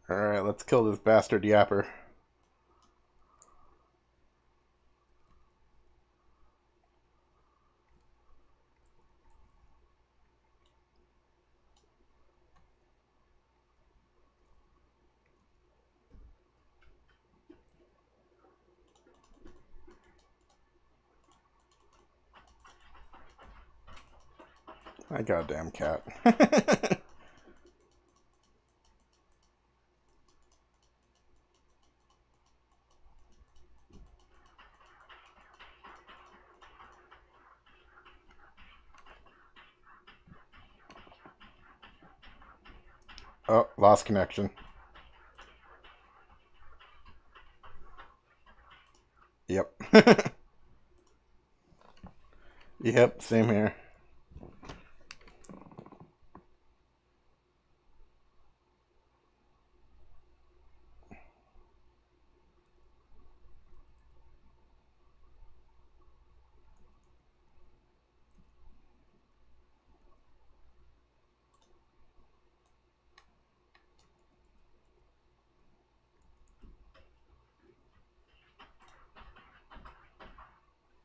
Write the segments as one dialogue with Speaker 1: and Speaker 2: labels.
Speaker 1: Alright, let's kill this bastard yapper. My goddamn cat. Oh, lost connection. Yep. Yep, same here.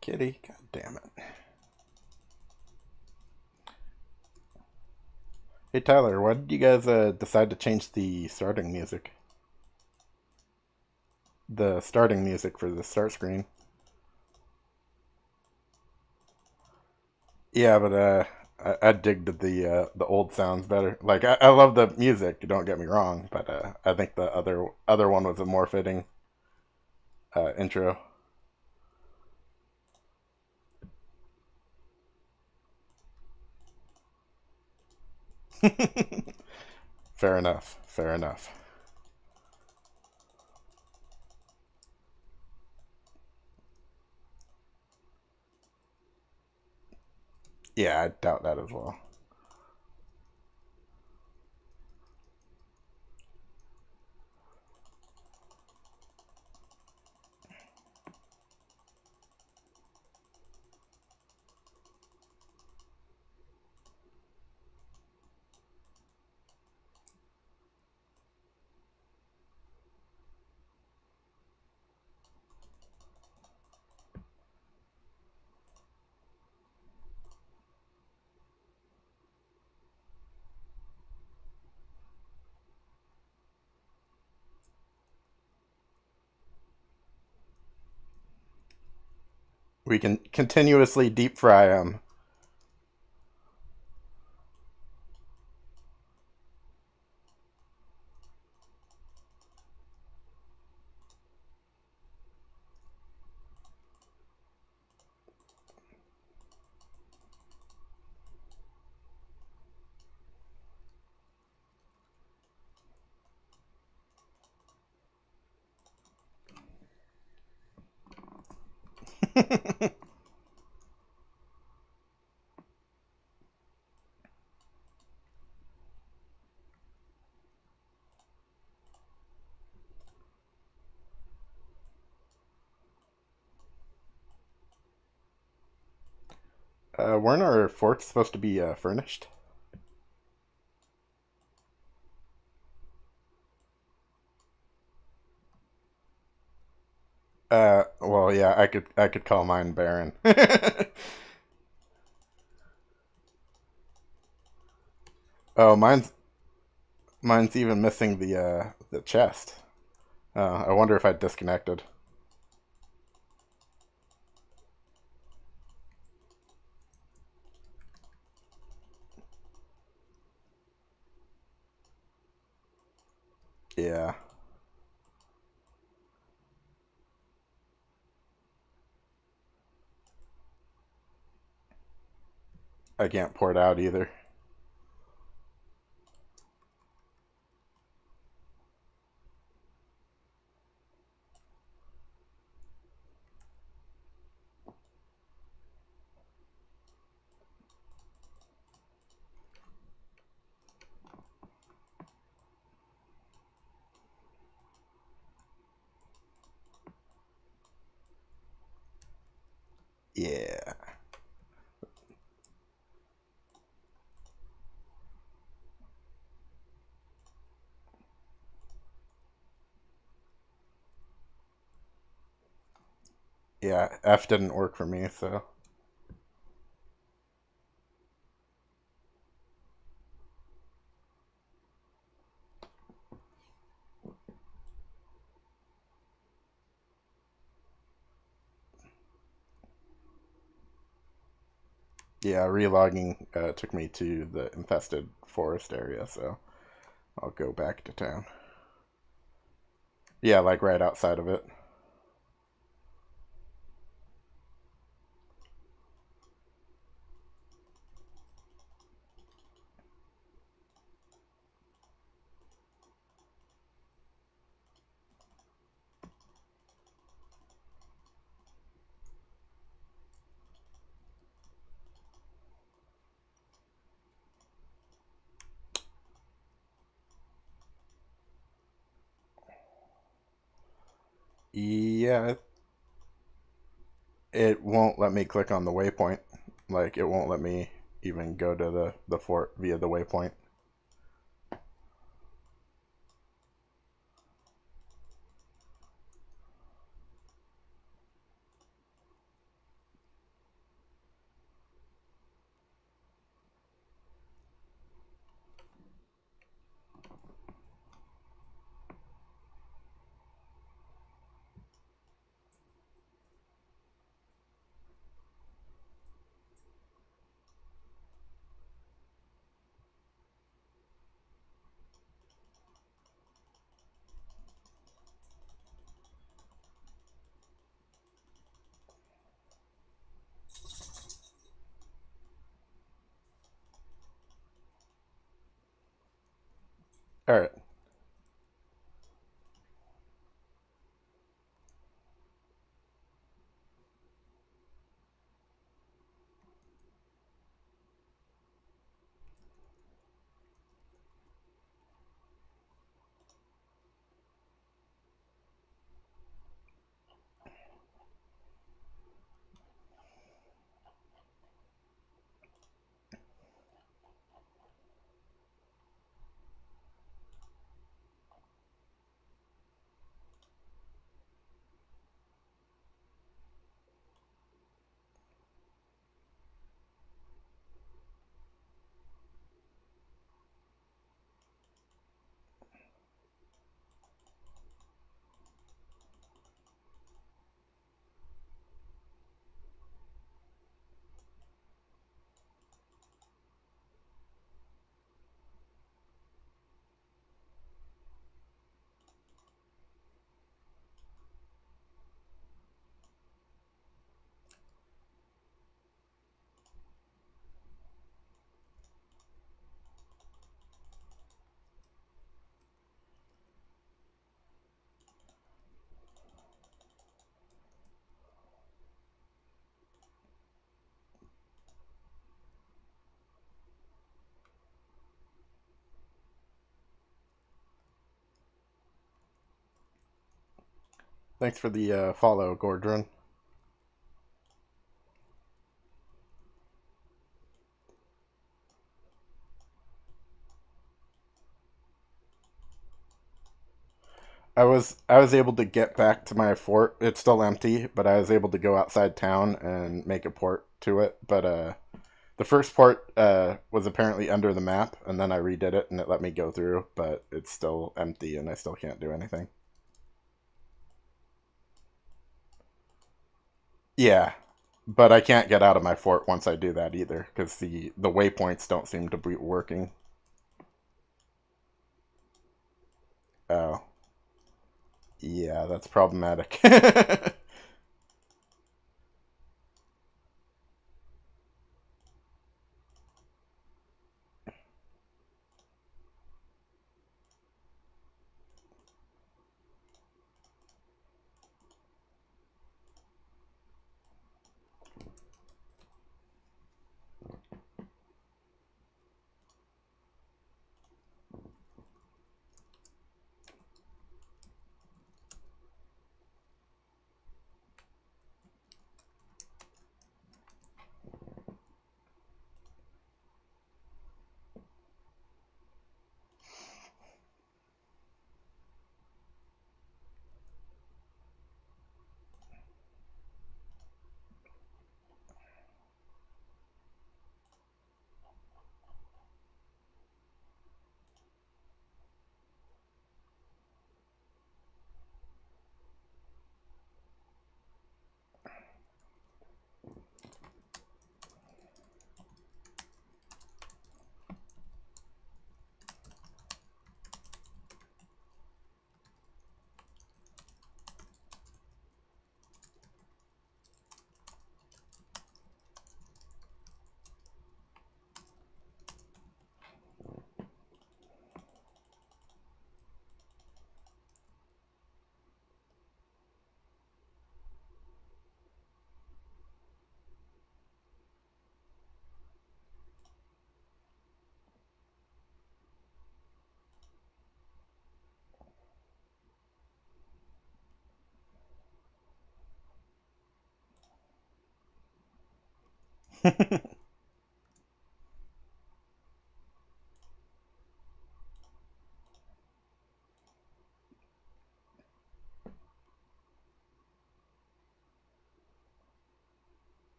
Speaker 1: Kitty, god damn it. Hey Tyler, why did you guys decide to change the starting music? The starting music for the start screen. Yeah, but I digged the old sounds better. Like I love the music, don't get me wrong, but I think the other one was a more fitting intro. Fair enough. Fair enough. Yeah, I doubt that as well. We can continuously deep fry them. Weren't our forts supposed to be furnished? Well, yeah, I could call mine Baron. Oh, mine's even missing the chest. I wonder if I disconnected. Yeah, I can't port out either. Yeah. Yeah, F didn't work for me, so. Yeah, relogging took me to the infested forest area, so I'll go back to town. Yeah, like right outside of it. Yeah, it won't let me click on the waypoint. Like, it won't let me even go to the fort via the waypoint. All right. Thanks for the follow, Gordron. I was able to get back to my fort. It's still empty, but I was able to go outside town and make a port to it. But the first port was apparently under the map, and then I redid it, and it let me go through. But it's still empty, and I still can't do anything. Yeah, but I can't get out of my fort once I do that either, because the waypoints don't seem to be working. Oh, yeah, that's problematic.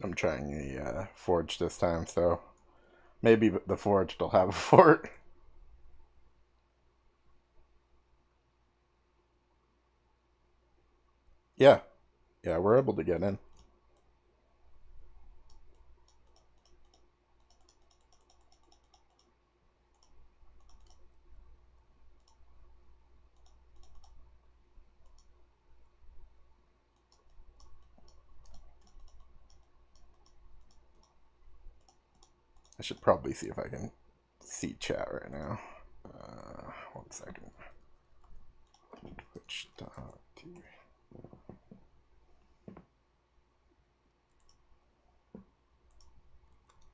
Speaker 1: I'm trying the Forge this time, so maybe the Forge will have a fort. Yeah, yeah, we're able to get in. I should probably see if I can see chat right now. 1 second. Twitch.tv.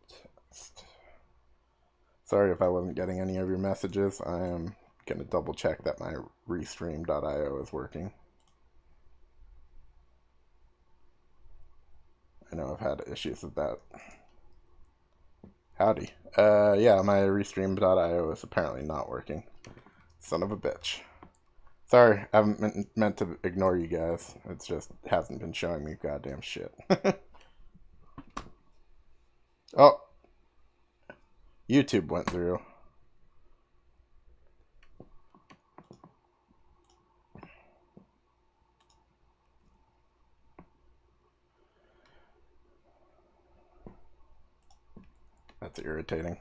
Speaker 1: Test. Sorry if I wasn't getting any of your messages. I am going to double check that my restream.io is working. I know I've had issues with that. Howdy. Yeah, my restream.io is apparently not working. Son of a bitch. Sorry, I haven't meant to ignore you guys. It's just hasn't been showing me goddamn shit. Oh, YouTube went through. That's irritating.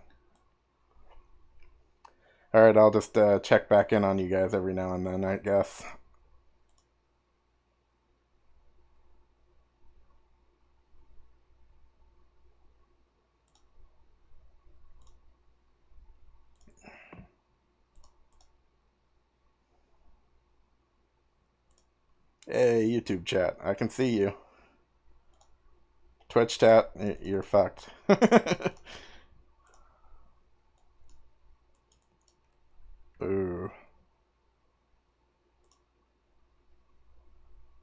Speaker 1: Alright, I'll just check back in on you guys every now and then, I guess. Hey, YouTube chat. I can see you. Twitch chat, you're fucked. Ooh.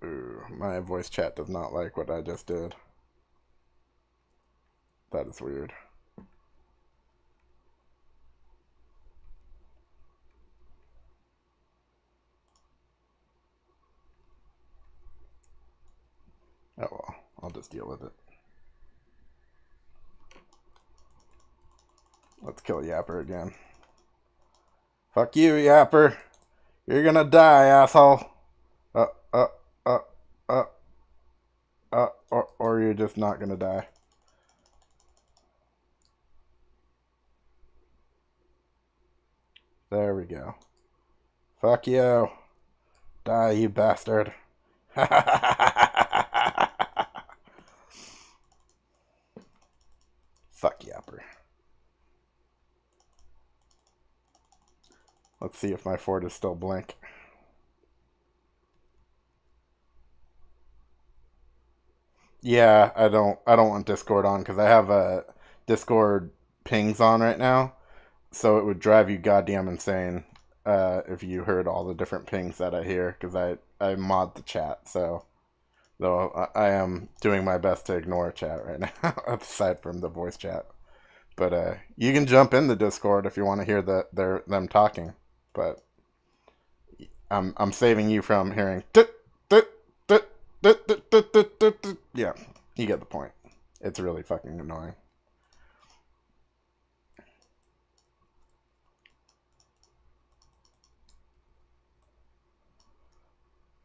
Speaker 1: Ooh. My voice chat does not like what I just did. That is weird. Oh well, I'll just deal with it. Let's kill Yapper again. Fuck you, Yapper. You're gonna die, asshole. Uh, uh, uh, uh, or you're just not gonna die. There we go. Fuck you. Die, you bastard. Fuck Yapper. Let's see if my fort is still blank. Yeah, I don't want Discord on because I have a Discord pings on right now, so it would drive you goddamn insane if you heard all the different pings that I hear because I mod the chat. So though I am doing my best to ignore chat right now, aside from the voice chat. But you can jump in the Discord if you want to hear them talking. But I'm saving you from hearing. Yeah, you get the point. It's really fucking annoying.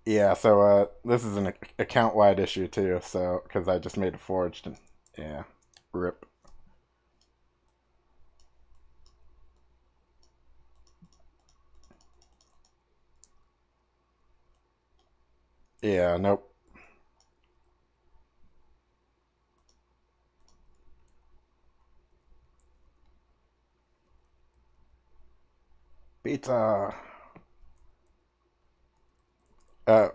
Speaker 1: Yeah, so this is an account-wide issue too. So because I just made a forged, and yeah, rip. Yeah, nope. Pizza. Uh,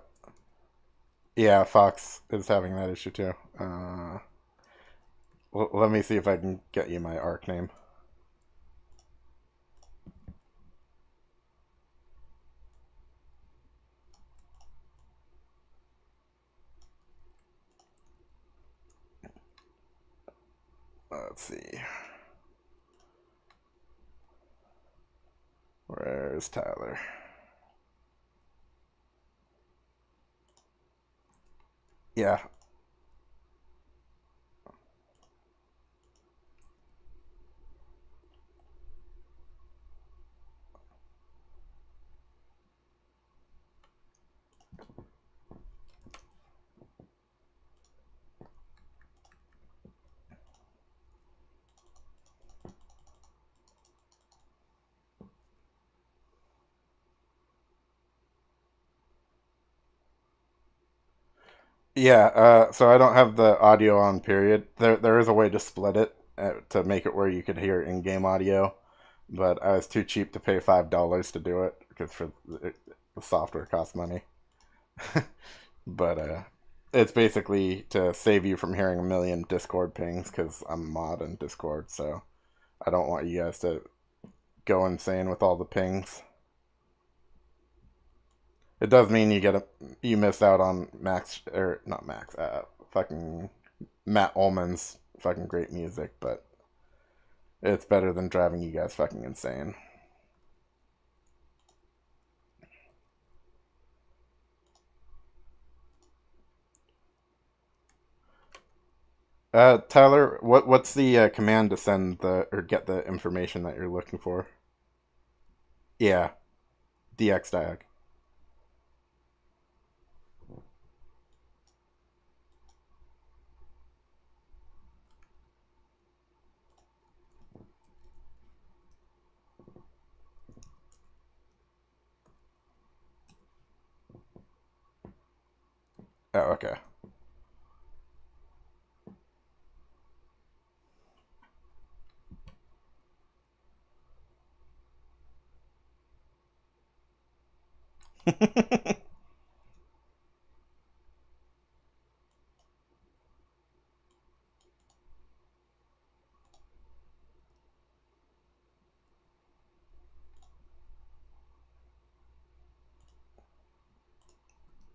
Speaker 1: yeah, Fox is having that issue too. Let me see if I can get you my ARC name. Let's see. Where's Tyler? Yeah. Yeah, so I don't have the audio on period. There is a way to split it to make it where you could hear in-game audio, but I was too cheap to pay $5 to do it because the software costs money. But it's basically to save you from hearing a million Discord pings because I'm a mod in Discord, so I don't want you guys to go insane with all the pings. It does mean you miss out on Max or not Max, fucking Matt Ullman's fucking great music, but it's better than driving you guys fucking insane. Tyler, what's the command to send the or get the information that you're looking for? Yeah, dxdiag. Oh, okay.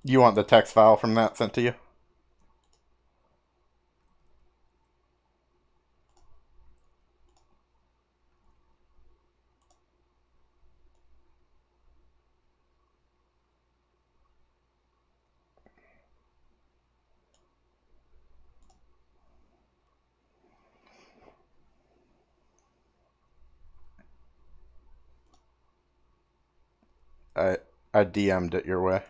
Speaker 1: You want the text file from that sent to you? I I DM'd it your way.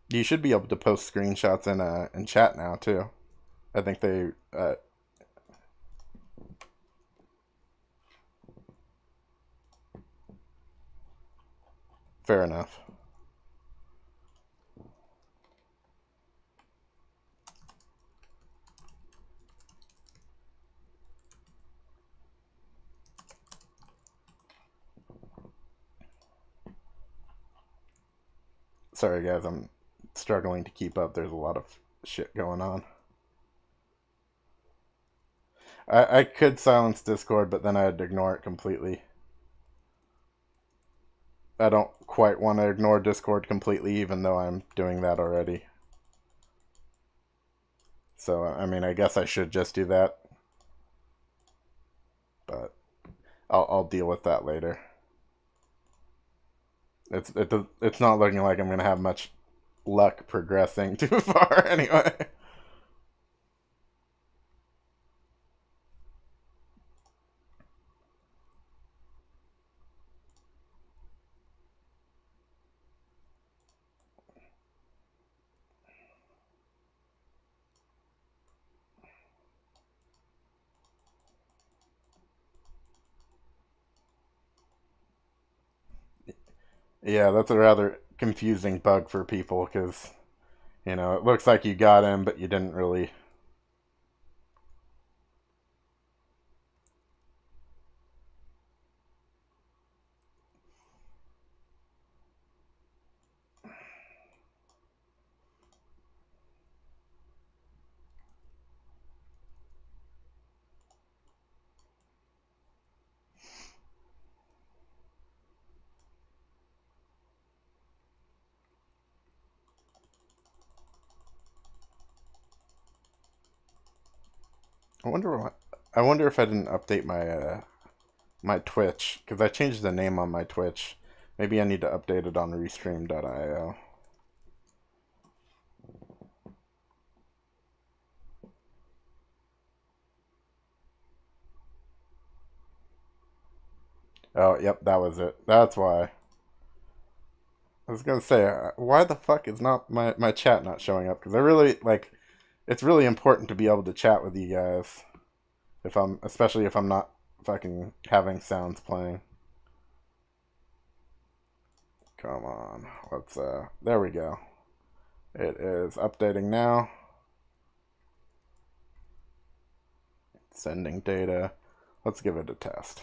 Speaker 1: You should be able to post screenshots in chat now too. I think they fair enough. Sorry guys, I'm struggling to keep up. There's a lot of shit going on. I could silence Discord, but then I'd ignore it completely. I don't quite want to ignore Discord completely, even though I'm doing that already. So, I mean, I guess I should just do that, but I'll deal with that later. It's not looking like I'm gonna have much luck progressing too far anyway. Yeah, that's a rather confusing bug for people because it looks like you got in, but you didn't really. I wonder if I didn't update my my Twitch, because I changed the name on my Twitch. Maybe I need to update it on Restream.io. Oh, yep, that was it. That's why. I was gonna say, why the fuck is not my chat not showing up? Because I really like. It's really important to be able to chat with you guys. Especially if I'm not fucking having sounds playing. Come on, let's there we go. It is updating now. Sending data. Let's give it a test.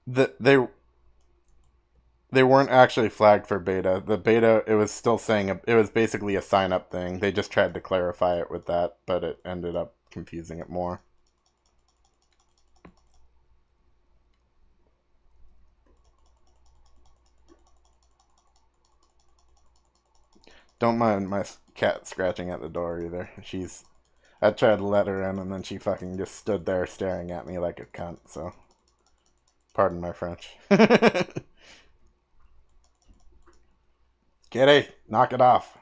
Speaker 1: They weren't actually flagged for beta. The beta, it was still saying it was basically a sign up thing. They just tried to clarify it with that, but it ended up confusing it more. Don't mind my cat scratching at the door either. I tried to let her in, and then she fucking just stood there staring at me like a cunt, so. Pardon my French. Kitty, knock it off.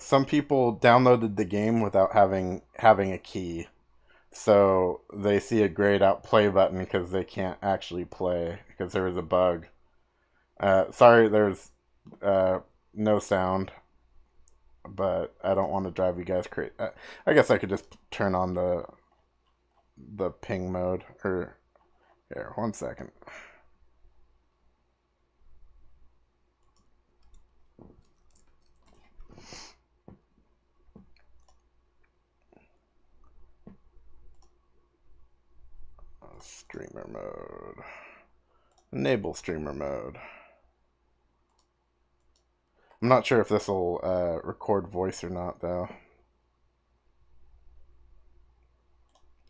Speaker 1: Some people downloaded the game without having a key, so they see a grayed out play button because they can't actually play because there was a bug. Sorry, there's no sound, but I don't want to drive you guys crazy. I guess I could just turn on the ping mode. Or here, 1 second. Streamer mode. Enable streamer mode. I'm not sure if this will record voice or not, though.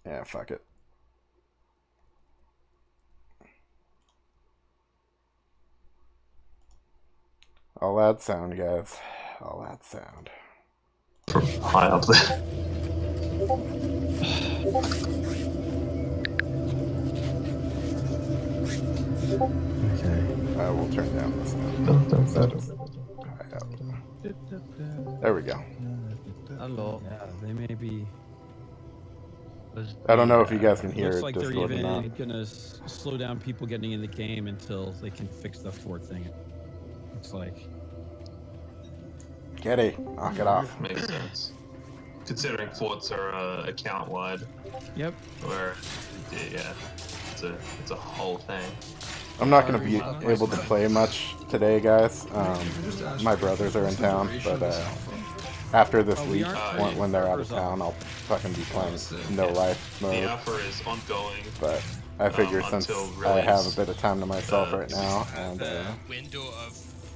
Speaker 1: Yeah, fuck it. I'll add sound, guys. I'll add sound.
Speaker 2: High up there.
Speaker 3: Okay.
Speaker 1: I will turn down the sound. High up. There we go.
Speaker 3: Hello. Yeah, they may be.
Speaker 1: I don't know if you guys can hear
Speaker 3: Looks
Speaker 1: it.
Speaker 3: like they're
Speaker 1: Discord or
Speaker 3: even
Speaker 1: not.
Speaker 3: gonna slow down people getting in the game until they can fix the Fort thing. Looks like.
Speaker 1: Kitty, knock it off.
Speaker 2: Makes sense. Considering forts are account wide.
Speaker 3: Yep.
Speaker 2: Where, yeah, it's a whole thing.
Speaker 1: I'm not going to be able to play much today, guys. My brothers are in town, but after this week, when they're out of town, I'll fucking be playing no life mode.
Speaker 2: The alpha is ongoing.
Speaker 1: But I figure since I have a bit of time to myself right now, and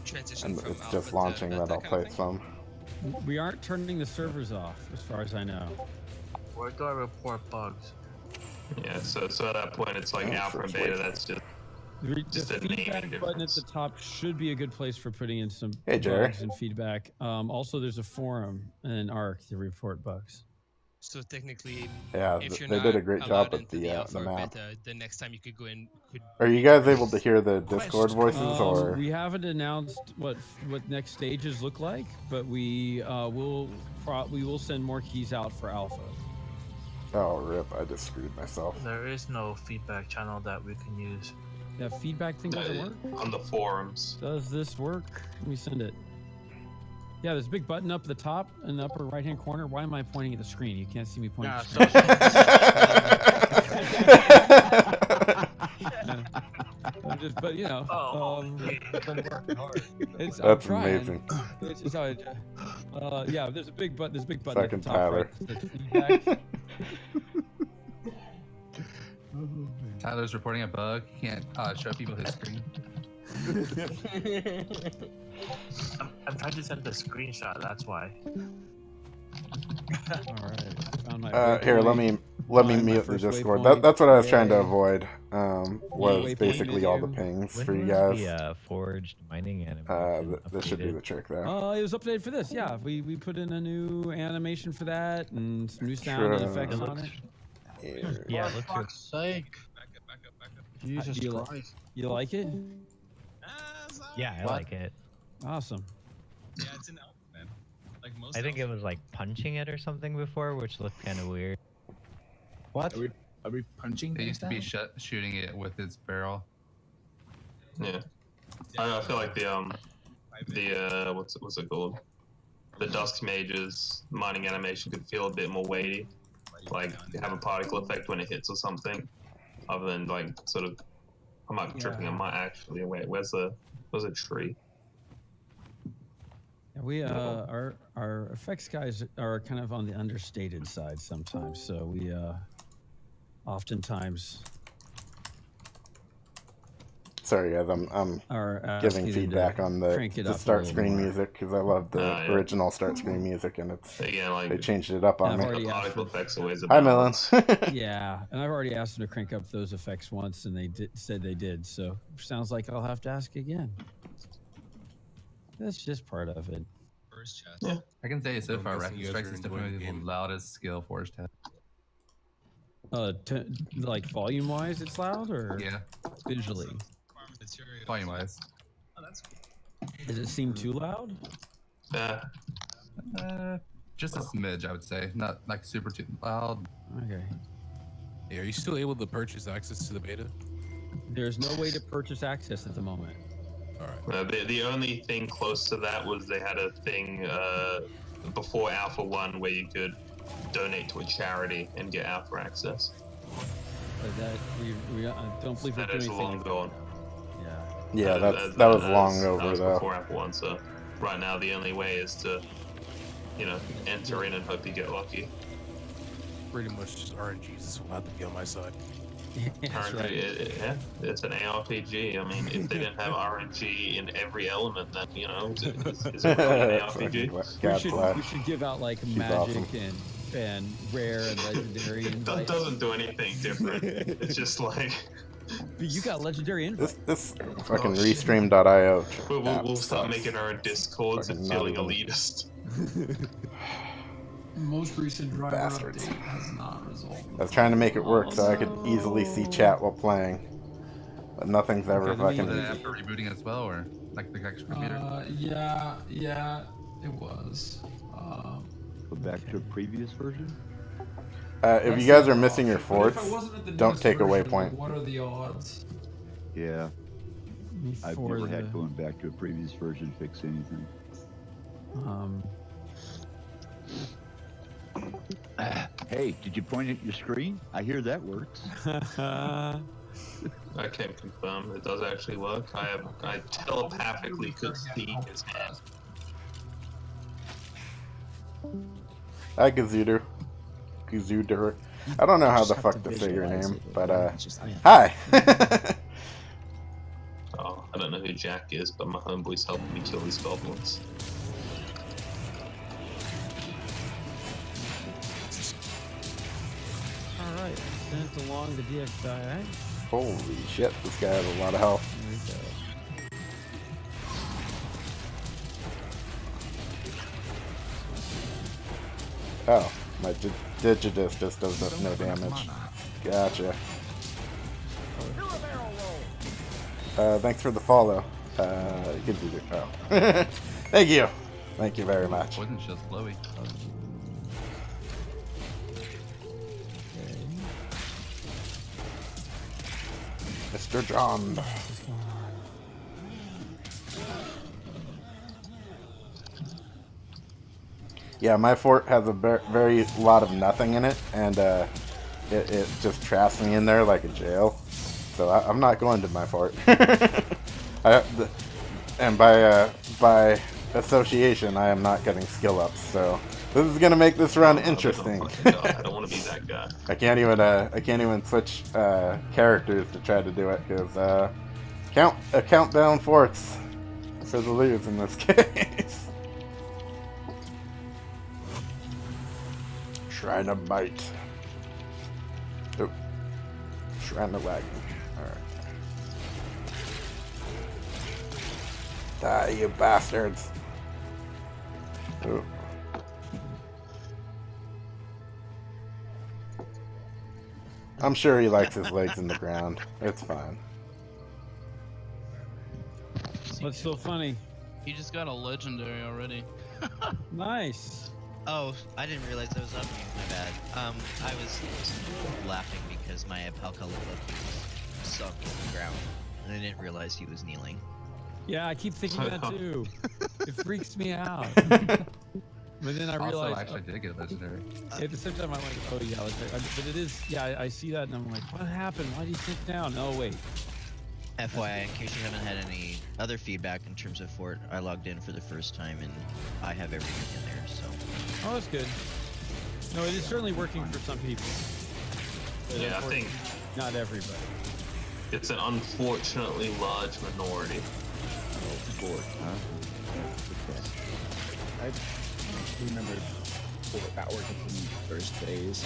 Speaker 1: it's just launching, that I'll play some.
Speaker 3: We aren't turning the servers off, as far as I know.
Speaker 4: We're gonna report bugs.
Speaker 2: Yeah, so at that point, it's like alpha and beta. That's just Just
Speaker 3: The
Speaker 2: a naming
Speaker 3: feedback button at
Speaker 2: difference.
Speaker 3: the top should be a good place for putting in some
Speaker 1: Hey, Jerry.
Speaker 3: bugs and feedback. Also, there's a forum and an ARC to report bugs.
Speaker 4: So technically,
Speaker 1: Yeah,
Speaker 4: if you're
Speaker 1: they
Speaker 4: not
Speaker 1: did a great
Speaker 4: allowed
Speaker 1: job with
Speaker 4: into
Speaker 1: the
Speaker 4: alpha or
Speaker 1: map.
Speaker 4: beta, the next time you could go in could.
Speaker 1: Are you
Speaker 4: be
Speaker 1: guys
Speaker 4: during
Speaker 1: able to hear the Discord voices, or?
Speaker 3: We haven't announced what next stages look like, but we will send more keys out for alpha.
Speaker 1: Oh, rip! I just screwed myself.
Speaker 5: There is no feedback channel that we can use.
Speaker 3: That feedback thing doesn't work.
Speaker 2: On the forums.
Speaker 3: Does this work? Let me send it. Yeah, there's a big button up at the top in the upper right-hand corner. Why am I pointing at the screen? You can't see me pointing. At the screen. But you know, it's, I'm
Speaker 1: That's
Speaker 3: trying.
Speaker 1: amazing.
Speaker 3: It's just, yeah, there's a big button. There's a big button
Speaker 1: Second
Speaker 3: at the top
Speaker 1: Tyler.
Speaker 3: right. That says feedback.
Speaker 6: Tyler's reporting a bug. He can't show people his screen.
Speaker 5: I'm trying to send a screenshot. That's why.
Speaker 3: All right, found my
Speaker 1: Here, let me
Speaker 3: my
Speaker 1: mute the
Speaker 3: first
Speaker 1: Discord.
Speaker 3: waypoint.
Speaker 1: That's what I was trying to
Speaker 3: Yay.
Speaker 1: avoid. Was
Speaker 3: waypoint
Speaker 1: basically all the
Speaker 3: video.
Speaker 1: pings
Speaker 7: When
Speaker 1: for you
Speaker 7: was
Speaker 1: guys.
Speaker 7: the forged mining animation
Speaker 1: This should be
Speaker 7: updated?
Speaker 1: the trick there.
Speaker 3: It was updated for this. Yeah, we put in a new animation for that and some new sound and
Speaker 1: Sure.
Speaker 3: effects on it.
Speaker 7: Yeah, it looks good.
Speaker 5: sake! Jesus
Speaker 3: You li-
Speaker 5: Christ!
Speaker 3: You like it?
Speaker 7: Yeah, I like it.
Speaker 3: Awesome.
Speaker 4: Yeah, it's an alpha, man. Like most.
Speaker 7: I think it was like punching it or something before, which looked kind of weird.
Speaker 5: What?
Speaker 8: Are we punching?
Speaker 6: They used to be shooting it with his barrel.
Speaker 2: Yeah. I feel like the what's it called? The Dusk Mage's mining animation could feel a bit more weighty. Like have a particle effect when it hits or something. Other than like sort of I might be tripping, I might actually wait, where's a tree?
Speaker 3: Yeah, we our effects guys are kind of on the understated side sometimes, so we oftentimes
Speaker 1: Sorry, guys. I'm
Speaker 3: are
Speaker 1: giving
Speaker 3: asking them to
Speaker 1: feedback on the
Speaker 3: crank it up a
Speaker 1: start
Speaker 3: little
Speaker 1: screen
Speaker 3: more.
Speaker 1: music because I love the
Speaker 2: Yeah.
Speaker 1: original start screen music, and it's
Speaker 2: Again, like
Speaker 1: they changed it up on
Speaker 3: I've
Speaker 1: me.
Speaker 3: already
Speaker 2: the
Speaker 3: asked
Speaker 2: particle
Speaker 3: for-
Speaker 2: effect's always a
Speaker 1: Hi, Melon.
Speaker 2: balance.
Speaker 3: Yeah, and I've already asked them to crank up those effects once, and they said they did. So sounds like I'll have to ask again. That's just part of it.
Speaker 4: First chest.
Speaker 2: Yeah.
Speaker 6: I can say so
Speaker 8: I'm
Speaker 6: far,
Speaker 8: guessing
Speaker 6: Rapid
Speaker 8: you guys
Speaker 6: Strikes
Speaker 8: are
Speaker 6: is
Speaker 8: enjoying
Speaker 6: definitely
Speaker 8: the
Speaker 6: the
Speaker 8: game.
Speaker 6: loudest skill Forged has.
Speaker 3: Like volume wise, it's loud, or
Speaker 6: Yeah,
Speaker 3: visually?
Speaker 4: Material.
Speaker 6: volume wise.
Speaker 4: Oh, that's cool.
Speaker 3: Does it seem too loud?
Speaker 2: Yeah.
Speaker 6: Just a smidge, I would say. Not like super too loud.
Speaker 3: Okay.
Speaker 8: Hey, are you still able to purchase access to the beta?
Speaker 3: There's no way to purchase access at the moment.
Speaker 8: All right.
Speaker 2: The only thing close to that was they had a thing before Alpha 1 where you could donate to a charity and get Alpha access.
Speaker 3: But that we I don't believe we're
Speaker 2: That
Speaker 3: doing
Speaker 2: is
Speaker 3: anything
Speaker 2: long
Speaker 3: like
Speaker 2: gone.
Speaker 3: that. Yeah.
Speaker 1: Yeah,
Speaker 2: That
Speaker 1: that was
Speaker 2: was-
Speaker 1: long
Speaker 2: that
Speaker 1: over
Speaker 2: was
Speaker 1: though.
Speaker 2: before Alpha 1, so right now the only way is to, enter in and hope you get lucky.
Speaker 8: Pretty much just RNGs will have to be on my side.
Speaker 3: That's
Speaker 2: RNG,
Speaker 3: right.
Speaker 2: yeah, it's an ARPG. I mean, if they didn't have RNG in every element, then, is it really an RPG?
Speaker 3: We should give out like magic and rare and legendary
Speaker 2: It
Speaker 3: invites.
Speaker 2: doesn't do anything different. It's just like
Speaker 3: But you got legendary invites.
Speaker 1: This fucking Restream.io.
Speaker 2: we'll start making our own discords and
Speaker 1: Fucking
Speaker 2: feeling
Speaker 1: not
Speaker 2: elitist.
Speaker 9: Most recent driver
Speaker 1: Bastards.
Speaker 9: update has not resolved.
Speaker 1: I was trying to make it work so I could easily see chat while playing, but nothing's ever
Speaker 3: Okay, let me-
Speaker 1: fucking.
Speaker 6: Was it after rebooting as well, or like the extra computer?
Speaker 9: Yeah, it was.
Speaker 10: Go back to a previous version?
Speaker 1: If you guys are missing your
Speaker 9: But if I
Speaker 1: forts,
Speaker 9: wasn't at the
Speaker 1: don't
Speaker 9: newest
Speaker 1: take a
Speaker 9: version,
Speaker 1: waypoint.
Speaker 9: like, what are the odds?
Speaker 10: Yeah, I've
Speaker 3: For
Speaker 10: never
Speaker 3: the,
Speaker 10: had going back to a previous version fix anything. Hey, did you point at your screen? I hear that works.
Speaker 2: I can't confirm it does actually work. I telepathically could see his hand.
Speaker 1: Hi, Gazuder. Gazuder. I don't know how the fuck to say your name, but hi.
Speaker 2: Oh, I don't know who Jack is, but my homeboy's helping me kill these goblins.
Speaker 3: All right, sent along the DXI.
Speaker 1: Holy shit, this guy has a lot of health. Oh, my Digitus just does no damage. Gotcha. Thanks for the follow. You can do the Thank you. Thank you very much.
Speaker 6: Wasn't just glowy.
Speaker 1: Mr. John. Yeah, my fort has a very lot of nothing in it, and it just traps me in there like a jail. So I'm not going to my fort. And by association, I am not getting skill ups. So this is gonna make this run interesting.
Speaker 2: I don't want to be that guy.
Speaker 1: I can't even switch characters to try to do it because countdown forts for the lose in this case. Shrine of Might. Oh. Shrine of Wagon. Alright. Die, you bastards. Oh. I'm sure he likes his legs in the ground. It's fine.
Speaker 3: What's so funny?
Speaker 11: He just got a legendary already.
Speaker 3: Nice.
Speaker 12: Oh, I didn't realize that was up me. My bad. I was laughing because my Apalka looked like he was sunk in the ground, and I didn't realize he was kneeling.
Speaker 3: Yeah, I keep thinking that too. It freaks me out. But then I
Speaker 6: Also,
Speaker 3: realized.
Speaker 6: actually did get a legendary.
Speaker 3: At the same time, I'm like, oh yeah, but it is. Yeah, I see that, and I'm like, what happened? Why did he sit down? Oh wait.
Speaker 12: FYI, in case you haven't had any other feedback in terms of Fort, I logged in for the first time and I have everything in there, so.
Speaker 3: Oh, that's good. No, it is certainly working for some people. But
Speaker 2: Yeah, I think
Speaker 3: not everybody.
Speaker 2: it's an unfortunately large minority.
Speaker 13: I remember that working from the first phase.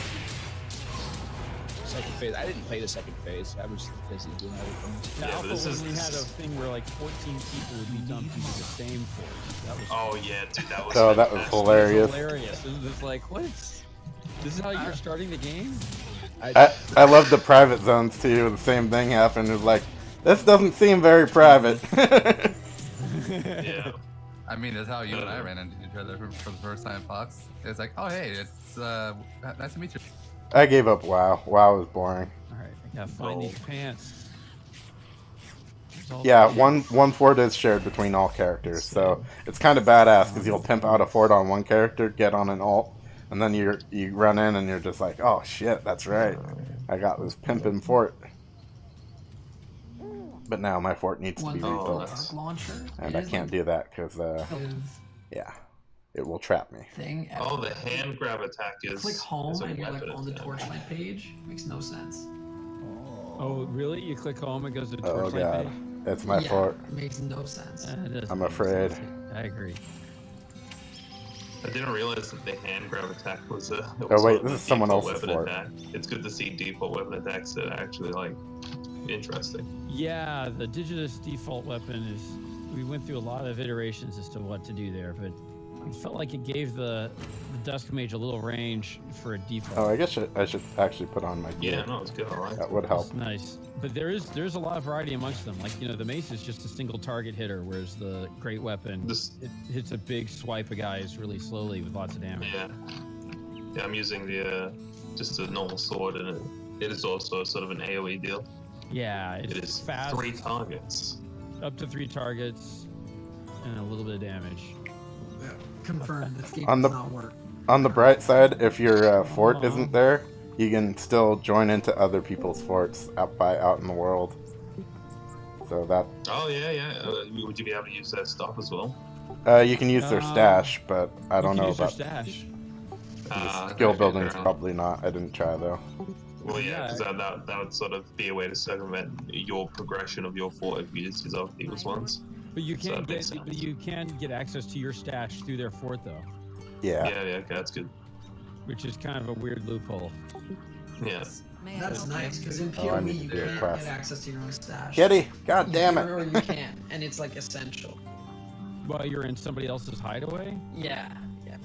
Speaker 13: Second phase, I didn't play the second phase. I was busy doing everything.
Speaker 3: The
Speaker 2: Yeah,
Speaker 3: alpha
Speaker 2: but this
Speaker 3: when
Speaker 2: is-
Speaker 3: we had a thing where like 14 people would be dumped into the same fort. That was
Speaker 2: Oh yeah, dude, that was.
Speaker 1: Oh, that was
Speaker 2: fantastic.
Speaker 1: hilarious.
Speaker 3: hilarious. It was just like, what? This is how you're starting the game?
Speaker 1: I love the private zones too. The same thing happened. It was like, this doesn't seem very private.
Speaker 2: Yeah.
Speaker 6: I mean, that's how you and I ran into each other for the first time, Fox. It's like, oh hey, it's nice to meet you.
Speaker 1: I gave up WoW. WoW was boring.
Speaker 3: All right, I gotta find these pants.
Speaker 1: Yeah, one fort is shared between all characters, so it's kind of badass because you'll pimp out a fort on one character, get on an alt, and then you run in and you're just like, oh shit, that's right, I got this pimpin' fort. But now my fort needs to be rebuilt,
Speaker 9: Dark launcher
Speaker 1: and I can't do that because yeah, it will trap me.
Speaker 9: Thing.
Speaker 2: Oh, the hand grab attack is.
Speaker 9: Click home
Speaker 2: is a
Speaker 9: and you're like
Speaker 2: weapon
Speaker 9: on the
Speaker 2: attack.
Speaker 9: Torchlight page. Makes no sense.
Speaker 3: Oh, really? You click home, it goes to
Speaker 1: Oh
Speaker 3: Torchlight
Speaker 1: god,
Speaker 3: page?
Speaker 1: it's my
Speaker 9: Yeah,
Speaker 1: fort.
Speaker 9: it makes no sense.
Speaker 3: It doesn't
Speaker 1: I'm
Speaker 3: make
Speaker 1: afraid.
Speaker 3: sense. I agree.
Speaker 2: I didn't realize that the hand grab attack was a.
Speaker 1: Oh, wait, this is someone else's
Speaker 2: weapon
Speaker 1: fort.
Speaker 2: attack. It's good to see default weapon attacks that are actually like interesting.
Speaker 3: Yeah, the Digitus default weapon is. We went through a lot of iterations as to what to do there, but it felt like it gave the Dusk Mage a little range for a default.
Speaker 1: Oh, I guess I should actually put on my gear.
Speaker 2: Yeah, no, it's good. I like
Speaker 1: That would help.
Speaker 3: It's nice, but there's a lot of variety amongst them. Like the mace is just a single target hitter, whereas the great weapon it hits a big swipe of guys really slowly with lots of damage.
Speaker 2: Yeah. Yeah, I'm using the just a normal sword, and it is also sort of an AOE deal.
Speaker 3: Yeah, it's
Speaker 2: It is
Speaker 3: fast.
Speaker 2: 3 targets.
Speaker 3: Up to 3 targets, and a little bit of damage.
Speaker 9: Confirmed. This game
Speaker 1: On
Speaker 9: does
Speaker 1: the
Speaker 9: not work.
Speaker 1: on the bright side, if your fort isn't there, you can still join into other people's forts out in the world. So that
Speaker 2: Oh yeah, yeah. Would you be able to use that stuff as well?
Speaker 1: you can use their stash, but I don't know about
Speaker 3: stash.
Speaker 1: skill building's probably not. I didn't try though.
Speaker 2: Well, yeah, because that would sort of be a way to circumvent your progression of your fort if you just use other people's ones.
Speaker 3: But you
Speaker 2: So
Speaker 3: can
Speaker 2: that makes
Speaker 3: get access to your stash through their fort though,
Speaker 1: Yeah.
Speaker 2: Yeah, okay, that's good.
Speaker 3: which is kind of a weird loophole.
Speaker 2: Yeah.
Speaker 9: That's nice, because in
Speaker 1: Oh, I
Speaker 9: PoE
Speaker 1: need to
Speaker 9: you
Speaker 1: do a
Speaker 9: can't
Speaker 1: quest.
Speaker 9: get access to your own stash.
Speaker 1: Kitty, god damn
Speaker 9: Or
Speaker 1: it.
Speaker 9: you can, and it's like essential.
Speaker 3: While you're in somebody else's hideaway?
Speaker 9: Yeah, yeah.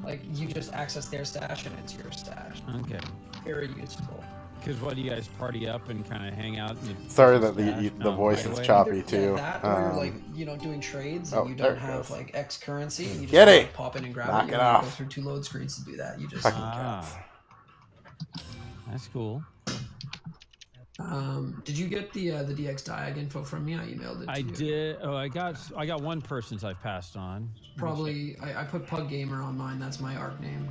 Speaker 9: Like you just access their stash and it's your stash.
Speaker 3: Okay.
Speaker 9: Very useful.
Speaker 3: Because what do you guys party up and kind of hang out? In the
Speaker 1: Sorry that
Speaker 3: stash?
Speaker 1: the voice is
Speaker 3: hideaway?
Speaker 1: choppy
Speaker 9: Either
Speaker 1: too.
Speaker 9: that, or you're like, you know, doing trades and
Speaker 1: oh,
Speaker 9: you
Speaker 1: there
Speaker 9: don't
Speaker 1: it
Speaker 9: have
Speaker 1: goes.
Speaker 9: like X currency and you just
Speaker 1: Kitty!
Speaker 9: like, pop in and grab
Speaker 1: Knock
Speaker 9: it.
Speaker 1: it
Speaker 9: You don't
Speaker 1: off.
Speaker 9: go through 2 load screens to do that. You just
Speaker 1: Fucking cats.
Speaker 3: That's cool.
Speaker 9: did you get the DX Diag info from me? I emailed it to
Speaker 3: I
Speaker 9: you.
Speaker 3: did. Oh, I got one person's I've passed on.
Speaker 9: Probably I put Pug Gamer on mine, that's my ARC name.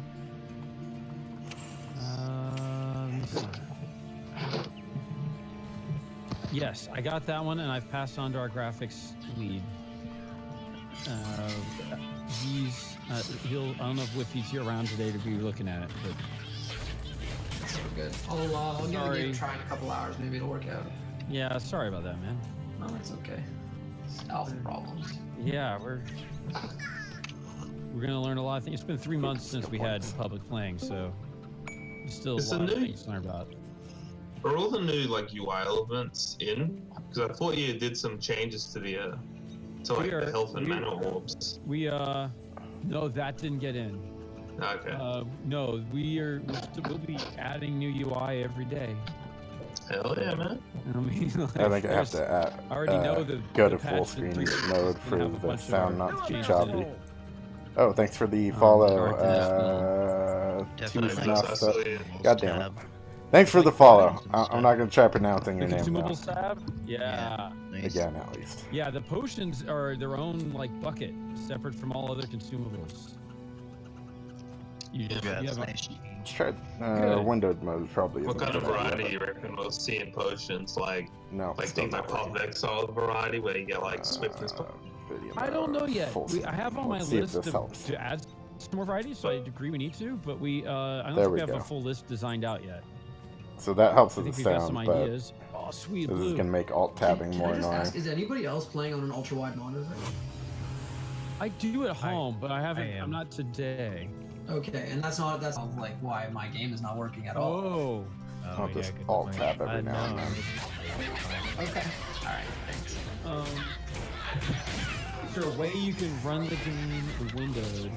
Speaker 3: Let me see. Yes, I got that one, and I've passed on to our graphics lead. He'll. I don't know if he's here around today to be looking at it, but
Speaker 9: So good. I'll give the
Speaker 3: Sorry.
Speaker 9: game a try in a couple hours, maybe it'll work out.
Speaker 3: yeah, sorry about that, man.
Speaker 9: No, it's okay. It's alpha problems.
Speaker 3: Yeah, we're gonna learn a lot of things. It's been 3 months since we had public playing, so there's still a
Speaker 2: Is the
Speaker 3: lot of
Speaker 2: new-
Speaker 3: things to learn about.
Speaker 2: Are all the new like UI elements in? Because I thought you did some changes to the the health and mana orbs.
Speaker 3: No, that didn't get in.
Speaker 2: Okay.
Speaker 3: No, we'll be adding new UI every day.
Speaker 2: Hell yeah, man.
Speaker 3: I mean, like,
Speaker 1: I think I have to
Speaker 3: I already know the
Speaker 1: go
Speaker 3: the
Speaker 1: to full
Speaker 3: patch
Speaker 1: screen
Speaker 3: in 3.6
Speaker 1: mode
Speaker 3: is
Speaker 1: for
Speaker 3: gonna have a
Speaker 1: the
Speaker 3: bunch of
Speaker 1: sound
Speaker 3: our
Speaker 1: not to be
Speaker 3: changes
Speaker 1: choppy.
Speaker 3: in it.
Speaker 1: Oh, thanks for the follow,
Speaker 12: Definitely
Speaker 1: Tuesday. God damn it.
Speaker 12: Tab.
Speaker 1: Thanks for the follow. I'm not gonna try pronouncing
Speaker 3: The
Speaker 1: your name
Speaker 3: consumable
Speaker 1: now.
Speaker 3: stab? Yeah.
Speaker 12: Nice.
Speaker 1: Again, at least.
Speaker 3: Yeah, the potions are their own like bucket, separate from all other consumables. You just
Speaker 12: Yeah,
Speaker 3: you
Speaker 12: that's
Speaker 3: have a-
Speaker 12: nice.
Speaker 1: Let's try
Speaker 3: Good.
Speaker 1: windowed mode probably.
Speaker 2: What
Speaker 1: isn't
Speaker 2: kind of
Speaker 1: a good idea,
Speaker 2: variety you reckon we'll see in potions? Like
Speaker 1: but No,
Speaker 2: like
Speaker 1: still
Speaker 2: things like
Speaker 1: not
Speaker 2: Pop
Speaker 1: working.
Speaker 2: Exile variety where you get like swiftness.
Speaker 1: Video
Speaker 3: I don't know
Speaker 1: mode,
Speaker 3: yet.
Speaker 1: full
Speaker 3: I have on my
Speaker 1: Let's see if
Speaker 3: list
Speaker 1: this helps.
Speaker 3: to add some more varieties, so I agree we need to, but I don't
Speaker 1: There
Speaker 3: think
Speaker 1: we
Speaker 3: we have
Speaker 1: go.
Speaker 3: a full list designed out yet.
Speaker 1: So that helps
Speaker 3: I
Speaker 1: with
Speaker 3: think
Speaker 1: the
Speaker 3: we've got some
Speaker 1: sound, but
Speaker 3: ideas. Oh, sweet
Speaker 1: this is
Speaker 3: blue.
Speaker 1: gonna make alt tabbing
Speaker 9: Can
Speaker 1: more
Speaker 9: I just
Speaker 1: annoying.
Speaker 9: ask, is anybody else playing on an ultra wide monitor?
Speaker 3: I do at home, but I haven't.
Speaker 7: am.
Speaker 3: I'm not today.
Speaker 9: Okay, and that's not like why my game is not working at all.
Speaker 3: Oh.
Speaker 1: I'll just alt tab every now and then.
Speaker 9: Okay. Alright, thanks.
Speaker 3: Is there a way you can run the game windowed?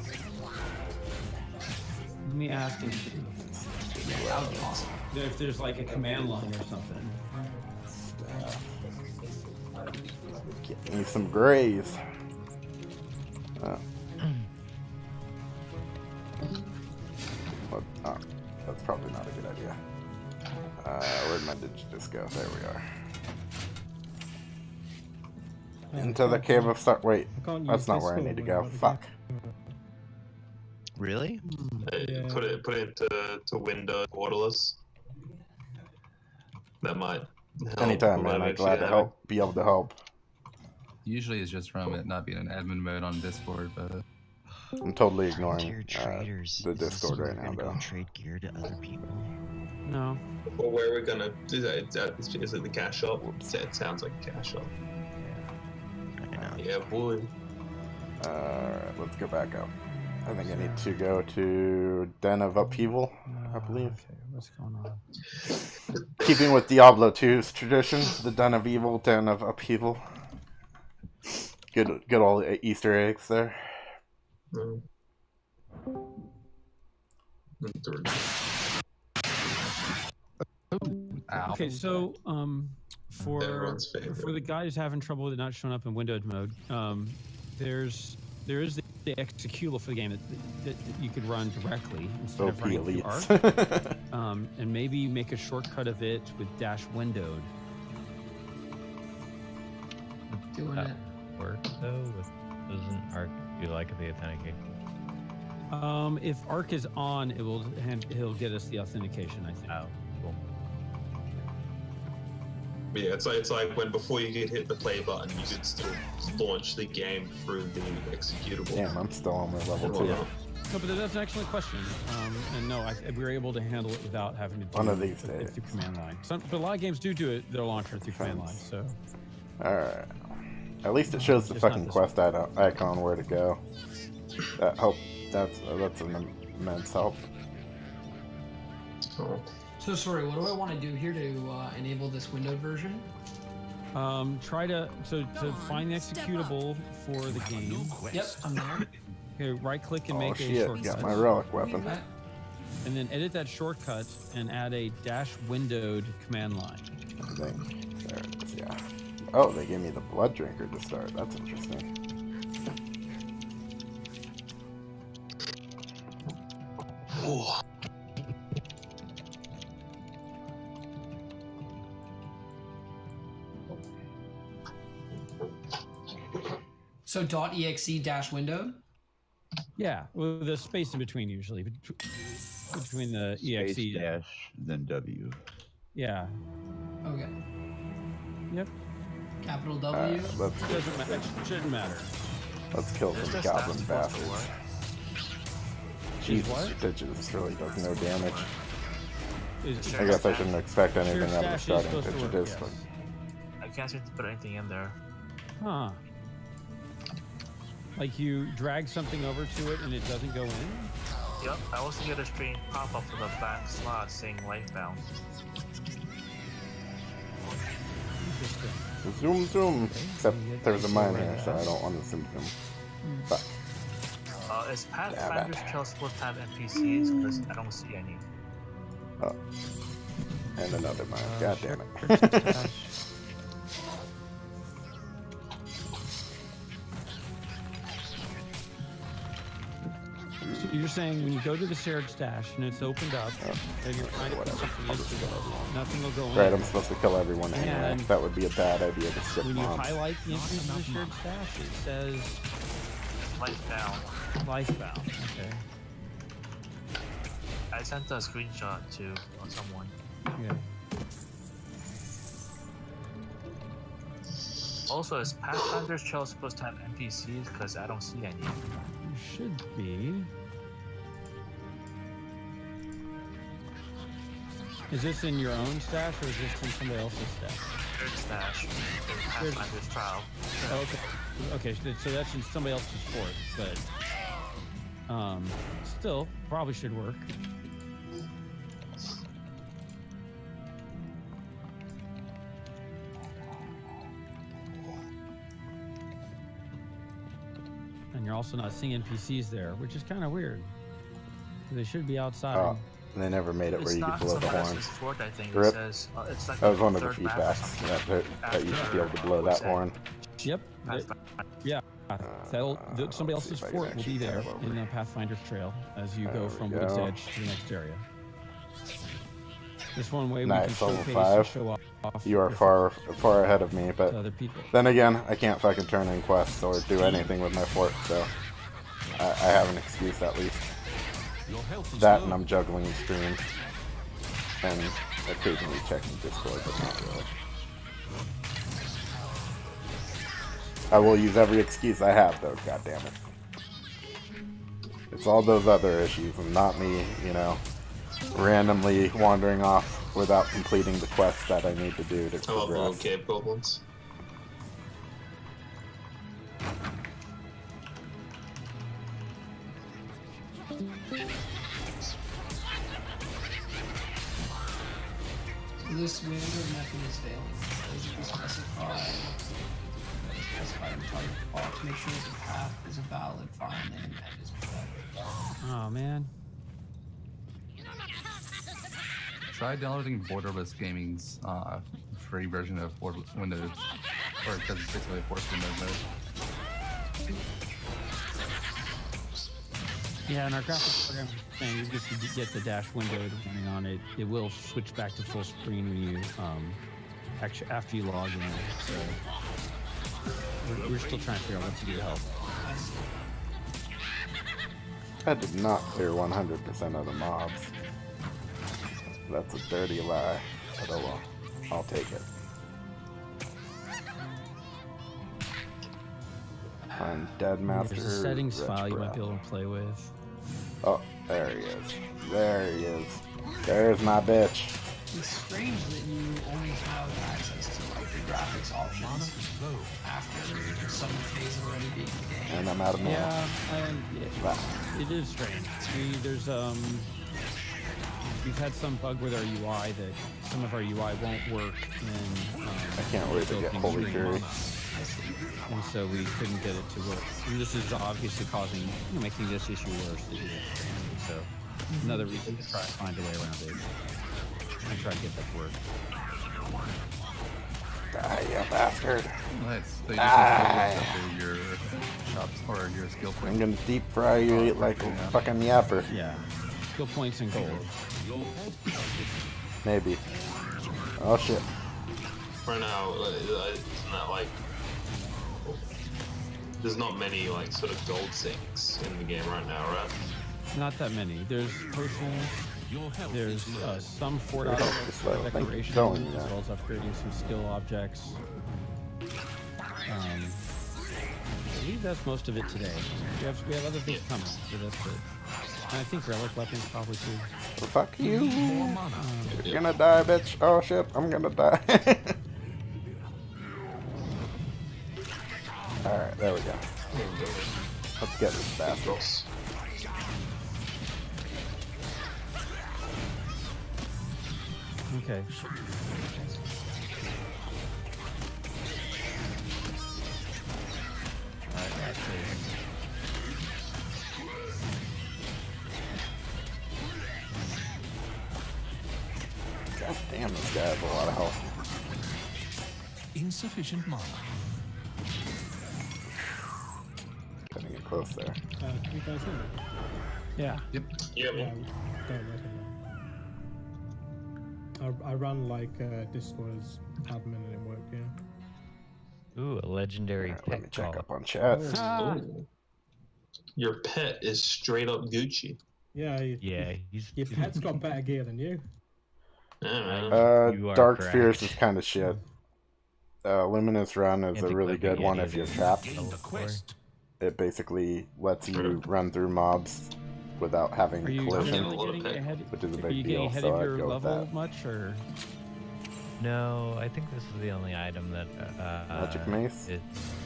Speaker 3: Let me ask you
Speaker 9: Yeah, that would be awesome.
Speaker 3: if there's like a command line or something.
Speaker 1: Get me some grays. Oh, that's probably not a good idea. Where'd my Digitus go? There we are. Into the cave of star. Wait, that's not where I need to go. Fuck.
Speaker 12: Really?
Speaker 2: Put it into window borderless. That might help.
Speaker 1: Anytime, man. I'm glad to help. Be able to help.
Speaker 6: Usually it's just from it not being in admin mode on Discord, but
Speaker 1: I'm totally ignoring
Speaker 12: Frontier traders.
Speaker 1: the
Speaker 12: Is this
Speaker 1: Discord
Speaker 12: where
Speaker 1: right
Speaker 12: we're
Speaker 1: now,
Speaker 12: gonna
Speaker 1: though.
Speaker 12: go trade gear to other people.
Speaker 3: No.
Speaker 2: Well, where we're gonna do that? Is it the cash shop? It sounds like a cash shop.
Speaker 12: I know.
Speaker 2: Yeah, boy.
Speaker 1: Alright, let's go back up. I think I need to go to Den of Upheaval, I believe.
Speaker 3: Okay, what's going on?
Speaker 1: Keeping with Diablo 2's tradition, the Den of Evil, Den of Upheaval. Good old Easter eggs there.
Speaker 2: Mm.
Speaker 6: ow.
Speaker 3: Okay, so for
Speaker 2: Everyone's favorite.
Speaker 3: the guys having trouble with it not showing up in windowed mode, there is the executable for the game that you could run directly instead of
Speaker 1: OP
Speaker 3: running through
Speaker 1: elites.
Speaker 3: Arc, and maybe make a shortcut of it with dash windowed.
Speaker 9: Doing it.
Speaker 7: Work though with doesn't Arc do like the authentication?
Speaker 3: If Arc is on, he'll get us the authentication, I think.
Speaker 7: Oh, cool.
Speaker 2: But yeah, it's like when before you could hit the play button, you could still launch the game through the executable.
Speaker 1: Damn, I'm still on my level 2.
Speaker 3: No, but that's an excellent question. And no, we were able to handle it without having to do
Speaker 1: One of these
Speaker 3: it
Speaker 1: days.
Speaker 3: through command line. But a lot of games do it, their launcher through command line. So
Speaker 1: Alright. At least it shows the
Speaker 3: Just not
Speaker 1: fucking
Speaker 3: this
Speaker 1: quest icon where to go. That help. That's an immense help.
Speaker 2: Oh.
Speaker 9: So sorry, what do I want to do here to enable this windowed version?
Speaker 3: Try to find the executable for the game.
Speaker 9: Yep, I'm there.
Speaker 3: Okay, right click and
Speaker 1: Oh
Speaker 3: make a
Speaker 1: shit,
Speaker 3: shortcut.
Speaker 1: got my relic weapon.
Speaker 3: And then edit that shortcut and add a dash windowed command line.
Speaker 1: There it is, yeah. Oh, they gave me the blood drinker to start. That's interesting.
Speaker 2: Oh.
Speaker 9: So .exe dash window.
Speaker 3: Yeah, with the space in between usually between the exe.
Speaker 10: Space dash, then W.
Speaker 3: Yeah.
Speaker 9: Okay.
Speaker 3: Yep.
Speaker 9: Capital W.
Speaker 3: Shouldn't matter.
Speaker 1: Let's kill
Speaker 5: It's
Speaker 1: some
Speaker 5: just
Speaker 1: goblin
Speaker 5: that's supposed to
Speaker 1: bastards.
Speaker 5: work.
Speaker 1: Jesus,
Speaker 3: what?
Speaker 1: Stitches really does no damage.
Speaker 3: Is-
Speaker 1: I guess I shouldn't expect anything out of a
Speaker 3: Stash is
Speaker 1: starting
Speaker 3: supposed to
Speaker 1: pitch.
Speaker 3: work,
Speaker 1: It is,
Speaker 3: yes.
Speaker 1: but
Speaker 5: I can't seem to put anything in there.
Speaker 3: Huh. Like you drag something over to it and it doesn't go in?
Speaker 5: Yep, I also get a screen pop up with a blank slot saying lifebound.
Speaker 3: Interesting.
Speaker 1: zoom, zoom. Except
Speaker 3: you
Speaker 1: there's a mine
Speaker 3: right
Speaker 1: here, so
Speaker 3: back.
Speaker 1: I don't want to zoom. Fuck.
Speaker 5: Is Pathfinder's Trail supposed to have NPCs? Because I don't see any.
Speaker 1: Oh. And another mine. God damn it.
Speaker 3: So you're saying when you go to the shared stash and it's opened up, and you're trying to put something into it, nothing will go in.
Speaker 1: Right, I'm supposed to kill everyone anyway.
Speaker 3: And
Speaker 1: That would be a bad idea to skip
Speaker 3: When you
Speaker 1: mobs.
Speaker 3: highlight the entries in the shared stash, it says
Speaker 5: Lifebound.
Speaker 3: lifebound. Okay.
Speaker 5: I sent a screenshot to someone.
Speaker 3: Okay.
Speaker 5: Also, is Pathfinder's Trail supposed to have NPCs? Because I don't see any.
Speaker 3: You should be. Is this in your own stash or is this in somebody else's stash?
Speaker 5: Third stash. in Pathfinder's Trial.
Speaker 3: Oh, okay. Okay, so that's in somebody else's fort, but still probably should work. And you're also not seeing NPCs there, which is kind of weird. They should be outside.
Speaker 1: Oh, they never made it
Speaker 5: It's
Speaker 1: where you
Speaker 5: not
Speaker 1: could blow the
Speaker 5: somebody
Speaker 1: horn.
Speaker 5: else's fort, I think. It
Speaker 1: Rip.
Speaker 5: says it's like
Speaker 1: That was one of the
Speaker 5: third map or
Speaker 1: feedbacks.
Speaker 5: something.
Speaker 1: That you should be able to blow that horn.
Speaker 3: Yep. Yeah. Somebody
Speaker 1: let's see
Speaker 3: else's
Speaker 1: if I can
Speaker 3: fort will be
Speaker 1: actually
Speaker 3: there
Speaker 1: tab over.
Speaker 3: in the Pathfinder's Trail as you
Speaker 1: There
Speaker 3: go
Speaker 1: we
Speaker 3: from
Speaker 1: go.
Speaker 3: Wood's Edge to the next area. This one way
Speaker 1: Nice,
Speaker 3: we
Speaker 1: level
Speaker 3: can
Speaker 1: 5.
Speaker 3: show off
Speaker 1: You are
Speaker 3: your
Speaker 1: far ahead of me, but
Speaker 3: to other people.
Speaker 1: then again, I can't fucking turn in quests or do anything with my fort, so I have an excuse at least. That and I'm juggling streams and occasionally checking Discord, but not really. I will use every excuse I have, though. God damn it! It's all those other issues, and not me, randomly wandering off without completing the quests that I need to do to
Speaker 2: I love little
Speaker 1: progress.
Speaker 2: cave goblins.
Speaker 9: So this window method is failing. Basically specify the target part to make sure that the path is a valid file name and is protected.
Speaker 3: Oh man.
Speaker 6: Try downloading Borderless Gaming's free version of Windows, or because it's basically a forced Windows mode.
Speaker 3: Yeah, and our graphics program is saying you just get the dash window running on it. It will switch back to full screen when you actually after you log in. So we're still trying to figure out what to do to help.
Speaker 1: I did not clear 100% of the mobs. That's a dirty lie, but oh well. I'll take it. Find Dead Master.
Speaker 3: There's a settings
Speaker 1: Wretch
Speaker 3: file you might
Speaker 1: Breath.
Speaker 3: be able to play with.
Speaker 1: Oh, there he is. There he is. There's my bitch.
Speaker 9: It's strange that you only have access to like the graphics options after some phase already being the game.
Speaker 1: And I'm out of mana.
Speaker 3: Yeah, it is strange. There's we've had some bug with our UI that some of our UI won't work in.
Speaker 1: I can't wait to get Holy Fury.
Speaker 3: And so we couldn't get it to work. And this is obviously causing, making this issue worse. So another reason to try to find a way around it and try to get that to work.
Speaker 1: Die, you bastard.
Speaker 6: Nice. So you just
Speaker 1: Die.
Speaker 6: have to your shops or your skill
Speaker 1: I'm
Speaker 6: points.
Speaker 1: gonna deep fry you like a fucking yapper.
Speaker 3: Yeah. Skill points and gold.
Speaker 1: Maybe. Oh shit.
Speaker 2: Right now, it's not like there's not many like sort of gold sinks in the game right now, right?
Speaker 3: Not that many. There's potions. There's some fort objects for decoration, as well as upgrading some skill objects. I believe that's most of it today. We have other things coming, so that's it. And I think relic weapons probably too.
Speaker 1: Well, fuck you. You're gonna die, bitch. Oh shit, I'm gonna die. Alright, there we go. Let's get this bastard.
Speaker 3: Okay.
Speaker 1: God damn, this guy has a lot of health.
Speaker 9: Insufficient mana.
Speaker 1: Cutting it close there.
Speaker 14: Can you guys hear me?
Speaker 3: Yeah.
Speaker 6: Yep.
Speaker 2: Yeah,
Speaker 14: Yeah, don't recommend. I run like Discord as admin and it worked, yeah.
Speaker 7: Ooh, a legendary
Speaker 1: Alright, let me
Speaker 7: pet
Speaker 1: check
Speaker 7: call.
Speaker 1: up on chat.
Speaker 2: Your pet is straight up Gucci.
Speaker 14: Yeah,
Speaker 7: Yeah,
Speaker 14: your pet's got better gear than you.
Speaker 2: Yeah, man.
Speaker 7: You are
Speaker 1: Dark
Speaker 7: correct.
Speaker 1: Spheres is kind of shit. Luminous Run is a really good one if you're trapped. It basically lets you run through mobs without having
Speaker 3: Are you
Speaker 1: collision,
Speaker 3: generally getting ahead?
Speaker 1: which is a
Speaker 3: Are you
Speaker 1: big
Speaker 3: getting
Speaker 1: deal,
Speaker 3: ahead
Speaker 1: so
Speaker 3: of
Speaker 1: I'd
Speaker 3: your
Speaker 1: go with
Speaker 3: level
Speaker 1: that.
Speaker 3: much, or?
Speaker 7: No, I think this is the only item that
Speaker 1: Magic Mace?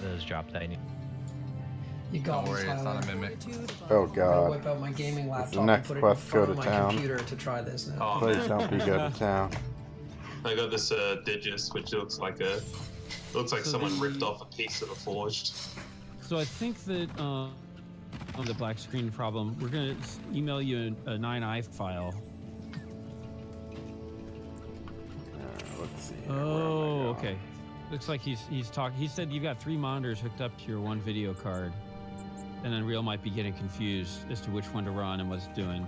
Speaker 7: is dropped that I need.
Speaker 9: You got
Speaker 6: Don't
Speaker 9: me,
Speaker 6: worry, it's not a
Speaker 9: Tyler.
Speaker 6: mimic.
Speaker 1: Oh
Speaker 9: I'm gonna
Speaker 1: god.
Speaker 9: whip out my gaming
Speaker 1: It's
Speaker 9: laptop
Speaker 1: the
Speaker 9: and
Speaker 1: next
Speaker 9: put it in
Speaker 1: quest,
Speaker 9: front
Speaker 1: go
Speaker 9: of
Speaker 1: to
Speaker 9: my
Speaker 1: town.
Speaker 9: computer to try this now.
Speaker 2: Oh,
Speaker 1: Please
Speaker 2: man.
Speaker 1: don't be good to town.
Speaker 2: I got this Digis, which looks like someone ripped off a piece of the Forged.
Speaker 3: So I think that on the black screen problem, we're gonna email you a 9i file.
Speaker 1: Let's see.
Speaker 3: Oh, okay. Looks like he's talking. He said you've got 3 monitors hooked up to your one video card, and Unreal might be getting confused as to which one to run and what's doing.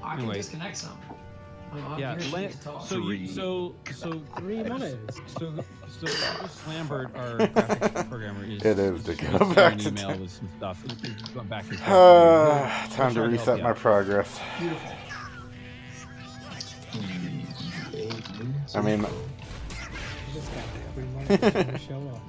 Speaker 9: I can
Speaker 3: Anyway.
Speaker 9: disconnect some. I'm
Speaker 3: Yeah,
Speaker 9: here, you can talk.
Speaker 3: so
Speaker 14: 3 monitors.
Speaker 3: So Chris Lambert, our graphics programmer, is
Speaker 1: It is to go
Speaker 3: sending
Speaker 1: back
Speaker 3: an
Speaker 1: to
Speaker 3: email
Speaker 1: town.
Speaker 3: with some stuff. He's going back and forth.
Speaker 1: Time to
Speaker 3: We'll try help
Speaker 1: reset
Speaker 3: you
Speaker 1: my
Speaker 3: out.
Speaker 1: progress.
Speaker 9: Beautiful.
Speaker 1: I mean,
Speaker 14: This guy, 3 monitors on the show off.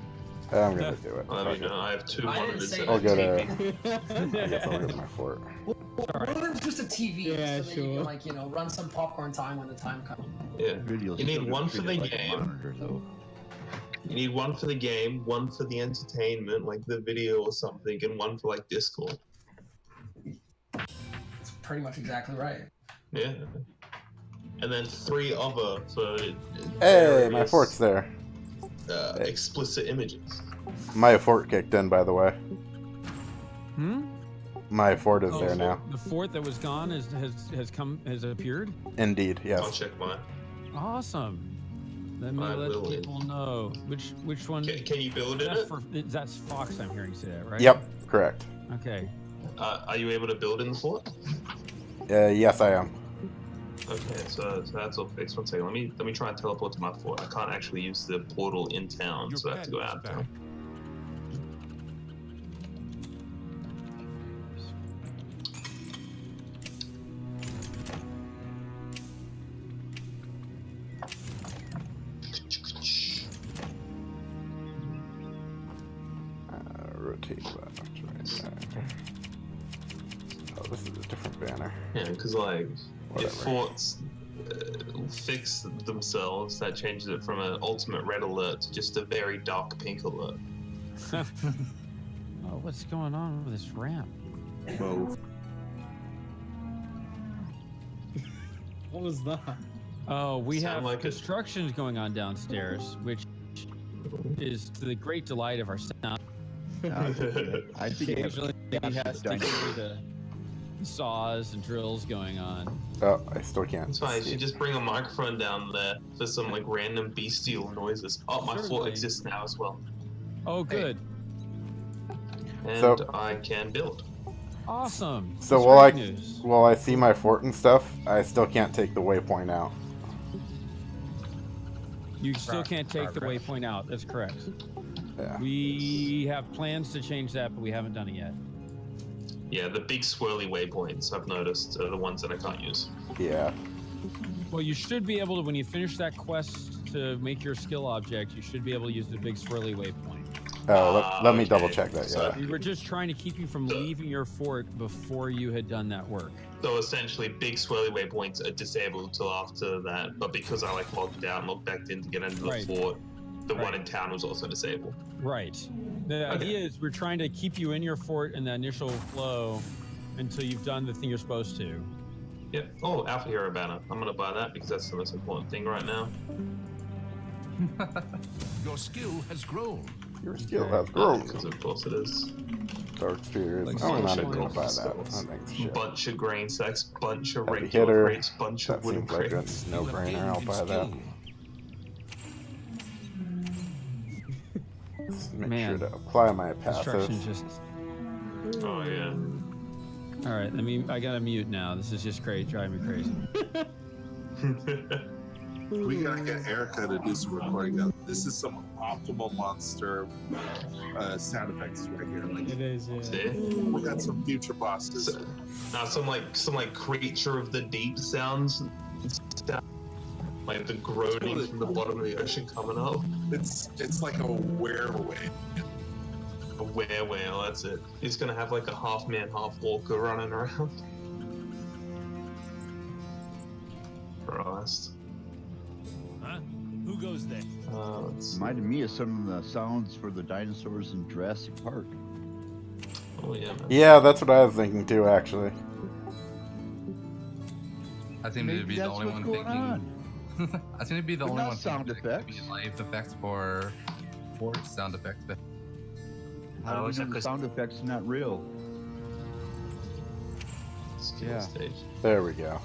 Speaker 1: I'm gonna do it.
Speaker 2: I
Speaker 1: Fuck
Speaker 2: mean,
Speaker 1: it.
Speaker 2: I have 2
Speaker 9: I didn't
Speaker 2: monitors.
Speaker 9: say
Speaker 2: that
Speaker 1: I'll
Speaker 2: are
Speaker 1: go
Speaker 2: cheating.
Speaker 1: to. I guess I'll go to my fort.
Speaker 9: One of them's just a TV,
Speaker 14: Yeah,
Speaker 9: so that you
Speaker 14: sure.
Speaker 9: can like, run some popcorn time when the time comes.
Speaker 2: Yeah.
Speaker 10: Video's
Speaker 2: You need
Speaker 10: still
Speaker 2: one for
Speaker 10: treated
Speaker 2: the
Speaker 10: like a
Speaker 2: game.
Speaker 10: monitor, though.
Speaker 2: You need one for the game, one for the entertainment, like the video or something, and one for like Discord.
Speaker 9: It's pretty much exactly right.
Speaker 2: Yeah. And then 3 other for
Speaker 1: Hey, my
Speaker 2: various,
Speaker 1: fort's there.
Speaker 2: explicit images.
Speaker 1: My fort kicked in, by the way.
Speaker 3: Hmm?
Speaker 1: My fort is
Speaker 3: Oh,
Speaker 1: there
Speaker 3: so
Speaker 1: now.
Speaker 3: The fort that was gone has appeared.
Speaker 1: Indeed,
Speaker 2: I'll
Speaker 1: yes.
Speaker 2: check mine.
Speaker 3: Awesome. Let me
Speaker 2: I
Speaker 3: let
Speaker 2: will.
Speaker 3: people know which one.
Speaker 2: Can you build in it?
Speaker 3: That's Fox. I'm hearing say that, right?
Speaker 1: Yep, correct.
Speaker 3: Okay.
Speaker 2: Are you able to build in the fort?
Speaker 1: Yes, I am.
Speaker 2: Okay, so that's all fixed. One second. Let me try and teleport to my fort. I can't actually use the portal in town, so I have to go out of town.
Speaker 1: Rotate left, right there. Oh, this is a different banner.
Speaker 2: Yeah, because like
Speaker 1: Whatever.
Speaker 2: if forts fix themselves, that changes it from an ultimate red alert to just a very dark pink alert.
Speaker 3: Oh, what's going on with this ramp?
Speaker 10: Both.
Speaker 14: What was that?
Speaker 3: Oh, we
Speaker 2: Sound
Speaker 3: have
Speaker 2: like it.
Speaker 3: constructions going on downstairs, which is to the great delight of our sound.
Speaker 10: I think
Speaker 3: Occasionally he has to hear the saws and drills going on.
Speaker 1: Oh, I still can't.
Speaker 2: It's fine. You
Speaker 1: see.
Speaker 2: should just bring a microphone down there for some like random bestial noises. Oh, my floor
Speaker 3: Certainly.
Speaker 2: exists now as well,
Speaker 3: Oh, good.
Speaker 2: and
Speaker 1: So-
Speaker 2: I can build.
Speaker 3: Awesome.
Speaker 1: So
Speaker 3: That's
Speaker 1: while
Speaker 3: great news.
Speaker 1: while I see my fort and stuff, I still can't take the waypoint out.
Speaker 3: You still can't take the waypoint out. That's correct.
Speaker 1: Yeah.
Speaker 3: We have plans to change that, but we haven't done it yet.
Speaker 2: Yeah, the big swirly waypoints I've noticed are the ones that I can't use.
Speaker 1: Yeah.
Speaker 3: Well, you should be able to, when you finish that quest to make your skill object, you should be able to use the big swirly waypoint.
Speaker 1: Oh, let me
Speaker 2: okay.
Speaker 1: double check that.
Speaker 2: So-
Speaker 1: Yeah.
Speaker 3: We were just trying to keep you from leaving your fort before you had done that work.
Speaker 2: So essentially, big swirly waypoints are disabled until after that. But because I like logged out and logged back in to get into the
Speaker 3: Right.
Speaker 2: fort, the
Speaker 3: Right.
Speaker 2: one in town was also disabled.
Speaker 3: Right. The idea is we're trying to keep you in your fort in the initial flow until you've done the thing you're supposed to.
Speaker 2: Yep. Oh, Alpha Hero banner. I'm gonna buy that because that's the most important thing right now.
Speaker 8: Your skill has grown.
Speaker 1: Your skill has grown.
Speaker 2: Because of course it is.
Speaker 1: Dark Spheres.
Speaker 3: Like
Speaker 1: I'm not
Speaker 3: social
Speaker 1: even gonna buy that.
Speaker 2: spells.
Speaker 1: That makes shit.
Speaker 2: Bunch of grain sacks, bunch of
Speaker 1: Heavy
Speaker 2: regular
Speaker 1: hitter.
Speaker 2: crates, bunch
Speaker 1: That
Speaker 2: of wooden
Speaker 1: seems like a
Speaker 2: crates.
Speaker 1: no-brainer. I'll buy that. Just make
Speaker 3: Man.
Speaker 1: sure to apply my
Speaker 3: Construction
Speaker 1: passive.
Speaker 3: just.
Speaker 2: Oh yeah.
Speaker 3: All right. I gotta mute now. This is just great. Driving me crazy.
Speaker 15: We gotta get Erica to do some recording now. This is some optimal monster sound effects right here. Like,
Speaker 14: It is, yeah.
Speaker 2: See?
Speaker 15: we got some future bosses.
Speaker 2: So, now some like creature of the deep sounds, like the groaning from the bottom of the ocean coming up.
Speaker 15: It's like a werewolf.
Speaker 2: A whale, that's it. He's gonna have like a half man, half walker running around. Christ.
Speaker 8: Huh? Who goes there?
Speaker 2: Let's see.
Speaker 10: Reminded me of some of the sounds for the dinosaurs in Jurassic Park.
Speaker 2: Oh yeah, man.
Speaker 1: Yeah, that's what I was thinking too, actually.
Speaker 6: I seem
Speaker 10: Maybe
Speaker 6: to be the
Speaker 10: that's
Speaker 6: only
Speaker 10: what's
Speaker 6: one
Speaker 10: going
Speaker 6: thinking.
Speaker 10: on.
Speaker 6: I seem to be the
Speaker 10: But
Speaker 6: only
Speaker 10: not
Speaker 6: one
Speaker 10: sound
Speaker 6: thinking that could
Speaker 10: effects.
Speaker 6: be live effects for sound effects.
Speaker 10: How do we
Speaker 5: wish I
Speaker 10: know the
Speaker 5: could-
Speaker 10: sound effects are not real?
Speaker 2: Skill
Speaker 10: Yeah.
Speaker 2: stage.
Speaker 1: There we go.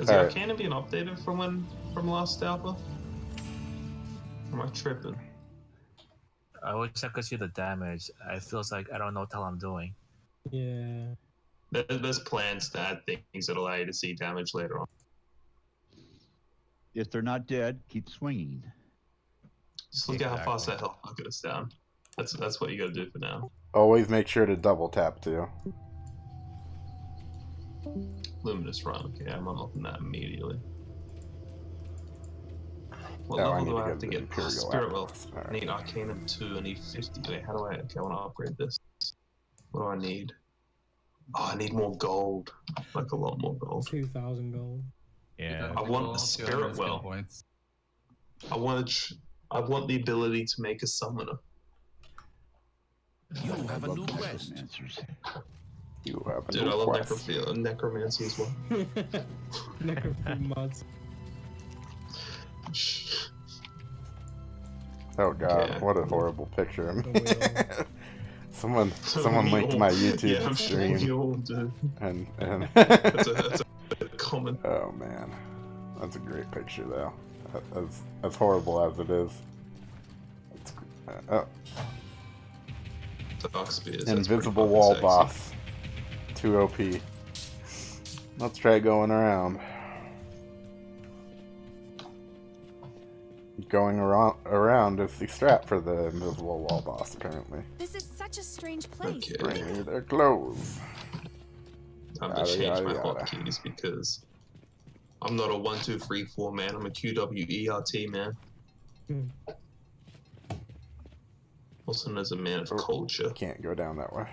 Speaker 2: Is the
Speaker 1: Alright.
Speaker 2: Arcana being updated from last alpha? Or am I tripping?
Speaker 5: I wish I could see the damage. It feels like I don't know what the hell I'm doing.
Speaker 14: Yeah.
Speaker 2: There's plans to add things that allow you to see damage later on.
Speaker 10: If they're not dead, keep swinging.
Speaker 2: Just look at how fast that health bucket is down. That's what you gotta do for now.
Speaker 1: Always make sure to double tap too.
Speaker 2: Luminous Run. Okay, I'm unlocking that immediately. What
Speaker 1: Oh, I
Speaker 2: level
Speaker 1: need
Speaker 2: do
Speaker 1: to
Speaker 2: I
Speaker 1: go
Speaker 2: have
Speaker 1: to
Speaker 2: to
Speaker 1: the
Speaker 2: get?
Speaker 1: Imperial
Speaker 2: Spirit Will.
Speaker 1: Outpost.
Speaker 2: I need Arcanum 2. I need 50. Wait, how do I? Okay, I want to upgrade this. What do I need? Oh, I need more gold. Like a lot more gold.
Speaker 14: 2,000 gold.
Speaker 7: Yeah.
Speaker 2: I want the Spirit Well.
Speaker 6: Points.
Speaker 2: I want the ability to make a summoner.
Speaker 8: You have a new
Speaker 10: Love
Speaker 8: quest.
Speaker 10: necromancers.
Speaker 1: You have a
Speaker 2: Dude,
Speaker 1: new
Speaker 2: I love
Speaker 1: quest.
Speaker 2: necromancy as well.
Speaker 14: Necrophilia mods.
Speaker 1: Oh god,
Speaker 2: Okay.
Speaker 1: what a horrible picture.
Speaker 14: The
Speaker 1: someone linked my YouTube
Speaker 2: Yeah, I'm sure
Speaker 1: stream
Speaker 2: you all do.
Speaker 1: and
Speaker 2: That's a common.
Speaker 1: oh man, that's a great picture though. As horrible as it is. It's, oh,
Speaker 2: Dark Spears. that's
Speaker 1: invisible
Speaker 2: pretty
Speaker 1: wall
Speaker 2: fucking
Speaker 1: boss. 2 OP. Let's try going around. Going around is the strat for the invisible wall boss, apparently.
Speaker 16: This is such a strange place.
Speaker 2: Okay.
Speaker 1: Bring me their clothes.
Speaker 2: Time to
Speaker 1: Yada,
Speaker 2: change
Speaker 1: yada,
Speaker 2: my
Speaker 1: yada.
Speaker 2: hotkeys because I'm not a 1, 2, 3, 4 man. I'm a QWERT man.
Speaker 14: Hmm.
Speaker 2: Also known as a man of culture.
Speaker 1: Can't go down that way.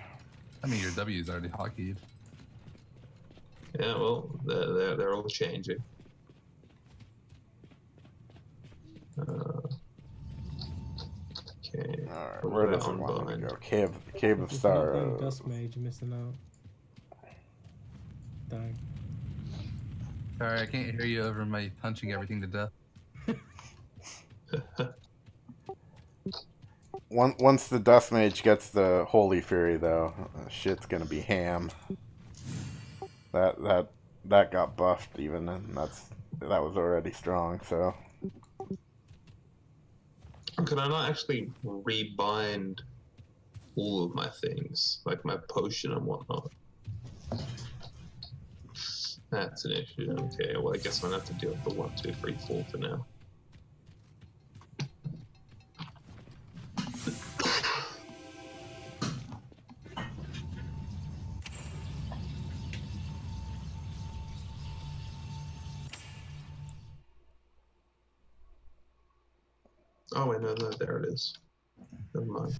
Speaker 6: I mean, your W is already hockeyed.
Speaker 2: Yeah, well, they're all changing. Okay.
Speaker 1: Alright, where does it want me to go? Cave of
Speaker 14: If you're not playing
Speaker 1: Sorrows.
Speaker 14: Dust Mage, you're missing out. Dang.
Speaker 6: Sorry, I can't hear you over my punching everything to death.
Speaker 1: Once the Dust Mage gets the Holy Fury, though, shit's gonna be ham. That got buffed even, and that was already strong. So
Speaker 2: Could I not actually rebind all of my things, like my potion and whatnot? That's an issue. Okay, well I guess I'm gonna have to deal with the 1, 2, 3, 4 for now. Oh wait, no, there it is. Never mind.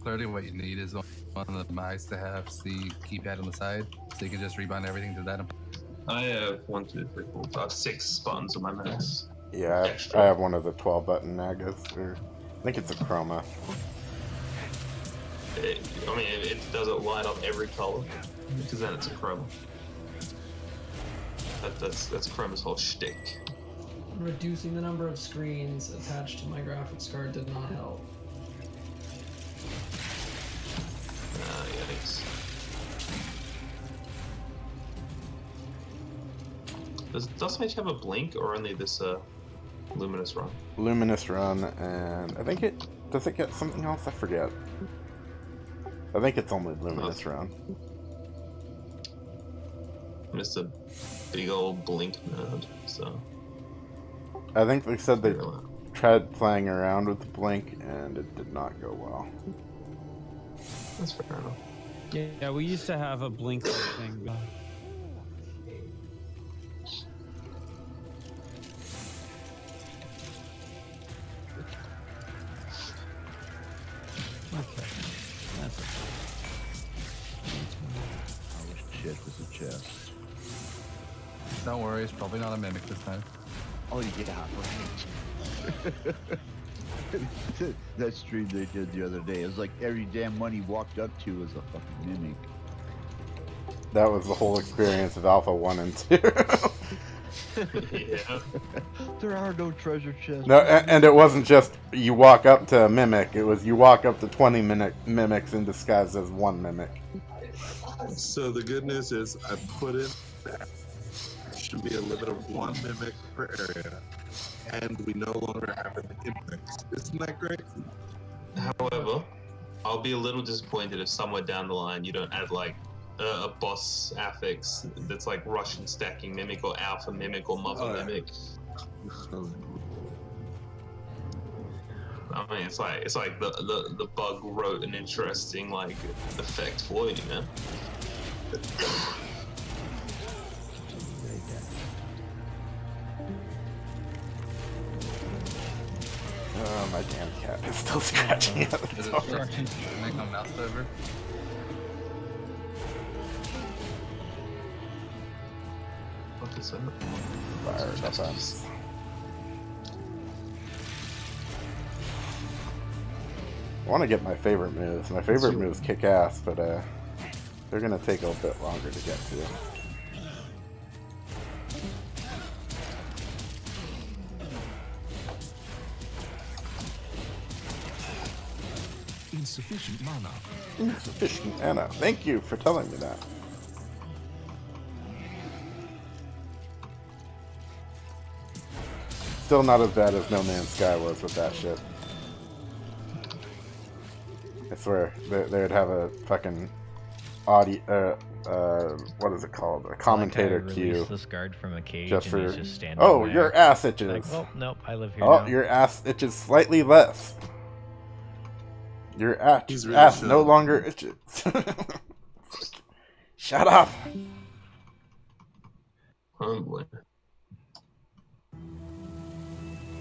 Speaker 6: Clearly, what you need is one of the mice to have the keypad on the side, so you can just rebind everything to that.
Speaker 2: I have 1, 2, 3, 4, 5, 6 buttons on my mouse.
Speaker 1: yeah, I have one of the 12-button Nagas, or I think it's a Chroma.
Speaker 2: I mean, it doesn't light up every color, because then it's a chroma. That's Chroma's whole shtick.
Speaker 9: Reducing the number of screens attached to my graphics card did not help.
Speaker 2: Yikes. Does Dust Mage have a blink, or only this Luminous Run?
Speaker 1: Luminous Run, and I think does it get something else? I forget. I think it's only Luminous Run.
Speaker 2: I'm just a big old blink nerd, so.
Speaker 1: I think they said they tried playing around with the blink, and it did not go well.
Speaker 2: That's fair enough.
Speaker 3: Yeah, we used to have a blink thing. Okay, that's it.
Speaker 10: I wish shit was a chest.
Speaker 6: Don't worry, it's probably not a mimic this time.
Speaker 10: Oh yeah, right. That stream they did the other day, it was like every damn one he walked up to was a fucking mimic.
Speaker 1: That was the whole experience of Alpha 1 and 2.
Speaker 2: Yeah.
Speaker 10: There are no treasure chests.
Speaker 1: No, and it wasn't just you walk up to a mimic, it was you walk up to 20 mimics in disguise as one mimic.
Speaker 15: So the good news is I put in that should be a limit of 1 mimic per area, and we no longer have an index. Isn't that great?
Speaker 2: However, I'll be a little disappointed if somewhere down the line you don't add like a boss affix that's like Russian stacking mimic or alpha mimic or mother mimic. I mean, it's like the bug wrote an interesting like effect for you, man.
Speaker 1: Oh, my damn cat is still scratching at the
Speaker 6: Is it
Speaker 1: door.
Speaker 6: make my mouse over?
Speaker 2: What is that?
Speaker 1: Fire defense. I want to get my favorite moves. My favorite moves kick ass, but they're gonna take a bit longer to get to.
Speaker 17: Insufficient mana.
Speaker 1: Insufficient mana. Thank you for telling me that. Still not as bad as No Man's Sky was with that shit. I swear, they'd have a fucking audio, what is it called? A commentator queue.
Speaker 7: This guard from a cage
Speaker 1: just
Speaker 7: and
Speaker 1: for,
Speaker 7: he's just standing
Speaker 1: oh,
Speaker 7: there.
Speaker 1: your ass itches.
Speaker 7: Like, oh, nope, I live here
Speaker 1: Oh,
Speaker 7: now.
Speaker 1: your ass itches slightly less. Your
Speaker 15: He's really
Speaker 1: ass no
Speaker 15: showing.
Speaker 1: longer itches. Shut up.
Speaker 2: Oh boy.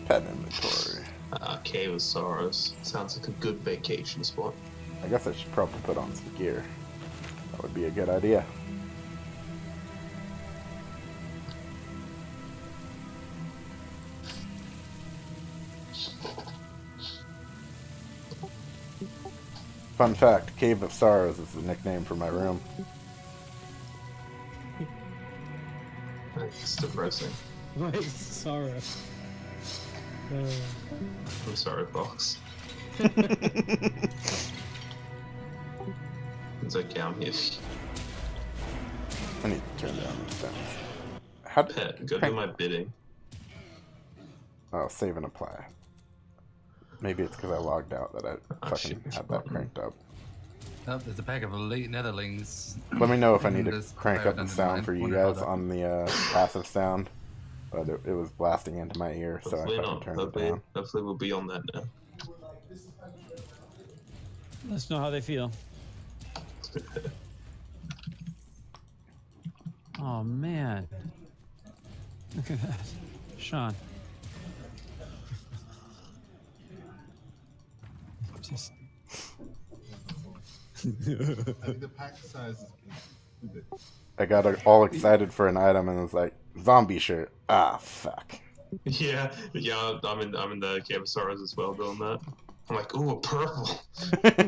Speaker 1: Pet inventory.
Speaker 2: Cave of Sorrows. Sounds like a good vacation spot.
Speaker 1: I guess I should probably put on some gear. That would be a good idea. Fun fact, Cave of Sorrows is the nickname for my room.
Speaker 2: It's depressing.
Speaker 14: Right, sorrow.
Speaker 2: I'm sorry, Fox. It's okay, I'm here.
Speaker 1: I need to turn down the sounds. How did
Speaker 2: Pet, go do my bidding.
Speaker 1: Oh, save and apply. Maybe it's because I logged out that I fucking had that cranked up.
Speaker 6: Oh, there's a pack of elite netherlings.
Speaker 1: Let me know if I need to
Speaker 6: Just
Speaker 1: crank up the
Speaker 6: Dungeon
Speaker 1: sound
Speaker 6: Mind.
Speaker 1: for you
Speaker 6: Wonder
Speaker 1: guys
Speaker 6: how that-
Speaker 1: on the passive sound. But it was blasting into my ear, so I
Speaker 2: Hopefully
Speaker 1: fucking
Speaker 2: not.
Speaker 1: turned it
Speaker 2: Hopefully,
Speaker 1: down.
Speaker 2: hopefully we'll be on that now.
Speaker 3: Let us know how they feel. Oh man. Look at that. Sean. Just...
Speaker 15: The pack size is
Speaker 1: I got all excited for an item and was like, zombie shirt. Ah, fuck.
Speaker 2: Yeah, I'm in the Cave of Sorrows as well doing that. I'm like, ooh, a purple.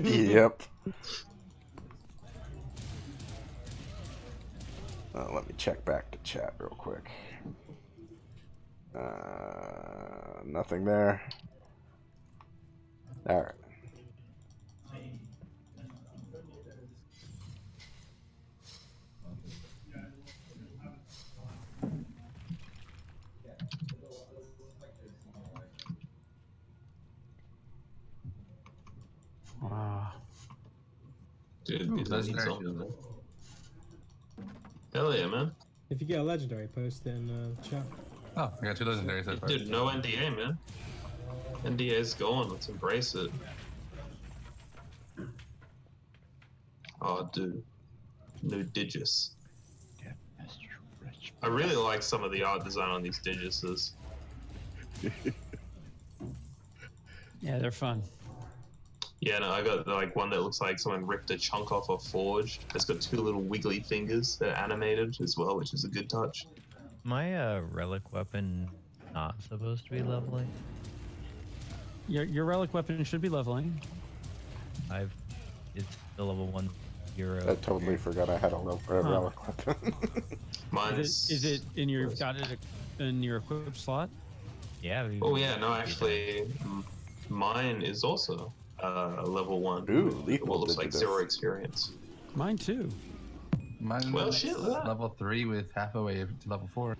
Speaker 1: Yep. Let me check back to chat real quick. Nothing there. Alright.
Speaker 3: Wow.
Speaker 2: Dude,
Speaker 6: Ooh,
Speaker 2: these
Speaker 6: legendary.
Speaker 2: zombies, man. Hell yeah, man.
Speaker 14: If you get a legendary, post it in the chat.
Speaker 6: Oh, I got 2 legendaries so far.
Speaker 2: Dude, no NDA, man. NDA's gone. Let's embrace it. Oh, dude. No Digis. I really like some of the art design on these Digises.
Speaker 3: Yeah, they're fun.
Speaker 2: Yeah, no, I got like one that looks like someone ripped a chunk off a forge. It's got 2 little wiggly fingers that are animated as well, which is a good touch.
Speaker 7: My relic weapon not supposed to be leveling.
Speaker 3: Your relic weapon should be leveling.
Speaker 7: It's the level 1 0.
Speaker 1: I totally forgot I had a relic weapon.
Speaker 2: Mine's...
Speaker 3: Is it in your got it in your equip slot?
Speaker 7: Yeah.
Speaker 2: Oh yeah, no, actually, mine is also level 1.
Speaker 1: Ooh, lethal
Speaker 2: what looks like
Speaker 1: Digitus.
Speaker 2: 0 experience.
Speaker 3: Mine too.
Speaker 6: Mine
Speaker 2: Well,
Speaker 6: was
Speaker 2: shit, look at that.
Speaker 6: level 3 with half a way to level 4.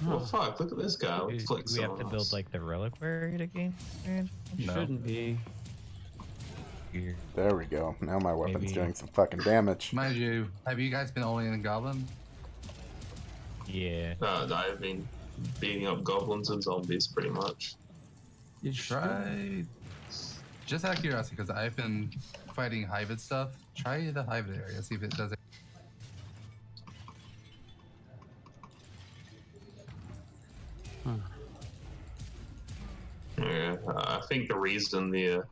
Speaker 2: Well, fuck, look at this guy.
Speaker 7: Do,
Speaker 2: Let's
Speaker 7: do
Speaker 2: flex
Speaker 7: we have
Speaker 2: on
Speaker 7: to
Speaker 2: us.
Speaker 7: build like the reliquary to gain experience?
Speaker 6: No.
Speaker 3: Shouldn't be.
Speaker 7: Weird.
Speaker 1: There we go. Now my weapon's
Speaker 7: Maybe-
Speaker 1: doing some fucking damage.
Speaker 6: Mind you, have you guys been only in Goblin?
Speaker 7: Yeah.
Speaker 2: I've been beating up goblins and zombies pretty much.
Speaker 6: You try. Just out of curiosity, because I've been fighting Hybrid stuff. Try the Hybrid area, see if it does it.
Speaker 2: Yeah, I think the reason the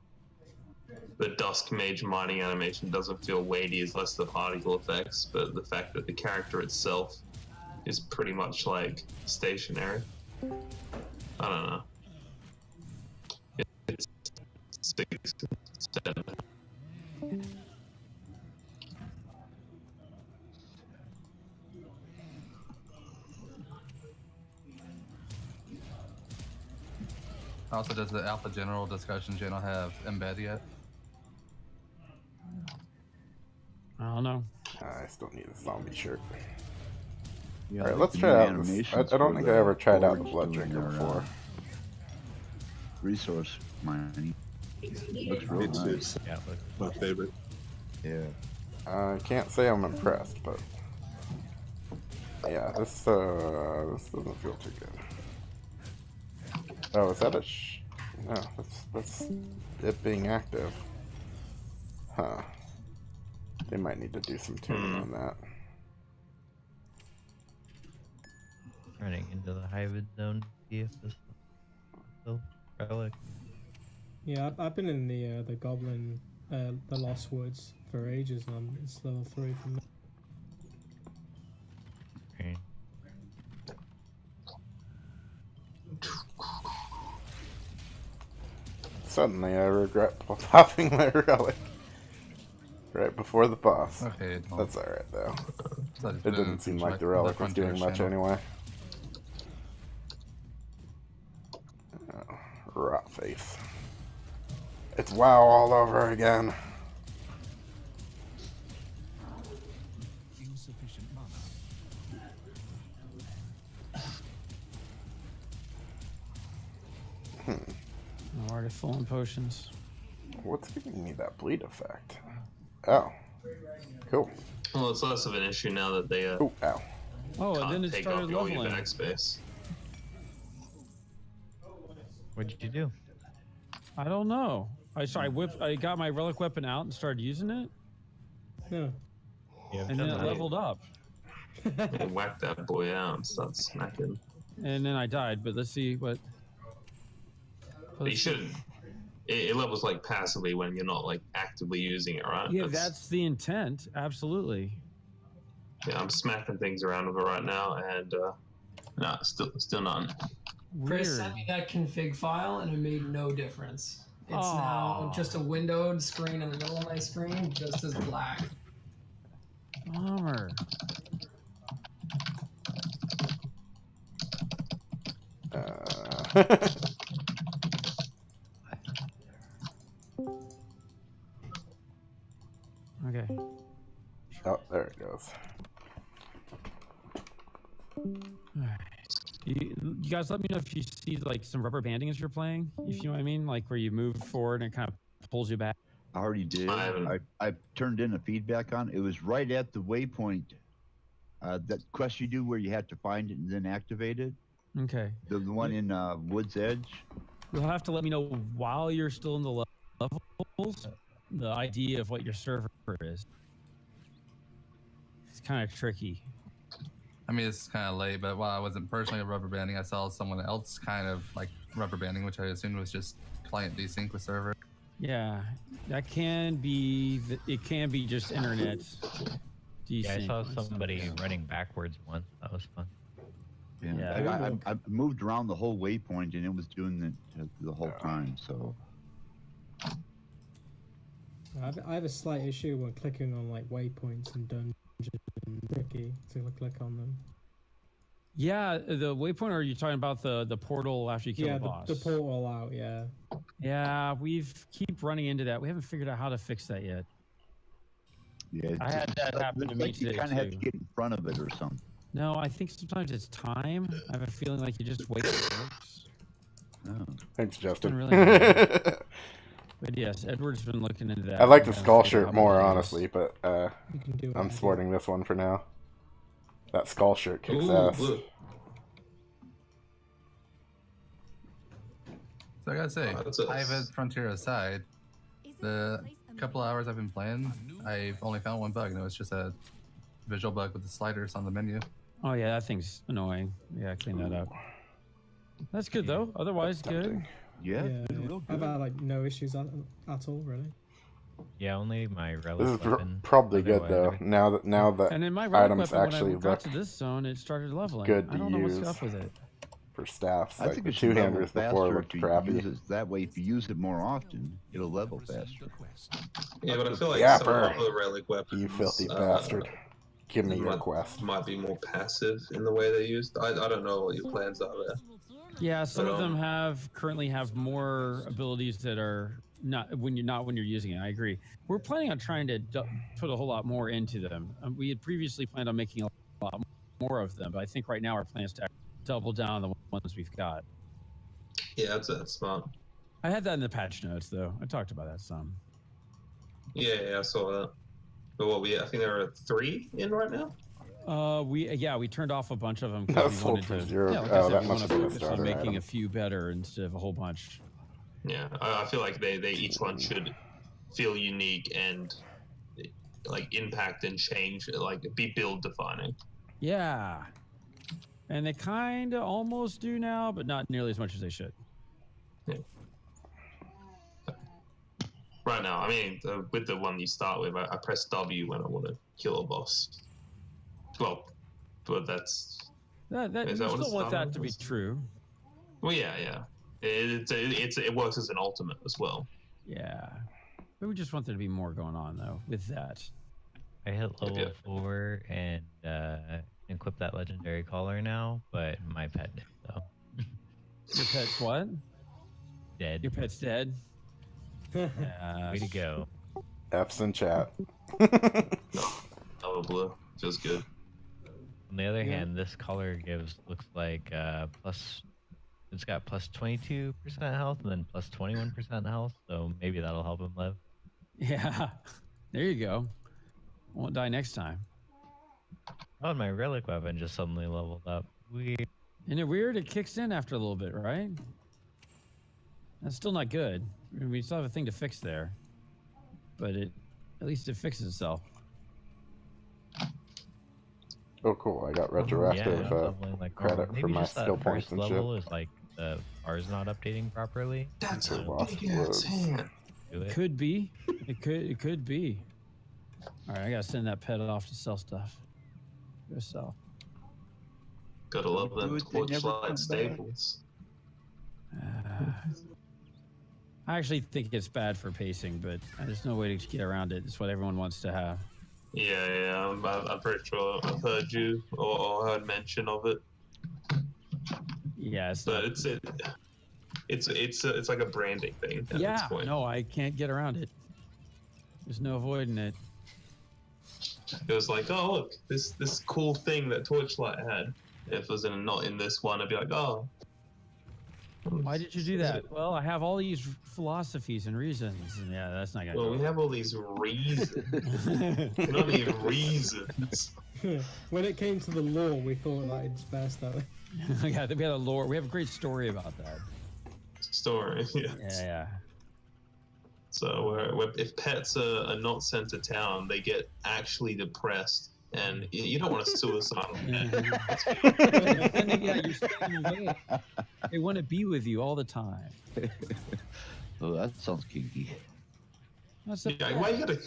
Speaker 2: Dusk Mage mining animation doesn't feel weighty is less the particle effects, but the fact that the character itself is pretty much like stationary. I don't know. It's 6, 7.
Speaker 6: Also, does the Alpha General discussion channel have embed yet?
Speaker 3: I don't know.
Speaker 1: I still need a zombie shirt.
Speaker 10: Yeah,
Speaker 1: Alright,
Speaker 10: like
Speaker 1: let's
Speaker 10: the
Speaker 1: try
Speaker 10: new
Speaker 1: out this.
Speaker 10: animations
Speaker 1: I don't
Speaker 10: for
Speaker 1: think
Speaker 10: the
Speaker 1: I ever tried out the
Speaker 10: forge
Speaker 1: Blood
Speaker 10: doing
Speaker 1: Drinker
Speaker 10: their,
Speaker 1: before.
Speaker 10: Resource mining. Looks real
Speaker 15: It's
Speaker 10: nice.
Speaker 7: Yeah.
Speaker 15: my favorite.
Speaker 10: Yeah.
Speaker 1: I can't say I'm impressed, but yeah, this doesn't feel too good. Oh, is that a no, that's it being active. Huh. They might need to do some tuning on that.
Speaker 7: Running into the Hybrid zone to see if this is still relic.
Speaker 14: Yeah, I've been in the Goblin, the Lost Woods for ages, and it's level 3 for me.
Speaker 7: Okay.
Speaker 1: Suddenly I regret popping my relic. Right before the boss.
Speaker 6: Okay, well,
Speaker 1: That's alright though.
Speaker 6: that
Speaker 1: It didn't seem like the relic was doing much anyway. Oh, rot face. It's WoW all over again.
Speaker 17: Insufficient mana.
Speaker 3: No artificial and potions.
Speaker 1: What's giving me that bleed effect? Oh. Cool.
Speaker 2: Well, it's less of an issue now that they
Speaker 1: Ooh, ow.
Speaker 3: Oh, and then
Speaker 2: can't
Speaker 3: it
Speaker 2: take
Speaker 3: started
Speaker 2: up all your
Speaker 3: leveling.
Speaker 2: backspace.
Speaker 7: What did you do?
Speaker 3: I don't know. I got my relic weapon out and started using it.
Speaker 14: Yeah.
Speaker 3: And then it leveled up.
Speaker 2: Yeah, whack that boy out and start smacking.
Speaker 3: And then I died, but let's see what.
Speaker 2: But you shouldn't. It levels like passively when you're not like actively using it, right?
Speaker 3: Yeah, that's the intent. Absolutely.
Speaker 2: Yeah, I'm smacking things around with it right now, and nah, still none.
Speaker 9: Chris sent me that config file and it made no difference. It's now just a windowed screen in the middle of my screen, just as black.
Speaker 3: Bummer. Okay.
Speaker 1: Oh, there it goes.
Speaker 3: Alright. You guys let me know if you see like some rubber banding as you're playing, if you know what I mean, like where you move forward and it kind of pulls you back.
Speaker 10: I already did. I turned in a feedback on it. It was right at the waypoint. That quest you do where you have to find it and then activate it.
Speaker 3: Okay.
Speaker 10: The one in Woods Edge.
Speaker 3: You'll have to let me know while you're still in the levels the ID of what your server is. It's kind of tricky.
Speaker 6: I mean, it's kind of late, but while I wasn't personally rubber banding, I saw someone else kind of like rubber banding, which I assumed was just client desync with server.
Speaker 3: Yeah, that can be. It can be just internet.
Speaker 7: Yeah, I saw
Speaker 3: desync.
Speaker 7: somebody running backwards once. That was fun.
Speaker 10: Yeah, I moved around the whole waypoint and it was doing it the whole time. So
Speaker 14: I have a slight issue when clicking on like waypoints and dungeons. Tricky to click on them.
Speaker 3: Yeah, the waypoint. Or are you talking about the portal after you kill
Speaker 14: Yeah,
Speaker 3: the boss?
Speaker 14: the portal out. Yeah.
Speaker 3: Yeah, keep running into that. We haven't figured out how to fix that yet.
Speaker 10: yeah,
Speaker 3: I had that happen to me
Speaker 10: like you
Speaker 3: today,
Speaker 10: kind of have to
Speaker 3: too.
Speaker 10: get in front of it or something.
Speaker 3: No, I think sometimes it's time. I have a feeling like you just wait. It works.
Speaker 10: Oh.
Speaker 1: Thanks, Justin.
Speaker 3: Really but yes, Edward's been looking into that.
Speaker 1: I like the
Speaker 3: and
Speaker 1: skull
Speaker 3: figure out
Speaker 1: shirt
Speaker 3: what
Speaker 1: more,
Speaker 3: it is.
Speaker 1: honestly, but
Speaker 14: You can do it.
Speaker 1: I'm sporting this one for now. That skull shirt kicks
Speaker 2: Ooh,
Speaker 1: ass.
Speaker 2: blue.
Speaker 6: So I gotta say,
Speaker 2: that's a-
Speaker 6: Private Frontier aside, the couple hours I've been playing, I've only found one bug, and it was just a visual bug with the sliders on the menu.
Speaker 3: Oh yeah, that thing's annoying. Yeah, clean that up. That's good though. Otherwise, good.
Speaker 10: Yeah,
Speaker 14: I've had like no issues at all, really.
Speaker 7: Yeah, only my relic
Speaker 1: This is
Speaker 7: weapon.
Speaker 1: probably good
Speaker 7: Otherwise,
Speaker 1: though. Now that
Speaker 3: And in my relic
Speaker 1: items
Speaker 3: weapon,
Speaker 1: actually
Speaker 3: when I got
Speaker 1: look
Speaker 3: to this zone, it started leveling.
Speaker 1: good
Speaker 3: I
Speaker 1: to
Speaker 3: don't know
Speaker 1: use
Speaker 3: what's up with it.
Speaker 1: for staffs.
Speaker 10: I
Speaker 1: Like
Speaker 10: think
Speaker 1: the
Speaker 10: it should level
Speaker 1: two-handers before
Speaker 10: faster
Speaker 1: looked
Speaker 10: if you
Speaker 1: crappy.
Speaker 10: use it. That way, if you use it more often, it'll level faster.
Speaker 2: Yeah, but I feel like some
Speaker 1: Yapper.
Speaker 2: other relic weapons.
Speaker 1: You filthy bastard. Give me your
Speaker 2: might-
Speaker 1: quest.
Speaker 2: Might be more passive in the way they're used. I don't know what your plans are there.
Speaker 3: Yeah, some
Speaker 2: But,
Speaker 3: of them currently have more abilities that are not when you're using it. I agree. We're planning on trying to put a whole lot more into them. We had previously planned on making a lot more of them, but I think right now our plan is to double down on the ones we've got.
Speaker 2: Yeah, that's smart.
Speaker 3: I had that in the patch notes though. I talked about that some.
Speaker 2: Yeah, I saw that. But what I think there are 3 in right now.
Speaker 3: We turned off a bunch of them.
Speaker 1: That's
Speaker 3: we
Speaker 1: sold
Speaker 3: wanted
Speaker 1: for
Speaker 3: to,
Speaker 1: zero.
Speaker 3: Yeah, like
Speaker 1: Oh,
Speaker 3: I said,
Speaker 1: that
Speaker 3: we
Speaker 1: must
Speaker 3: want to
Speaker 1: have been a
Speaker 3: focus on
Speaker 1: starter
Speaker 3: making
Speaker 1: item.
Speaker 3: a few better instead of a whole bunch.
Speaker 2: Yeah, I feel like they each one should feel unique and like impact and change, like be build defining.
Speaker 3: Yeah, and they kind of almost do now, but not nearly as much as they should.
Speaker 2: Right now, I mean, with the one you start with, I press W when I want to kill a boss. Well, but that's
Speaker 3: That
Speaker 2: Is
Speaker 3: you
Speaker 2: that what
Speaker 3: still
Speaker 2: it's
Speaker 3: want
Speaker 2: done
Speaker 3: that to be
Speaker 2: as?
Speaker 3: true.
Speaker 2: well, yeah. It works as an ultimate as well.
Speaker 3: Yeah. But we just want there to be more going on though with that.
Speaker 7: I hit level 4 and equip that legendary collar now, but my pet did though.
Speaker 3: Your pet's what?
Speaker 7: Dead.
Speaker 3: Your pet's dead.
Speaker 7: Way to go.
Speaker 1: F's in chat.
Speaker 2: Yellow blue, just good.
Speaker 7: On the other hand, this collar looks like it's got plus 22% health and then plus 21% health, so maybe that'll help him live.
Speaker 3: Yeah. There you go. Won't die next time.
Speaker 7: Oh, and my relic weapon just suddenly leveled up. Weird.
Speaker 3: Isn't it weird? It kicks in after a little bit, right? That's still not good. I mean, we still have a thing to fix there. But at least it fixes itself.
Speaker 1: Oh, cool! I got retroactive
Speaker 7: leveling like
Speaker 1: credit
Speaker 7: normal.
Speaker 1: for
Speaker 7: Maybe
Speaker 1: my
Speaker 7: just that
Speaker 1: skill points
Speaker 7: first
Speaker 1: and
Speaker 7: level
Speaker 1: shit.
Speaker 7: is like the bar's not updating properly.
Speaker 2: That's
Speaker 1: a
Speaker 2: big ass hand.
Speaker 7: Do it.
Speaker 3: Could be. It could be. All right, I gotta send that pet off to sell stuff. Go sell.
Speaker 2: Gotta love them
Speaker 10: Dude, they never come
Speaker 2: Torchlight
Speaker 10: back.
Speaker 2: staples.
Speaker 3: I actually think it's bad for pacing, but there's no way to get around it. It's what everyone wants to have.
Speaker 2: Yeah, I'm pretty sure I've heard you or heard mention of it.
Speaker 3: Yeah,
Speaker 2: But it's like a branding thing at this
Speaker 3: yeah.
Speaker 2: point.
Speaker 3: No, I can't get around it. There's no avoiding it.
Speaker 2: It was like, oh look, this cool thing that Torchlight had. If it was not in this one, I'd be like, oh.
Speaker 3: Why did you do that? Well, I have all these philosophies and reasons. And yeah, that's not gonna.
Speaker 2: Well, we have all these reasons. We don't need reasons.
Speaker 14: When it came to the law, we thought that it's best that way.
Speaker 3: Yeah, we had a lore. We have a great story about that.
Speaker 2: Story, yeah.
Speaker 3: Yeah.
Speaker 2: So if pets are not sent to town, they get actually depressed. And you don't want a suicidal pet.
Speaker 3: Yeah, you're staying away. They want to be with you all the time.
Speaker 10: Oh, that sounds kinky.
Speaker 3: That's a
Speaker 2: Yeah, why you gotta?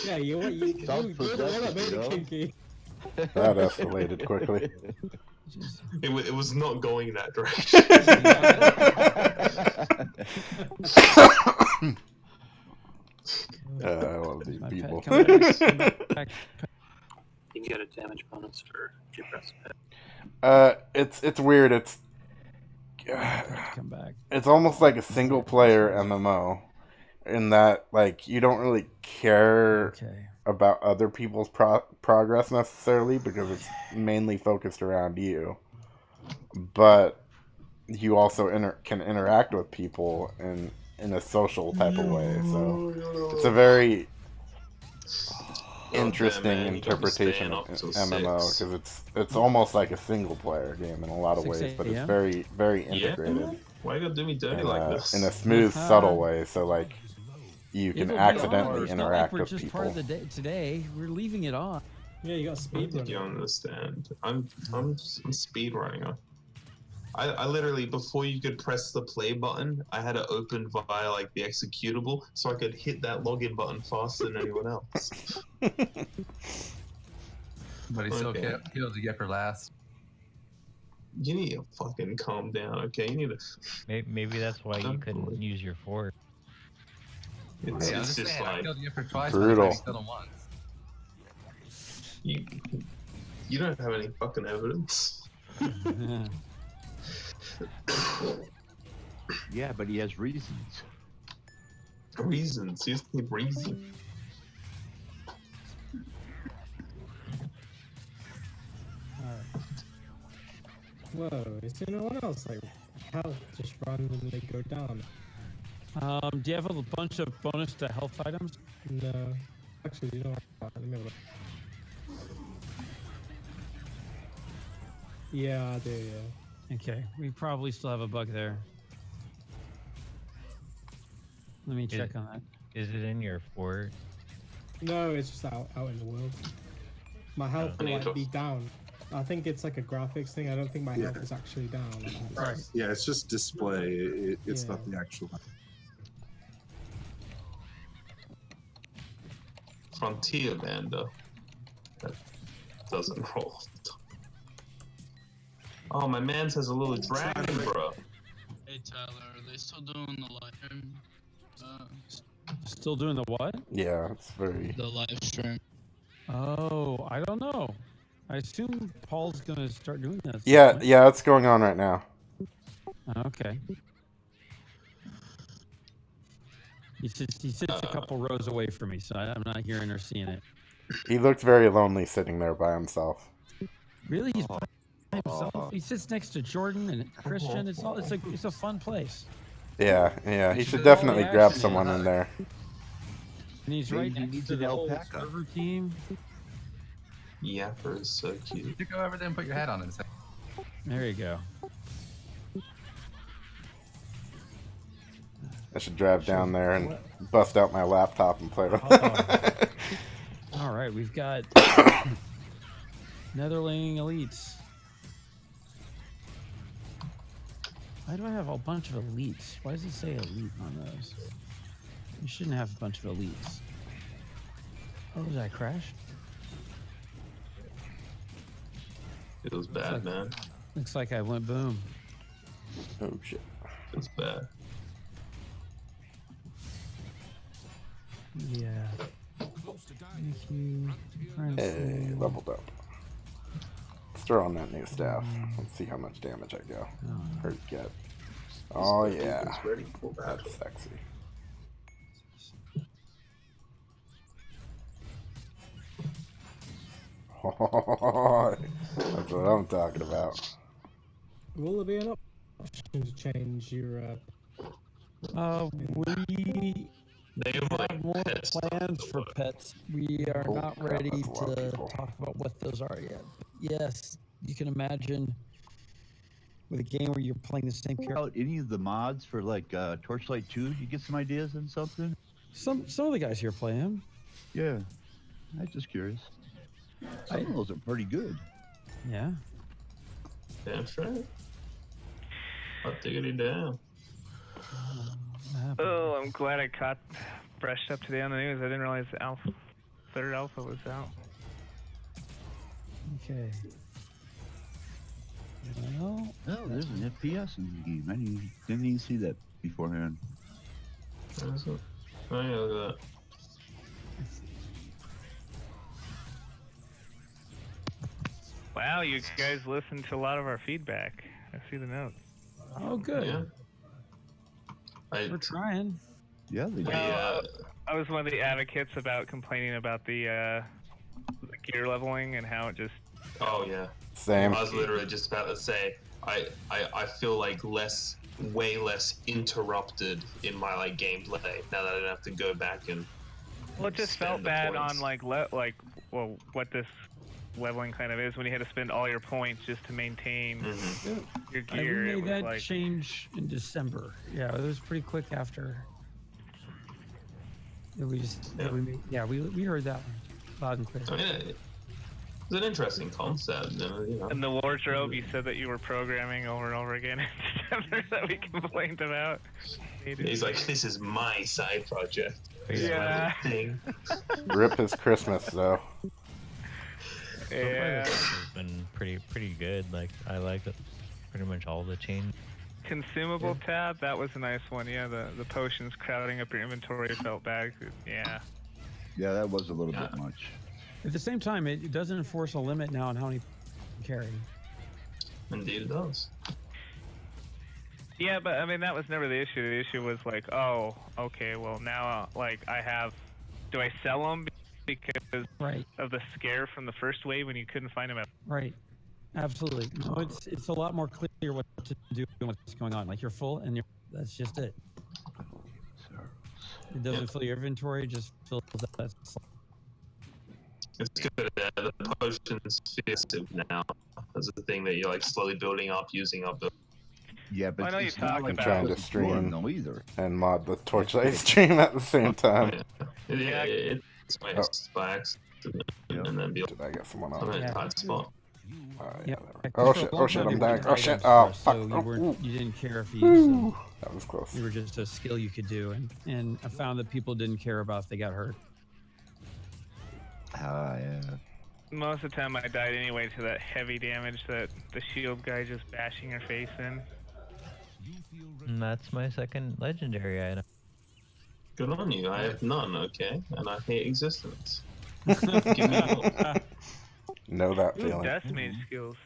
Speaker 14: Yeah, you're the one that made it kinky.
Speaker 1: That escalated quickly.
Speaker 2: It was not going in that direction.
Speaker 1: I love these people.
Speaker 5: You get a damage bonus for your press pet.
Speaker 1: It's weird. It's
Speaker 3: come back.
Speaker 1: It's almost like a single player MMO, in that like you don't really care about other people's progress necessarily because it's mainly focused around you, but you also can interact with people in a social type of way. So it's a very interesting interpretation of MMO because it's almost like a single player game in a lot of ways, but it's very very integrated.
Speaker 2: Why you gotta do me dirty like this?
Speaker 1: In a smooth, subtle way, so like you can accidentally
Speaker 3: It's not
Speaker 1: interact
Speaker 3: like we're
Speaker 1: with
Speaker 3: just
Speaker 1: people.
Speaker 3: part of the day today. We're leaving it on.
Speaker 14: Yeah, you got speed
Speaker 2: You don't understand. I'm speed running. I literally, before you could press the play button, I had it open via like the executable, so I could hit that login button faster than anyone else.
Speaker 6: But he still kills you get for last.
Speaker 2: You need to fucking calm down, okay? You need to.
Speaker 7: Maybe that's why you couldn't use your fort.
Speaker 2: It's,
Speaker 6: Hey, I'm
Speaker 2: it's just
Speaker 6: saying, I
Speaker 2: like
Speaker 6: killed you for twice.
Speaker 1: Brutal.
Speaker 6: But I killed him once.
Speaker 2: you don't have any fucking evidence.
Speaker 10: Yeah, but he has reasons.
Speaker 2: Reasons. You just need reason.
Speaker 14: Whoa, is there no one else? Like, health just randomly go down?
Speaker 3: Do you have a bunch of bonus to health items?
Speaker 14: No. Actually, you know what? Let me have a look. Yeah, I do, yeah.
Speaker 3: Okay, we probably still have a bug there. Let me check on that.
Speaker 7: Is it in your fort?
Speaker 14: No, it's just out in the world. My health will like be down. I think it's like a graphics thing. I don't think my health is actually down. I think it's
Speaker 15: Right.
Speaker 14: just-
Speaker 15: Yeah, it's just display. It's not the actual.
Speaker 2: Frontier Banda. That doesn't roll. Oh, my man's has a little dragon, bro.
Speaker 11: Hey Tyler, are they still doing the live stream?
Speaker 3: still doing the what?
Speaker 1: Yeah, it's very.
Speaker 11: The live stream.
Speaker 3: Oh, I don't know. I assume Paul's gonna start doing that. at some
Speaker 1: Yeah,
Speaker 3: point.
Speaker 1: yeah, it's going on right now.
Speaker 3: Okay. He sits a couple rows away from me, so I'm not hearing or seeing it.
Speaker 1: He looked very lonely sitting there by himself.
Speaker 3: Really, he's by himself. He sits next to Jordan and Christian. It's a fun place.
Speaker 1: Yeah, yeah, he
Speaker 3: It's
Speaker 1: should
Speaker 3: all the
Speaker 1: definitely grab
Speaker 3: action
Speaker 1: someone
Speaker 3: is.
Speaker 1: in there.
Speaker 3: And he's
Speaker 10: Maybe
Speaker 3: right
Speaker 10: he
Speaker 3: next
Speaker 10: needs
Speaker 3: to
Speaker 10: an
Speaker 3: the whole
Speaker 10: alpaca.
Speaker 3: server team.
Speaker 2: Yapper is so cute.
Speaker 6: You go over there and put your hat on it.
Speaker 3: There you go.
Speaker 1: I should drive down there and bust out my laptop and play with it.
Speaker 3: All right, we've got Netherling elites. Why do I have a bunch of elites? Why does it say elite on those? You shouldn't have a bunch of elites. Oh, did I crash?
Speaker 2: It was bad, man.
Speaker 3: Looks like I went boom.
Speaker 1: Oh shit.
Speaker 2: It was bad.
Speaker 3: Yeah. Thank you.
Speaker 1: Hey, leveled up. Let's throw on that new staff. Let's see how much damage I go. Or get. Oh yeah. That's sexy. That's what I'm talking about.
Speaker 14: Will there be an option to change your?
Speaker 3: We have more plans for pets. We are not ready to talk about what those are yet. But yes, you can imagine with a game where you're playing the same character.
Speaker 10: Out any of the mods for like Torchlight 2? You get some ideas and something?
Speaker 3: Some of the guys here play him.
Speaker 10: Yeah, I'm just curious. Some of those are pretty good.
Speaker 3: Yeah.
Speaker 2: Damn straight. Hot diggity damn.
Speaker 5: Oh, I'm glad I caught brushed up today on the news. I didn't realize the third alpha was out.
Speaker 3: Okay. Well,
Speaker 10: Oh, there's an FPS in the game. I didn't even see that beforehand.
Speaker 2: Oh yeah, look at that.
Speaker 5: Wow, you guys listened to a lot of our feedback. I see the notes.
Speaker 3: Oh, good.
Speaker 2: Yeah.
Speaker 3: We're trying.
Speaker 10: Yeah, they do.
Speaker 5: I was one of the advocates about complaining about the gear leveling and how it just.
Speaker 2: Oh yeah.
Speaker 1: Same.
Speaker 2: I was literally just about to say I feel like way less interrupted in my like gameplay now that I don't have to go back and.
Speaker 5: Well, it just felt bad on what this leveling kind of is when you had to spend all your points just to maintain your gear.
Speaker 3: We
Speaker 5: It
Speaker 3: made
Speaker 5: was
Speaker 3: that
Speaker 5: like,
Speaker 3: change in December. Yeah, it was pretty quick after. Yeah, we heard that one loud and clear.
Speaker 2: I mean, it's an interesting concept, you know.
Speaker 5: in the wardrobe, you said that you were programming over and over again in December that we complained about.
Speaker 2: He's like, this is my side project.
Speaker 5: Yeah.
Speaker 2: Thing.
Speaker 1: Rip his Christmas though.
Speaker 5: Yeah.
Speaker 7: It's been pretty good. Like I like it, pretty much all the change.
Speaker 5: Consumable tab, that was a nice one. Yeah, the potions crowding up your inventory felt bad. Yeah.
Speaker 10: Yeah, that was a little bit much.
Speaker 3: At the same time, it doesn't enforce a limit now on how many you can carry.
Speaker 2: Indeed it does.
Speaker 5: Yeah, but I mean that was never the issue. The issue was like, oh, okay, well now like do I sell them because of the scare from the first wave when you couldn't find them at.
Speaker 3: Right. Absolutely. No, it's a lot more clear what to do and what's going on. Like you're full and that's just it. It doesn't fill your inventory, it just fills that.
Speaker 2: It's good. The potions festive now. That's the thing that you're like slowly building up, using up the.
Speaker 10: Yeah, but
Speaker 5: I know you
Speaker 10: it's not
Speaker 5: talked
Speaker 10: like
Speaker 1: I'm
Speaker 5: about
Speaker 1: trying to
Speaker 10: it's
Speaker 1: stream
Speaker 10: no either.
Speaker 1: and mod the Torchlight stream at the same time.
Speaker 2: Yeah, it's by accident, and then be
Speaker 1: Did I get someone
Speaker 2: I'm
Speaker 1: on?
Speaker 2: in a tight spot.
Speaker 1: Oh shit! Oh shit! I'm dying! Oh shit! Oh fuck!
Speaker 3: So you didn't care if you
Speaker 1: Ooh, that was close.
Speaker 3: You were just a skill you could do, and I found that people didn't care about if they got hurt.
Speaker 10: Ah, yeah.
Speaker 5: Most of the time I died anyway to that heavy damage that the shield guy just bashing your face in.
Speaker 7: And that's my second legendary item.
Speaker 2: Good on you. I have none, okay? And I hate existence. Give me more.
Speaker 1: Know that
Speaker 5: Ooh,
Speaker 1: feeling.
Speaker 5: Death Mage skills.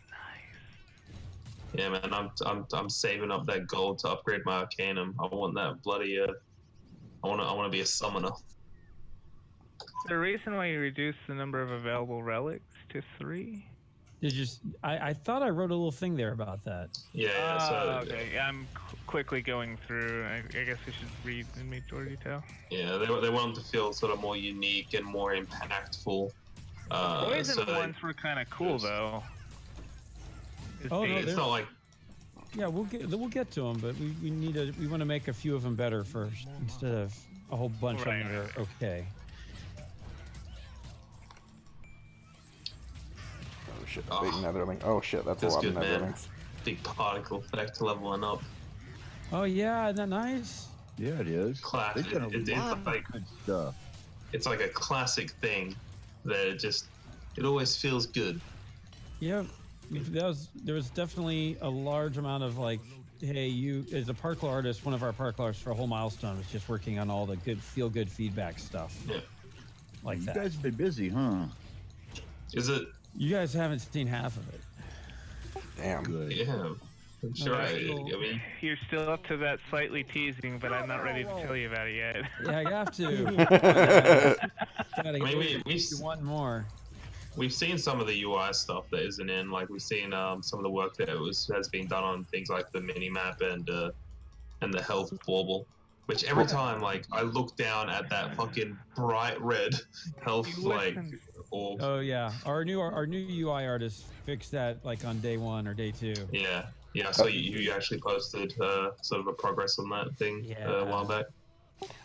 Speaker 2: Yeah, man, I'm saving up that gold to upgrade my Arcanum. I want that bloody I wanna be a summoner.
Speaker 5: The reason why you reduced the number of available relics to 3?
Speaker 3: Did you? I thought I wrote a little thing there about that.
Speaker 2: Yeah, so
Speaker 5: Okay, yeah, I'm quickly going through. I guess we should read and make more detail.
Speaker 2: yeah, they want to feel sort of more unique and more impactful.
Speaker 5: Poison
Speaker 2: so
Speaker 5: ones were kind of cool though.
Speaker 3: Oh no,
Speaker 2: it's
Speaker 3: they're-
Speaker 2: not like
Speaker 3: Yeah, we'll get to them, but we want to make a few of them better first instead of a whole bunch of them that are okay.
Speaker 1: Oh shit, big netherling. Oh shit, that's a
Speaker 2: That's
Speaker 1: lot
Speaker 2: good,
Speaker 1: of
Speaker 2: man.
Speaker 1: netherlings.
Speaker 2: Big particle effect leveling up.
Speaker 3: Oh yeah, isn't that nice?
Speaker 10: Yeah, it is.
Speaker 2: Classic.
Speaker 10: They've done a
Speaker 2: It's
Speaker 10: lot of
Speaker 2: like
Speaker 10: good stuff.
Speaker 2: it's like a classic thing that it always feels good.
Speaker 3: Yeah, there was definitely a large amount of like, hey, you as a parkour artist, one of our parkour artists for a whole milestone was just working on all the good feel-good feedback stuff.
Speaker 2: Yeah.
Speaker 3: Like
Speaker 10: You
Speaker 3: that.
Speaker 10: guys have been busy, huh?
Speaker 2: Is it?
Speaker 3: You guys haven't seen half of it.
Speaker 1: Damn.
Speaker 10: Good.
Speaker 2: Yeah. I'm sure. I mean,
Speaker 5: You're still up to that slightly teasing, but I'm not ready to tell you about it yet.
Speaker 3: Yeah, I have to. Gotta
Speaker 2: Maybe
Speaker 3: get one more.
Speaker 2: we've seen some of the UI stuff that isn't in. Like we've seen some of the work that has been done on things like the mini map and the health bauble. Which every time, like, I look down at that fucking bright red health like orb.
Speaker 3: Oh yeah, our new UI artist fixed that like on day 1 or day 2.
Speaker 2: Yeah, yeah. So you actually posted sort of a progress on that thing a while back.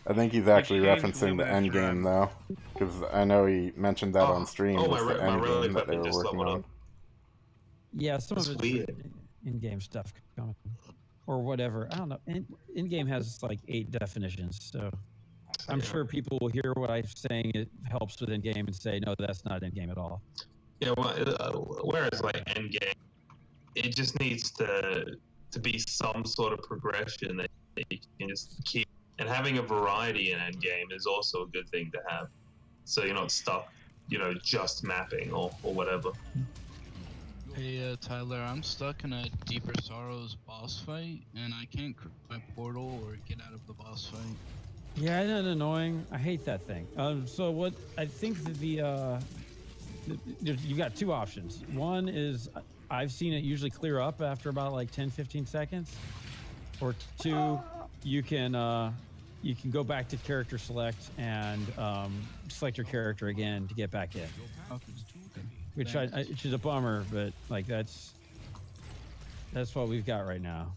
Speaker 1: I think he's actually
Speaker 2: changed
Speaker 1: referencing the
Speaker 2: Luminous
Speaker 1: end game though, because I know he mentioned that on stream.
Speaker 2: Oh,
Speaker 1: was
Speaker 2: my
Speaker 1: the
Speaker 2: my
Speaker 1: end
Speaker 2: relic
Speaker 1: game that they
Speaker 2: weapon
Speaker 1: were
Speaker 2: just
Speaker 1: working
Speaker 2: leveled
Speaker 1: on.
Speaker 2: up.
Speaker 3: Yeah, some
Speaker 2: That's
Speaker 3: of it's
Speaker 2: weird.
Speaker 3: in-game stuff coming, or whatever. I don't know. In-game has like 8 definitions, so I'm sure people will hear what I'm saying. It helps with in-game and say, no, that's not in-game at all.
Speaker 2: Yeah, well, whereas like end game, it just needs to be some sort of progression that you can just keep. And having a variety in end game is also a good thing to have. So you're not stuck, just mapping or whatever.
Speaker 11: Hey, Tyler, I'm stuck in a Deeper Sorrows boss fight, and I can't create my portal or get out of the boss fight.
Speaker 3: Yeah, isn't that annoying? I hate that thing. So what I think that you got 2 options. One is I've seen it usually clear up after about like 10-15 seconds, or 2, you can go back to character select and select your character again to get back in. Which which is a bummer, but like that's what we've got right now.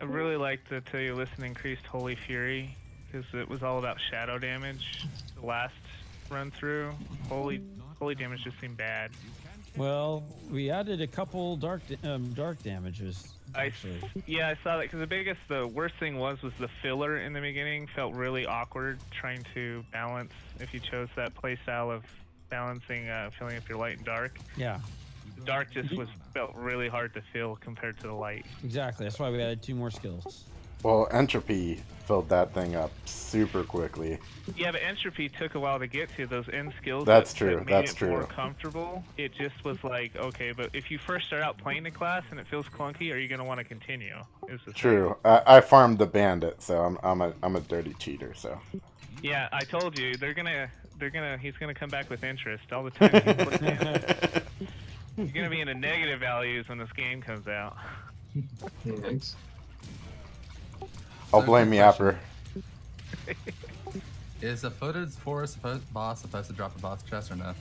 Speaker 5: I really liked the Till You Listen increased Holy Fury, because it was all about shadow damage. The last run through, holy damage just seemed bad.
Speaker 3: Well, we added a couple dark damages. Actually.
Speaker 5: Yeah, I saw that, because the worst thing was the filler in the beginning felt really awkward trying to balance if you chose that playstyle of balancing filling up your light and dark.
Speaker 3: Yeah.
Speaker 5: Dark just felt really hard to fill compared to the light.
Speaker 3: Exactly. That's why we added 2 more skills.
Speaker 1: Well, Entropy filled that thing up super quickly.
Speaker 5: Yeah, but Entropy took a while to get to those end skills.
Speaker 1: That's
Speaker 5: that
Speaker 1: true,
Speaker 5: made
Speaker 1: that's
Speaker 5: it more
Speaker 1: true.
Speaker 5: comfortable. It just was like, okay, but if you first start out playing the class and it feels clunky, are you going to want to continue? Is the
Speaker 1: True. I farmed the bandit, so I'm a dirty cheater. So.
Speaker 5: Yeah, I told you he's gonna come back with interest all the time. He's gonna be in the negative values when this game comes out.
Speaker 2: Thanks.
Speaker 1: I'll blame Yapper.
Speaker 6: Is a footed forest boss supposed to drop a boss chest or no?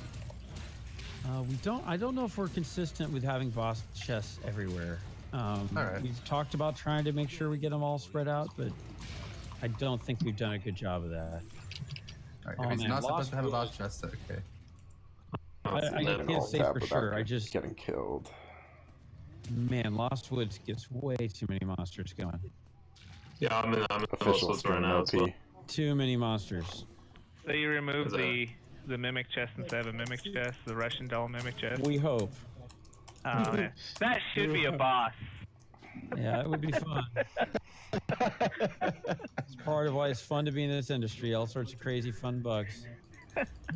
Speaker 3: I don't know if we're consistent with having boss chests everywhere.
Speaker 6: Alright.
Speaker 3: We've talked about trying to make sure we get them all spread out, but I don't think we've done a good job of that.
Speaker 6: Alright, if it's not supposed to have a boss chest, okay.
Speaker 3: I can't say for sure. I just
Speaker 1: getting killed.
Speaker 3: Man, Lost Woods gets way too many monsters going.
Speaker 2: Yeah, I'm in
Speaker 1: Official
Speaker 2: Lost Woods right
Speaker 1: stream
Speaker 2: now
Speaker 1: OP.
Speaker 2: as well.
Speaker 3: Too many monsters.
Speaker 5: So you remove
Speaker 2: Is that-
Speaker 5: the mimic chest instead of a mimic chest, the Russian doll mimic chest.
Speaker 3: We hope.
Speaker 5: Oh, man. That should be a boss.
Speaker 3: Yeah, it would be fun. It's part of why it's fun to be in this industry. All sorts of crazy fun bugs.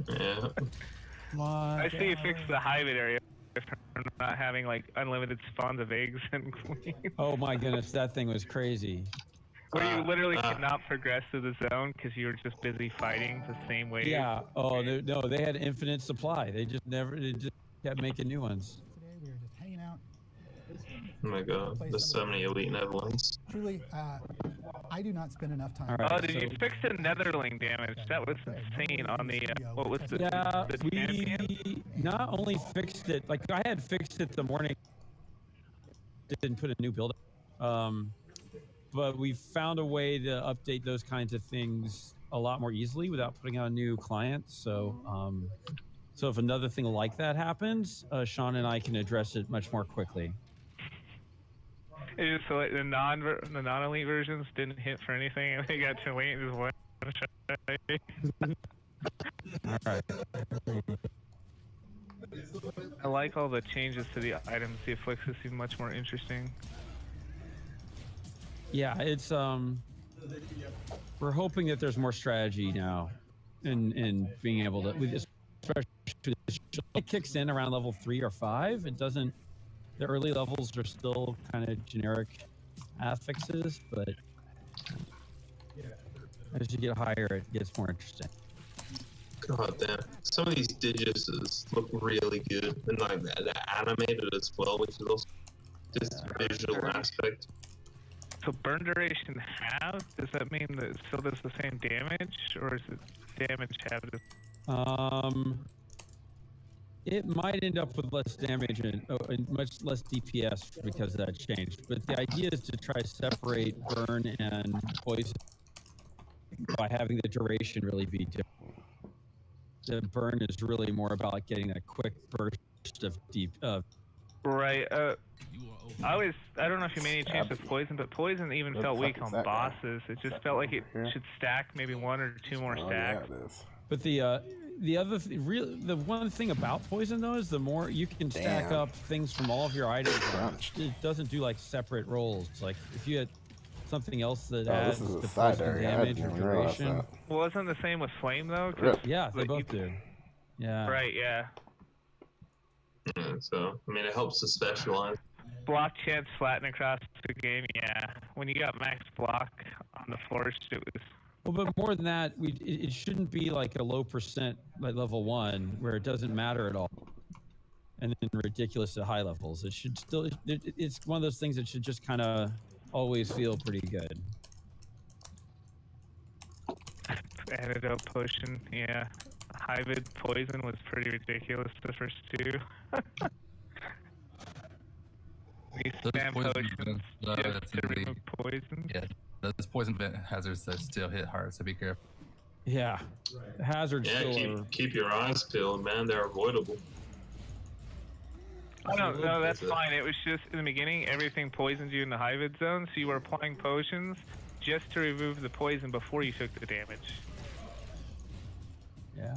Speaker 2: Yeah.
Speaker 5: I see you fixed the Hive area for not having like unlimited spawns of eggs and queens.
Speaker 3: Oh my goodness, that thing was crazy.
Speaker 5: Where you literally could not progress to the zone because you were just busy fighting the same way.
Speaker 3: Yeah. Oh no, they had infinite supply. They just kept making new ones.
Speaker 18: Today we were just hanging out.
Speaker 2: Oh my god, there's so many elite Netherlands.
Speaker 18: Truly, I do not spend enough time.
Speaker 3: All right,
Speaker 5: Did you fix the Netherling damage? That was insane on the, what was the,
Speaker 3: Yeah,
Speaker 5: the
Speaker 3: we
Speaker 5: champion?
Speaker 3: not only fixed it, like I had fixed it the morning, didn't put a new build up, but we found a way to update those kinds of things a lot more easily without putting out a new client. So, so if another thing like that happens, Sean and I can address it much more quickly.
Speaker 5: It just, so like, the non-elite versions didn't hit for anything, and they got too late and just one shot.
Speaker 3: All right.
Speaker 5: I like all the changes to the items. The Afflixus seem much more interesting.
Speaker 3: Yeah, it's we're hoping that there's more strategy now, in being able to, with especially it kicks in around level 3 or 5. It doesn't. The early levels are still kind of generic affixes, but as you get higher, it gets more interesting.
Speaker 2: God damn. Some of these Digiuses look really good. And like they're animated as well, which is also just a visual aspect.
Speaker 5: So burn duration half? Does that mean that it still does the same damage, or is it damage half?
Speaker 3: It might end up with less damage and much less DPS because of that change. But the idea is to try to separate burn and poison by having the duration really be different. The burn is really more about getting a quick burst of deep.
Speaker 5: Right. I don't know if you made any change with poison, but poison even felt weak on bosses. It just felt like it should stack maybe 1 or 2 more stacks.
Speaker 1: Yeah, it is.
Speaker 3: But the one thing about poison though is the more you can stack up things from all of your items, it doesn't do like separate rolls. Like if you had something else that adds
Speaker 1: this is
Speaker 3: the
Speaker 1: a side
Speaker 3: poison
Speaker 1: area. I
Speaker 3: damage
Speaker 1: didn't
Speaker 3: or
Speaker 1: even realize
Speaker 3: duration.
Speaker 1: that.
Speaker 5: Well, wasn't the same with flame though? 'Cause,
Speaker 3: Yeah, they
Speaker 5: like,
Speaker 3: both do. Yeah.
Speaker 5: Right. Yeah.
Speaker 2: Yeah, so I mean, it helps to specialize.
Speaker 5: Block chance flatten across the game. Yeah. When you got max block on the forest, it was.
Speaker 3: Well, but more than that, it shouldn't be like a low percent like level 1 where it doesn't matter at all, and then ridiculous at high levels. It should still. It's one of those things that should just kind of always feel pretty good.
Speaker 5: Antidote potion. Yeah. Hivid poison was pretty ridiculous the first 2. We spam potions just to remove poison.
Speaker 6: Yeah, those poison vent hazards that still hit hard, so be careful.
Speaker 3: Yeah, hazards
Speaker 2: Yeah,
Speaker 3: still
Speaker 2: keep your eyes peeled, man. They're avoidable.
Speaker 5: Oh, no, that's fine. It was just in the beginning, everything poisoned you in the Hivid zone, so you were applying potions just to remove the poison before you took the damage.
Speaker 3: Yeah.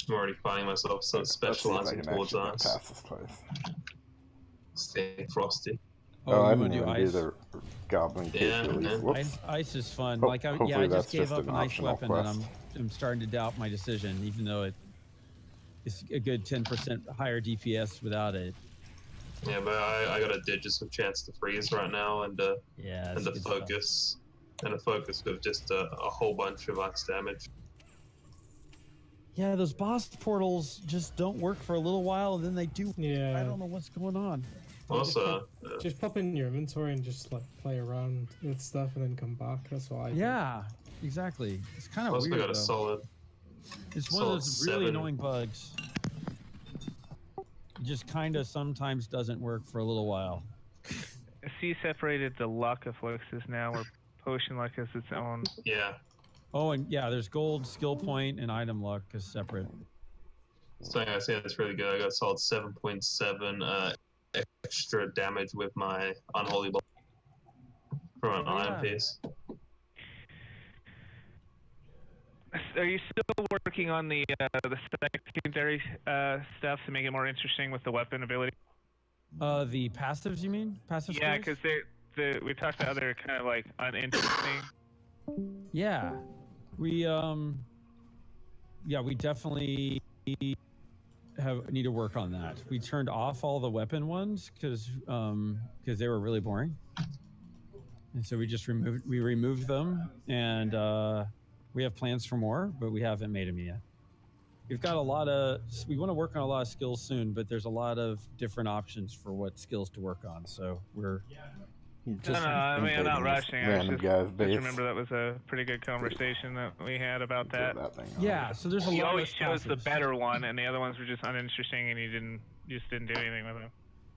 Speaker 2: I'm already finding myself so specializing towards
Speaker 1: pass
Speaker 2: ice.
Speaker 1: this place.
Speaker 2: Staying frosty.
Speaker 1: Oh, I
Speaker 3: you
Speaker 1: didn't
Speaker 3: wanna
Speaker 1: even
Speaker 3: do
Speaker 1: do the goblin case
Speaker 2: Yeah,
Speaker 1: release.
Speaker 2: yeah.
Speaker 1: Whoops.
Speaker 3: Ice is fun.
Speaker 1: Ho-
Speaker 3: Like, I
Speaker 1: hopefully
Speaker 3: just
Speaker 1: that's
Speaker 3: gave
Speaker 1: just
Speaker 3: up
Speaker 1: an
Speaker 3: an ice
Speaker 1: optional
Speaker 3: weapon,
Speaker 1: quest.
Speaker 3: and I'm starting to doubt my decision, even though it's a good 10% higher DPS without it.
Speaker 2: Yeah, but I got a Digis with chance to freeze right now, and
Speaker 3: Yeah,
Speaker 2: and
Speaker 3: that's
Speaker 2: the
Speaker 3: good stuff.
Speaker 2: focus, and a focus with just a whole bunch of ice damage.
Speaker 3: Yeah, those boss portals just don't work for a little while, and then they do.
Speaker 14: Yeah.
Speaker 3: I don't know what's going on.
Speaker 2: Also,
Speaker 14: Just pop in your inventory and just like play around with stuff and then come back. That's what I do.
Speaker 3: Yeah, exactly. It's kind of
Speaker 2: also
Speaker 3: weird.
Speaker 2: got a
Speaker 3: though.
Speaker 2: solid.
Speaker 3: It's one of those
Speaker 2: solid
Speaker 3: really
Speaker 2: 7.
Speaker 3: annoying bugs. It just kind of sometimes doesn't work for a little while.
Speaker 5: C separated the luck Afflixus now, where potion luck is its own.
Speaker 2: Yeah.
Speaker 3: Oh, and yeah, there's gold, skill point, and item luck is separate.
Speaker 2: So I say that's really good. I got a solid 7.7 extra damage with my unholy ball from an iron piece.
Speaker 5: Are you still working on the secondary stuff to make it more interesting with the weapon ability?
Speaker 3: The passives, you mean? Passive
Speaker 5: Yeah,
Speaker 3: skills?
Speaker 5: because we talked to other kind of like uninteresting.
Speaker 3: Yeah, we definitely need to work on that. We turned off all the weapon ones because they were really boring, and so we just removed them, and we have plans for more, but we haven't made them yet. We've got we want to work on a lot of skills soon, but there's a lot of different options for what skills to work on. So we're
Speaker 5: No, I mean, I'm not rushing. I
Speaker 1: Random guys
Speaker 5: just
Speaker 1: base.
Speaker 5: remember that was a pretty good conversation that we had about that.
Speaker 3: Yeah, so there's a
Speaker 5: He
Speaker 3: lot
Speaker 5: always
Speaker 3: of
Speaker 5: chose the
Speaker 3: classes.
Speaker 5: better one, and the other ones were just uninteresting, and you just didn't do anything with them.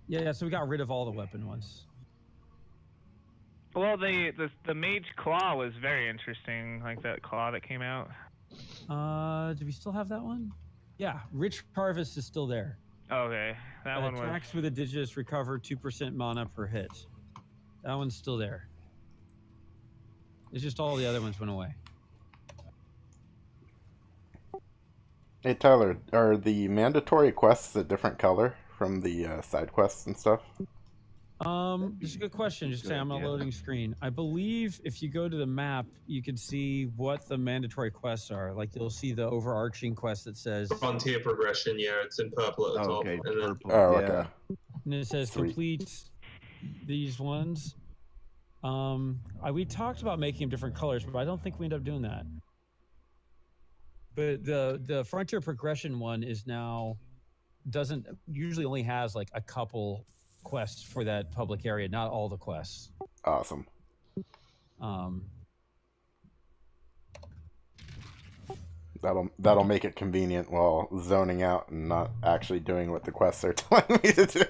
Speaker 3: Yeah, so we got rid of all the weapon ones.
Speaker 5: Well, the mage claw was very interesting, like that claw that came out.
Speaker 3: Do we still have that one? Yeah, Rich Harvest is still there.
Speaker 5: Okay, that one was.
Speaker 3: Attacks with a Digitus recover 2% mana per hit. That one's still there. It's just all the other ones went away.
Speaker 1: Hey Tyler, are the mandatory quests a different color from the side quests and stuff?
Speaker 3: It's a good question. Just say I'm on a loading screen. I believe if you go to the map, you can see what the mandatory quests are. Like you'll see the overarching quest that says
Speaker 2: Frontier progression, yeah, it's in purple at the top. And then,
Speaker 1: Okay.
Speaker 3: and it says
Speaker 1: Sweet.
Speaker 3: complete these ones. We talked about making them different colors, but I don't think we end up doing that. But the Frontier progression one is now usually only has like a couple quests for that public area, not all the quests.
Speaker 1: Awesome. That'll make it convenient while zoning out and not actually doing what the quests are telling me to do.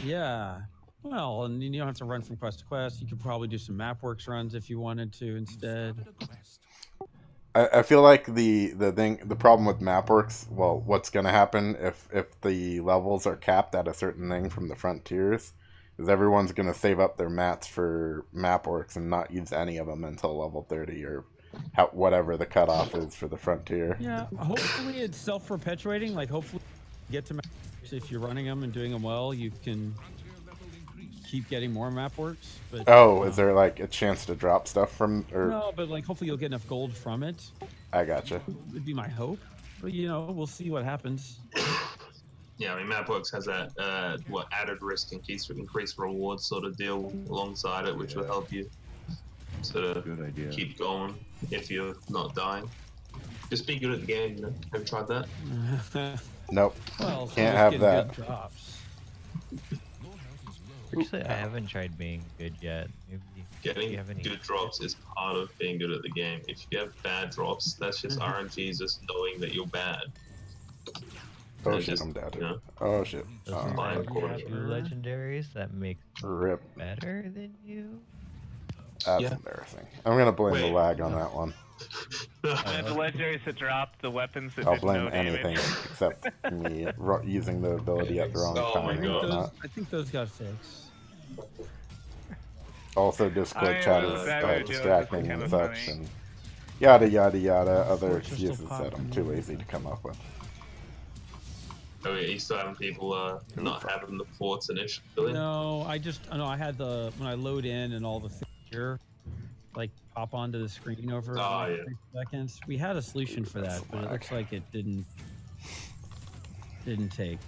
Speaker 3: Yeah. Well, and you don't have to run from quest to quest. You could probably do some MapWorks runs if you wanted to instead.
Speaker 1: I feel like the problem with MapWorks, well, what's going to happen if the levels are capped at a certain thing from the Frontiers, is everyone's going to save up their mats for MapWorks and not use any of them until level 30 or whatever the cutoff is for the Frontier.
Speaker 3: Yeah, hopefully it's self-perpetuating. Like, hopefully you get to MapWorks. If you're running them and doing them well, you can keep getting more MapWorks. But
Speaker 1: Is there like a chance to drop stuff from? Or
Speaker 3: no, but like hopefully you'll get enough gold from it.
Speaker 1: I gotcha.
Speaker 3: Would be my hope. But we'll see what happens.
Speaker 2: yeah, I mean, MapWorks has that added risk increased reward sort of deal alongside it, which will help you sort of keep going if you're not dying. Just be good at the game, Have you tried that?
Speaker 1: Nope.
Speaker 3: Well, so
Speaker 1: Can't
Speaker 3: just
Speaker 1: have
Speaker 3: getting
Speaker 1: that.
Speaker 3: good drops.
Speaker 7: Actually, I haven't tried being good yet. Maybe
Speaker 2: Getting
Speaker 7: you have any...
Speaker 2: good drops is part of being good at the game. If you have bad drops, that's just RNG just knowing that you're bad.
Speaker 1: Oh
Speaker 2: And
Speaker 1: shit,
Speaker 2: just,
Speaker 1: I'm dead.
Speaker 2: you know,
Speaker 1: Oh shit.
Speaker 7: Those
Speaker 1: Oh,
Speaker 7: are
Speaker 2: fine, cool.
Speaker 7: legendaries that make
Speaker 1: Rip.
Speaker 7: better than you.
Speaker 1: That's
Speaker 2: Yeah.
Speaker 1: embarrassing. I'm gonna blame the
Speaker 2: Wait.
Speaker 1: lag on that one.
Speaker 5: And the legendaries that dropped, the weapons that
Speaker 1: I'll
Speaker 5: did
Speaker 1: blame
Speaker 5: no
Speaker 1: anything
Speaker 5: damage.
Speaker 1: except me using the ability at the wrong
Speaker 2: Oh my
Speaker 1: time and
Speaker 2: God.
Speaker 1: whatnot.
Speaker 3: I think those got fixed.
Speaker 1: Also, Discord
Speaker 5: I
Speaker 1: chat
Speaker 5: know
Speaker 1: is
Speaker 5: that would do it.
Speaker 1: distracting
Speaker 5: It's
Speaker 1: and
Speaker 5: kinda
Speaker 1: such,
Speaker 5: funny.
Speaker 1: and yada yada yada. Other
Speaker 3: Forts are still
Speaker 1: excuses that I'm too lazy to come up with.
Speaker 2: Oh, yeah, you still having people not having the forts initially?
Speaker 3: No, I had when I load in and all the things here, like pop onto the screen over
Speaker 2: Oh,
Speaker 3: like
Speaker 2: yeah.
Speaker 3: 3 seconds. We had a solution for that, but it looks like it didn't take.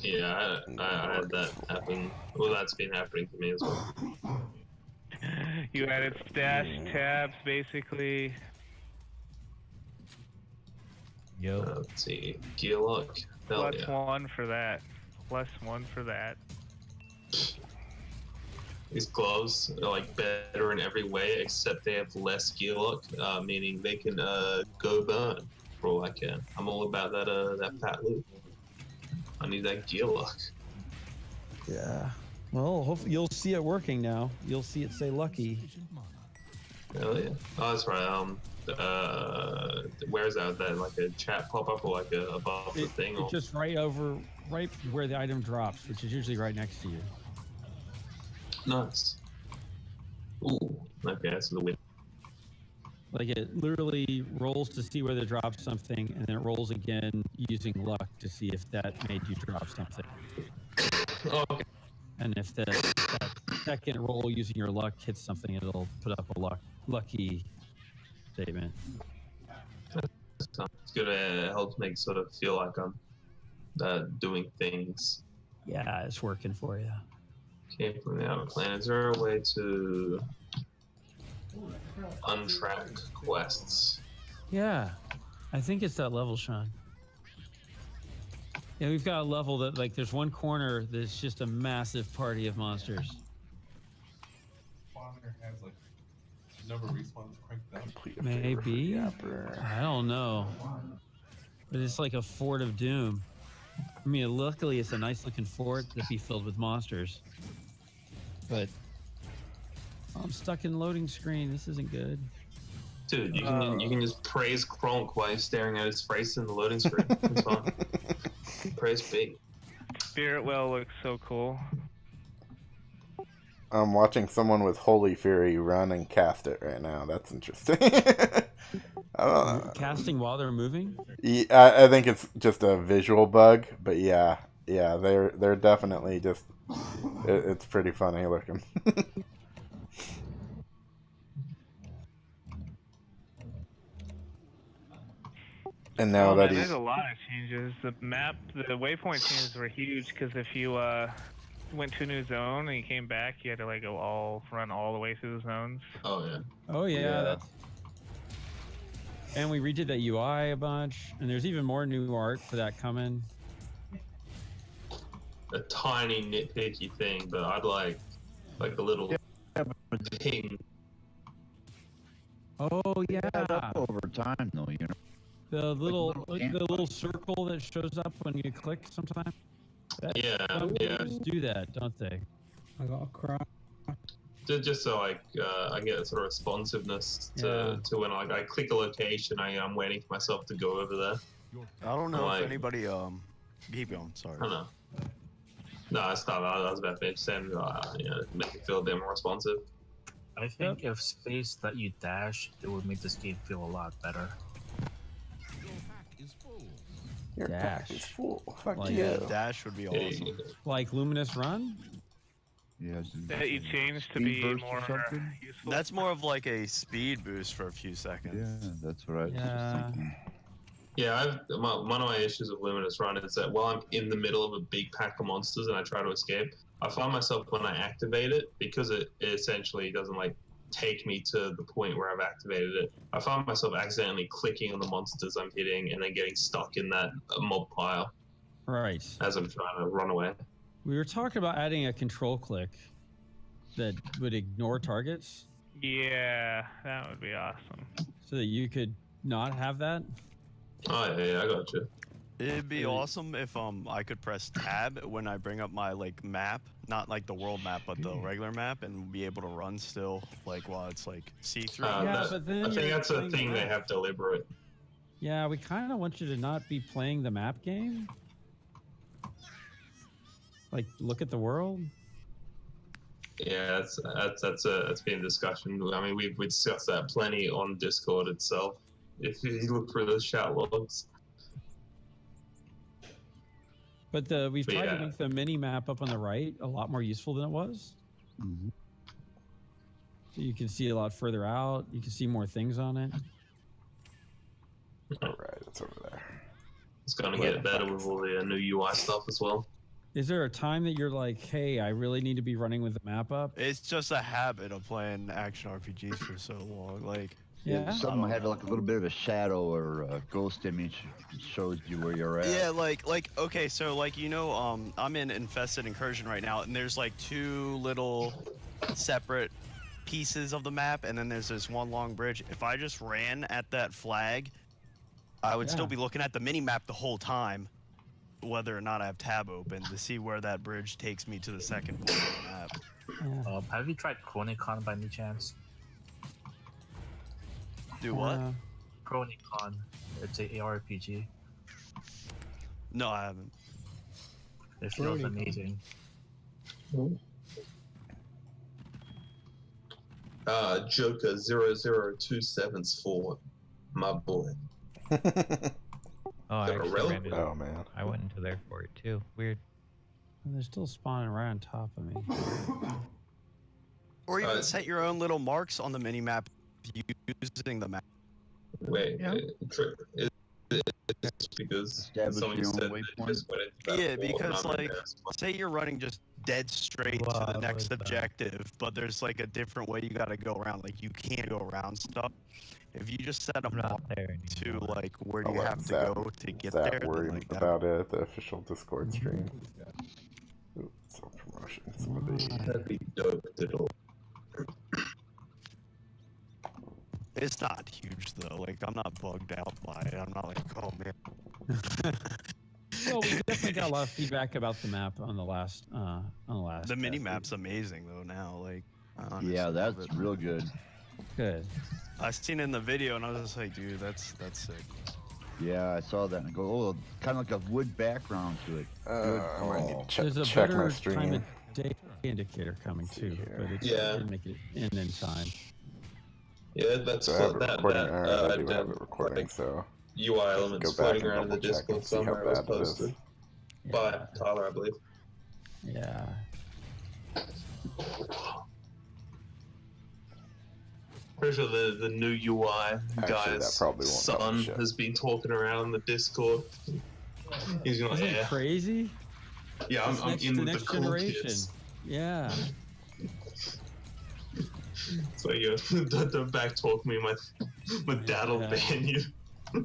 Speaker 2: Yeah, I had that happen. Well, that's been happening to me as well.
Speaker 5: You added stash tabs, basically.
Speaker 7: Yo.
Speaker 2: Let's see. Gear lock. Hell
Speaker 5: Plus
Speaker 2: yeah.
Speaker 5: 1 for that. Plus 1 for that.
Speaker 2: These gloves are like better in every way except they have less gear lock, meaning they can go burn for all I can. I'm all about that fat loot. I need that gear lock.
Speaker 3: Yeah. Well, hopefully you'll see it working now. You'll see it say lucky.
Speaker 2: Hell yeah. Oh, that's right. Where is that? That like a chat pop up or like above the thing? Or...
Speaker 3: It's just right where the item drops, which is usually right next to you.
Speaker 2: Nice. Ooh. Okay, so the win.
Speaker 3: Like it literally rolls to see whether it drops something, and then it rolls again using luck to see if that made you drop something.
Speaker 2: Oh, okay.
Speaker 3: And if that second roll using your luck hits something, it'll put up a lucky statement.
Speaker 2: It's good. It helps make sort of feel like I'm doing things.
Speaker 3: Yeah, it's working for you.
Speaker 2: Okay, from the outer plan. Is there a way to untrack quests?
Speaker 3: Yeah, I think it's that level, Sean. Yeah, we've got a level that, like, there's one corner that's just a massive party of monsters.
Speaker 6: Spawner has like number of respawns cranked up.
Speaker 3: Maybe. I don't know. But it's like a fort of doom. I mean, luckily it's a nice looking fort that be filled with monsters. But I'm stuck in loading screen. This isn't good.
Speaker 2: Dude, you can just praise Kronk while you're staring at his face in the loading screen. It's fine. Praise big.
Speaker 5: Spirit Well looks so cool.
Speaker 1: I'm watching someone with Holy Fury run and cast it right now. That's interesting. I don't know.
Speaker 3: Casting while they're moving?
Speaker 1: Yeah, I think it's just a visual bug, but yeah, they're definitely just. It's pretty funny looking. And now that
Speaker 5: there's a lot of changes. The map, the waypoint changes were huge because if you went to a new zone and you came back, you had to like run all the way through the zones.
Speaker 2: Oh yeah.
Speaker 3: Oh yeah. And we redid that UI a bunch, and there's even more new art for that coming.
Speaker 2: A tiny nitpicky thing, but I'd like a little ping.
Speaker 3: Oh yeah.
Speaker 10: Over time, though, you know.
Speaker 3: The little circle that shows up when you click sometimes.
Speaker 2: Yeah.
Speaker 3: Do that, don't they?
Speaker 14: I got a cry.
Speaker 2: Just so I get sort of responsiveness to when I click a location, I'm waiting for myself to go over there.
Speaker 19: I don't know
Speaker 2: Like-
Speaker 19: if anybody keep going. Sorry.
Speaker 2: I don't know. No, it's not. I was about to finish saying, make it feel a bit more responsive.
Speaker 20: I think if space let you dash, it would make this game feel a lot better.
Speaker 1: Your
Speaker 3: Dash.
Speaker 1: pack is full. Fuck
Speaker 3: Like,
Speaker 1: yeah.
Speaker 19: Dash would be awesome.
Speaker 3: Like Luminous Run?
Speaker 10: Yeah.
Speaker 5: That you changed to
Speaker 10: Speed
Speaker 5: be
Speaker 10: burst or
Speaker 5: more
Speaker 10: something?
Speaker 5: useful.
Speaker 19: That's more of like a speed boost for a few seconds.
Speaker 10: Yeah, that's what I was just
Speaker 3: Yeah.
Speaker 10: thinking.
Speaker 2: Yeah, one of my issues with Luminous Run is that while I'm in the middle of a big pack of monsters and I try to escape, I find myself when I activate it, because it essentially doesn't like take me to the point where I've activated it, I find myself accidentally clicking on the monsters I'm hitting and then getting stuck in that mob pile
Speaker 3: Right.
Speaker 2: as I'm trying to run away.
Speaker 3: We were talking about adding a control click that would ignore targets
Speaker 5: Yeah, that would be awesome.
Speaker 3: so that you could not have that.
Speaker 2: Oh yeah, I got you.
Speaker 19: It'd be awesome if I could press tab when I bring up my like map, not like the world map, but the regular map, and be able to run still like while it's like see-through.
Speaker 3: But then
Speaker 2: I think
Speaker 3: you're
Speaker 2: that's a
Speaker 3: playing
Speaker 2: thing
Speaker 3: the
Speaker 2: they
Speaker 3: map.
Speaker 2: have deliberate.
Speaker 3: Yeah, we kind of want you to not be playing the map game. Like, look at the world.
Speaker 2: Yeah, that's been a discussion. I mean, we've discussed that plenty on Discord itself. If you look through the chat logs.
Speaker 3: But we've tried to
Speaker 2: Yeah.
Speaker 3: make the mini map up on the right a lot more useful than it was.
Speaker 10: Mhm.
Speaker 3: So you can see a lot further out. You can see more things on it.
Speaker 1: All right, it's over there.
Speaker 2: It's gonna get better with all the new UI stuff as well.
Speaker 3: Is there a time that you're like, hey, I really need to be running with the map up?
Speaker 19: It's just a habit of playing action RPGs for so long. Like,
Speaker 3: Yeah.
Speaker 10: Something had like a little bit of a shadow or a ghost image shows you where you're at.
Speaker 19: yeah, like okay, so like I'm in Infested Incursion right now, and there's like two little separate pieces of the map, and then there's this one long bridge. If I just ran at that flag, I would still
Speaker 3: Yeah.
Speaker 19: be looking at the mini map the whole time, whether or not I have tab open to see where that bridge takes me to the second point of the map.
Speaker 20: Have you tried Chronicon by any chance?
Speaker 19: Do what?
Speaker 20: Chronicon. It's a ARPG.
Speaker 19: No, I haven't.
Speaker 20: It feels
Speaker 14: Chronicon.
Speaker 20: amazing.
Speaker 2: Joker 00274, my boy.
Speaker 7: Oh, I
Speaker 2: Got a
Speaker 7: actually
Speaker 2: relic?
Speaker 7: ran into,
Speaker 1: Oh, man.
Speaker 7: I went into there for it too. Weird.
Speaker 3: And they're still spawning right on top of me.
Speaker 19: Or even set your own little marks on the mini map using the map.
Speaker 2: Wait, it's because someone said that just went into that
Speaker 19: Yeah,
Speaker 2: wall,
Speaker 19: because
Speaker 2: and I'm in
Speaker 19: like,
Speaker 2: there as well.
Speaker 19: say you're running just dead straight to the next objective, but there's like a different way you gotta go around. Like you can't go around stuff. If you just set a mark to like where you have to go to get there, then,
Speaker 1: worry
Speaker 19: like, that
Speaker 1: about it. The official Discord stream. Ooh, self promotion. Some of the
Speaker 2: That'd be dope. Diddle.
Speaker 19: It's not huge though. Like I'm not bugged out by it. I'm not like, oh man.
Speaker 3: Well, we definitely got a lot of feedback about the map on the last.
Speaker 19: The mini map's amazing though now. Like, I honestly
Speaker 10: Yeah,
Speaker 19: love
Speaker 10: that's
Speaker 19: it.
Speaker 10: real good.
Speaker 3: Good.
Speaker 19: I seen it in the video and I was just like, dude, that's sick.
Speaker 10: Yeah, I saw that and I go, oh, kind of like a wood background to it. Good
Speaker 1: I might need
Speaker 10: call.
Speaker 1: to
Speaker 3: There's a
Speaker 1: check my
Speaker 3: better
Speaker 1: stream.
Speaker 3: time of day indicator coming too, but it didn't make it in time.
Speaker 2: Yeah, that's
Speaker 1: So I have
Speaker 2: what
Speaker 1: it
Speaker 2: that
Speaker 1: recording. I do
Speaker 2: that
Speaker 1: have it recording, so
Speaker 2: UI elements
Speaker 1: go back
Speaker 2: floating
Speaker 1: and
Speaker 2: around in the
Speaker 1: double check and
Speaker 2: Discord
Speaker 1: see how
Speaker 2: somewhere was
Speaker 1: bad it is.
Speaker 2: posted by Tyler, I believe.
Speaker 3: Yeah.
Speaker 2: Pretty sure the new UI
Speaker 1: Actually, that
Speaker 2: guy's
Speaker 1: probably won't help
Speaker 2: son
Speaker 1: shit.
Speaker 2: has been talking around the Discord. He's gonna
Speaker 3: Isn't it
Speaker 2: yeah.
Speaker 3: crazy?
Speaker 2: Yeah,
Speaker 3: It's
Speaker 2: I'm
Speaker 3: next,
Speaker 2: in
Speaker 3: the
Speaker 2: with
Speaker 3: next
Speaker 2: the cool
Speaker 3: generation.
Speaker 2: kids.
Speaker 3: Yeah.
Speaker 2: So yeah, don't back talk me. My dad'll ban you. My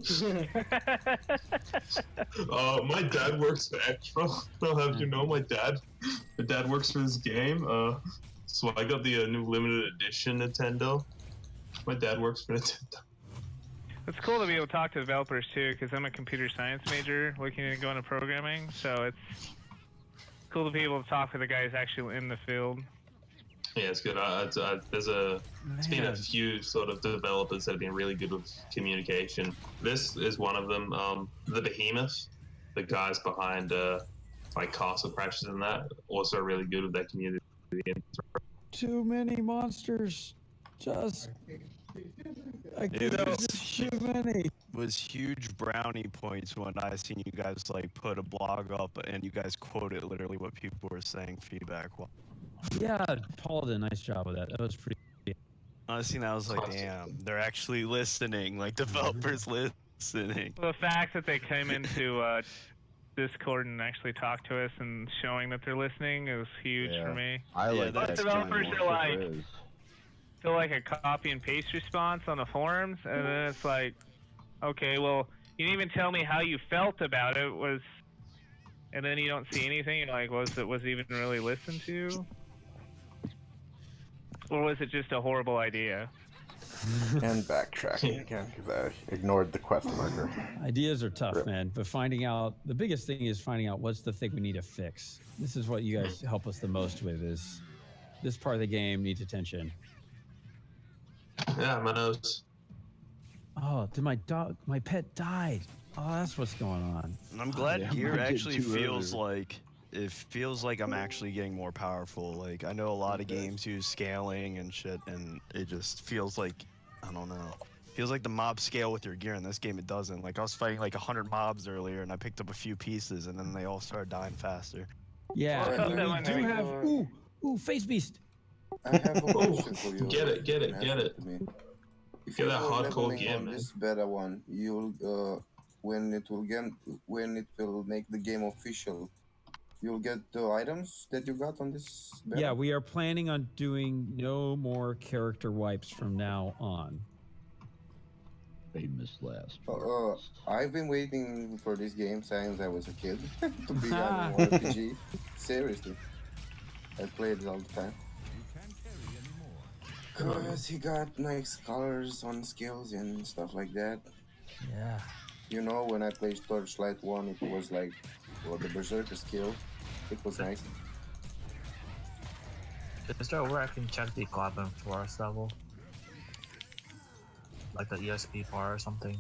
Speaker 2: dad works for Extra. I'll have you know, my dad works for this game. So I got the new limited edition Nintendo. My dad works for Nintendo.
Speaker 5: It's cool to be able to talk to developers too, because I'm a computer science major looking to go into programming. So it's cool to be able to talk to the guys actually in the field.
Speaker 2: Yeah, it's good. There's been a few sort of developers that have been really good with communication. This is one of them. The Behemoth, the guys behind like Castle Crashers and that, also are really good with that community.
Speaker 3: Too many monsters. Just. Too many.
Speaker 19: Was huge brownie points when I seen you guys like put a blog up and you guys quoted literally what people were saying feedback.
Speaker 3: Yeah, Paul did a nice job with that. That was pretty.
Speaker 19: I seen that, I was like, damn, they're actually listening. Like developers listening.
Speaker 5: The fact that they came into Discord and actually talked to us and showing that they're listening is huge for me.
Speaker 10: I like
Speaker 5: Most
Speaker 10: that.
Speaker 5: developers
Speaker 10: too.
Speaker 5: are like,
Speaker 10: It is.
Speaker 5: feel like a copy and paste response on the forums, and then it's like, okay, well, you didn't even tell me how you felt about it. And then you don't see anything. You're like, was it even really listened to? Or was it just a horrible idea?
Speaker 1: And backtracking again because I ignored the quest marker.
Speaker 3: Ideas are tough, man. But the biggest thing is finding out what's the thing we need to fix. This is what you guys help us the most with. Is this part of the game needs attention?
Speaker 2: Yeah, my nose.
Speaker 3: Oh, did my pet died? Oh, that's what's going on.
Speaker 19: I'm glad
Speaker 10: Yeah,
Speaker 19: here
Speaker 10: mine did
Speaker 19: actually
Speaker 10: too
Speaker 19: feels
Speaker 10: earlier.
Speaker 19: like I'm actually getting more powerful. Like I know a lot of games use scaling and shit, and it just feels like, I don't know. Feels like the mob scale with your gear. In this game, it doesn't. Like I was fighting like 100 mobs earlier, and I picked up a few pieces, and then they all started dying faster.
Speaker 3: Yeah,
Speaker 5: Well,
Speaker 3: we do have. Ooh, face beast.
Speaker 21: I have a question for you.
Speaker 2: Get it.
Speaker 21: Ask to me. If
Speaker 2: Get
Speaker 21: you
Speaker 2: that
Speaker 21: go
Speaker 2: hardcore
Speaker 21: leveling
Speaker 2: gear,
Speaker 21: on
Speaker 2: man.
Speaker 21: this beta one, you'll when it will make the game official, you'll get the items that you got on this beta?
Speaker 3: Yeah, we are planning on doing no more character wipes from now on.
Speaker 10: Famous last.
Speaker 21: I've been waiting for this game since I was a kid to be on an RPG. Seriously, I play it all the time. Cause he got nice colors on skills and stuff like that.
Speaker 3: Yeah.
Speaker 21: You know, when I played Torchlight 1, it was like, well, the Berserker skill. It was nice.
Speaker 20: Is there where I can check the Goblin Forest level? Like the ESP bar or something?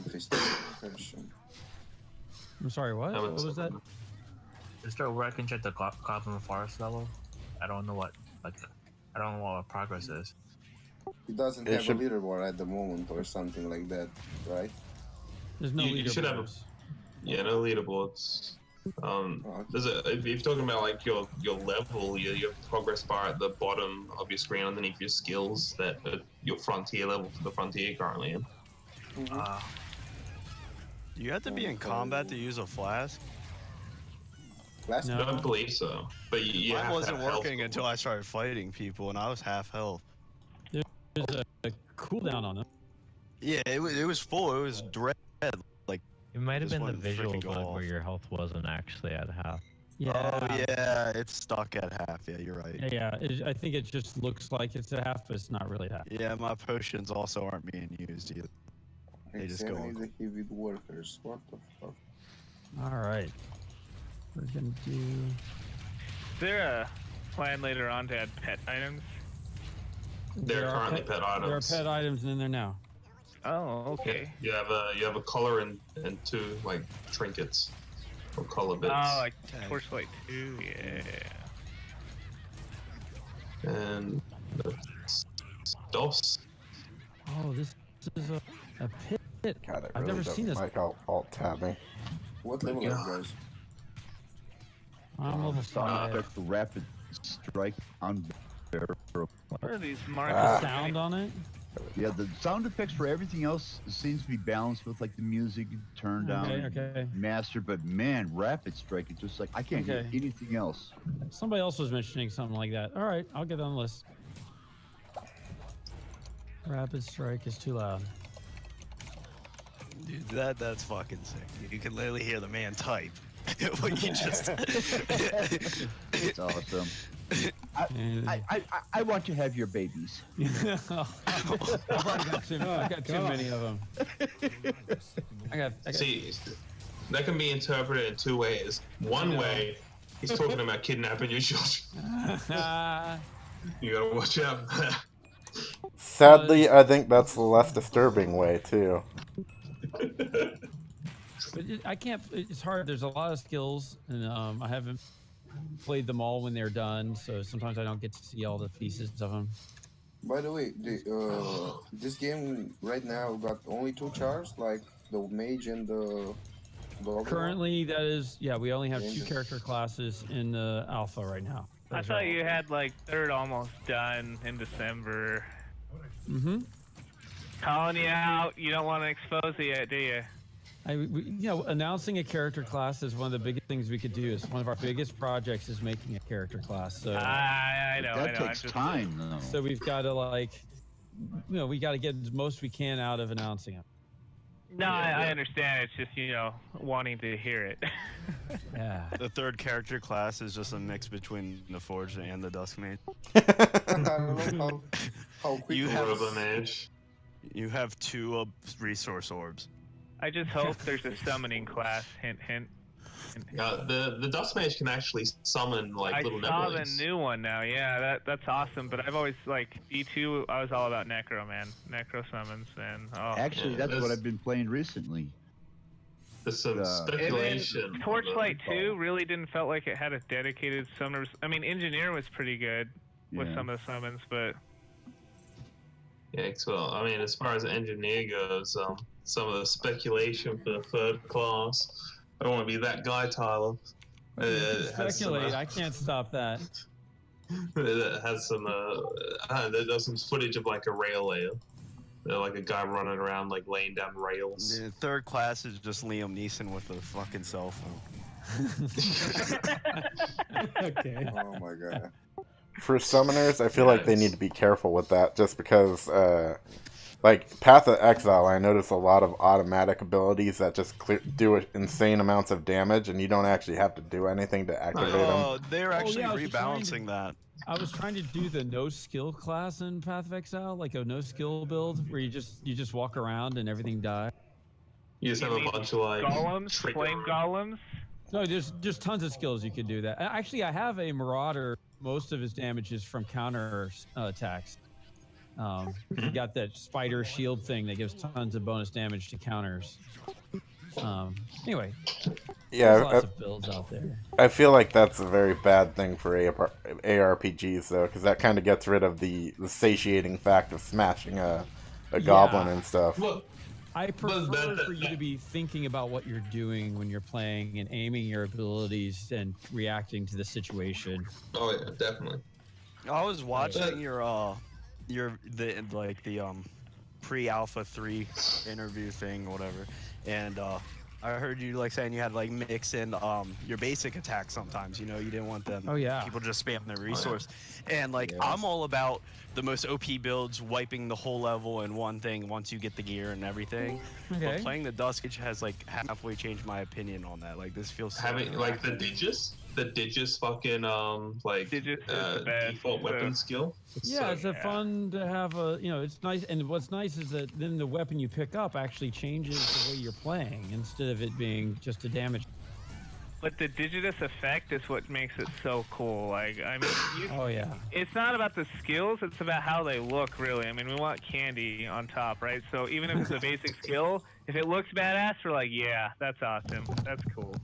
Speaker 21: Investigation.
Speaker 3: I'm sorry, what? What was that?
Speaker 20: Is there where I can check the Goblin Forest level? I don't know what progress is.
Speaker 21: It doesn't have a leaderboard at the moment or something like that, right?
Speaker 3: There's no
Speaker 2: You should have no leaderboards. If you're talking about like your level, your progress bar at the bottom of your screen underneath your skills, that your frontier level for the frontier currently in.
Speaker 19: You have to be in combat to use a flask.
Speaker 21: Flask?
Speaker 2: I don't believe so. But you
Speaker 19: Mine
Speaker 2: have to
Speaker 19: wasn't
Speaker 2: have health.
Speaker 19: working until I started fighting people, and I was half health.
Speaker 3: There's a cooldown on it.
Speaker 19: Yeah, it was full. It was dread. Like
Speaker 7: It might have
Speaker 19: just
Speaker 7: been the
Speaker 19: wouldn't
Speaker 7: visual
Speaker 19: freaking go
Speaker 7: mode
Speaker 19: off.
Speaker 7: where your health wasn't actually at half.
Speaker 19: Oh yeah, it's stuck at half. Yeah, you're right.
Speaker 3: Yeah, I think it just looks like it's a half, but it's not really half.
Speaker 19: Yeah, my potions also aren't being used either. They just go
Speaker 21: Examine
Speaker 19: on.
Speaker 21: the heavy workers. What the fuck?
Speaker 3: All right. We're gonna do.
Speaker 5: Is there a plan later on to add pet items?
Speaker 2: They're currently pet items.
Speaker 3: There are pet items in there now.
Speaker 5: Oh, okay.
Speaker 2: You have a collar and two like trinkets or collar bits.
Speaker 5: Oh, like Torchlight 2, yeah.
Speaker 2: And the DOS.
Speaker 3: Oh, this is a pit.
Speaker 1: God, it
Speaker 3: I've
Speaker 1: really
Speaker 3: never seen
Speaker 1: doesn't
Speaker 3: this.
Speaker 1: like alt tab me.
Speaker 21: What level are you guys?
Speaker 3: I'm level
Speaker 10: Sound
Speaker 3: 5.
Speaker 10: effect for rapid strike unbearable.
Speaker 5: What are these
Speaker 3: The
Speaker 5: marks?
Speaker 3: sound on it?
Speaker 10: Yeah, the sound effects for everything else seems to be balanced with like the music turned down,
Speaker 3: Okay.
Speaker 10: mastered. But man, rapid strike is just like I can't hear
Speaker 3: Okay.
Speaker 10: anything else.
Speaker 3: Somebody else was mentioning something like that. All right, I'll get on the list. Rapid strike is too loud.
Speaker 19: Dude, that's fucking sick. You can literally hear the man type. What you just.
Speaker 10: It's awesome. I want to have your babies.
Speaker 3: I got too many of them. I got.
Speaker 2: See, that can be interpreted in two ways. One way, he's talking about kidnapping your children. You gotta watch out for that.
Speaker 1: Sadly, I think that's the less disturbing way too.
Speaker 3: But I can't. It's hard. There's a lot of skills, and I haven't played them all when they're done. So sometimes I don't get to see all the pieces of them.
Speaker 21: By the way, this game right now got only 2 chars, like the mage and the dog.
Speaker 3: Currently, that is, yeah. We only have 2 character classes in the alpha right now.
Speaker 5: I thought you had like third almost done in December.
Speaker 3: Mm-hmm.
Speaker 5: Calling you out. You don't want to expose it yet, do you?
Speaker 3: Announcing a character class is one of the biggest things we could do. It's one of our biggest projects is making a character class. So
Speaker 5: I know.
Speaker 10: That takes time, though.
Speaker 3: So we've got to we got to get the most we can out of announcing it.
Speaker 5: No, I understand. It's just, wanting to hear it.
Speaker 3: Yeah.
Speaker 19: The third character class is just a mix between the Forge and the Duskmage.
Speaker 21: I don't know how quick
Speaker 19: You
Speaker 21: it
Speaker 19: have
Speaker 21: was.
Speaker 2: Mage.
Speaker 19: You have 2 resource orbs.
Speaker 5: I just hope there's a summoning class. Hint, hint.
Speaker 2: The Dust Mage can actually summon like little
Speaker 5: I saw
Speaker 2: nebulings.
Speaker 5: the new one now. Yeah, that's awesome. But I've always D2. I was all about Necro, man. Necro summons, man. Oh.
Speaker 10: Actually, that's what I've been playing recently.
Speaker 2: There's some speculation.
Speaker 5: And then Torchlight 2 really didn't felt like it had a dedicated summoners. I mean, Engineer was pretty good with some of the summons, but
Speaker 2: Yeah, well, I mean, as far as Engineer goes, some of the speculation for the third class. I don't want to be that guy, Tyler.
Speaker 3: Speculate. I can't stop that.
Speaker 2: It has some. There's some footage of like a rail layer. Like a guy running around, like laying down rails.
Speaker 19: The third class is just Liam Neeson with a fucking cell phone.
Speaker 14: Okay.
Speaker 21: Oh my god.
Speaker 1: For summoners, I feel like they need to be careful with that, just because, like Path of Exile, I notice a lot of automatic abilities that just do insane amounts of damage, and you don't actually have to do anything to activate them.
Speaker 19: They're actually
Speaker 3: I was just trying
Speaker 19: rebalancing that.
Speaker 3: I was trying to do the no skill class in Path of Exile, like a no skill build where you just walk around and everything dies.
Speaker 2: You just have a bunch of like
Speaker 5: golems, flame golems.
Speaker 3: No, there's tons of skills you can do that. Actually, I have a Marauder. Most of his damage is from counter attacks. You got that spider shield thing that gives tons of bonus damage to counters. Anyway,
Speaker 1: Yeah,
Speaker 3: there's lots of builds out there.
Speaker 1: I feel like that's a very bad thing for ARPGs, though, because that kind of gets rid of the satiating fact of smashing a goblin and stuff.
Speaker 2: Look,
Speaker 3: I prefer for you to be thinking about what you're doing when you're playing and aiming your abilities and reacting to the situation.
Speaker 2: Oh yeah, definitely.
Speaker 19: I was watching your pre-alpha 3 interview thing or whatever, and I heard you like saying you had to like mix in your basic attacks sometimes. You know, you didn't want them people just spam their resource. And like I'm all about the most OP builds, wiping the whole level in one thing once you get the gear and everything. But playing the Dusk Age has like halfway changed my opinion on that. Like this feels so
Speaker 2: having like the Digis fucking default weapon skill.
Speaker 3: It's fun to have a, you know, it's nice. And what's nice is that then the weapon you pick up actually changes the way you're playing instead of it being just a damage.
Speaker 5: But the Digitus effect is what makes it so cool. Like, I mean, it's not about the skills; it's about how they look. Really, I mean, we want candy on top, right? So even if it's a basic skill, if it looks badass, we're like, yeah, that's awesome, that's cool.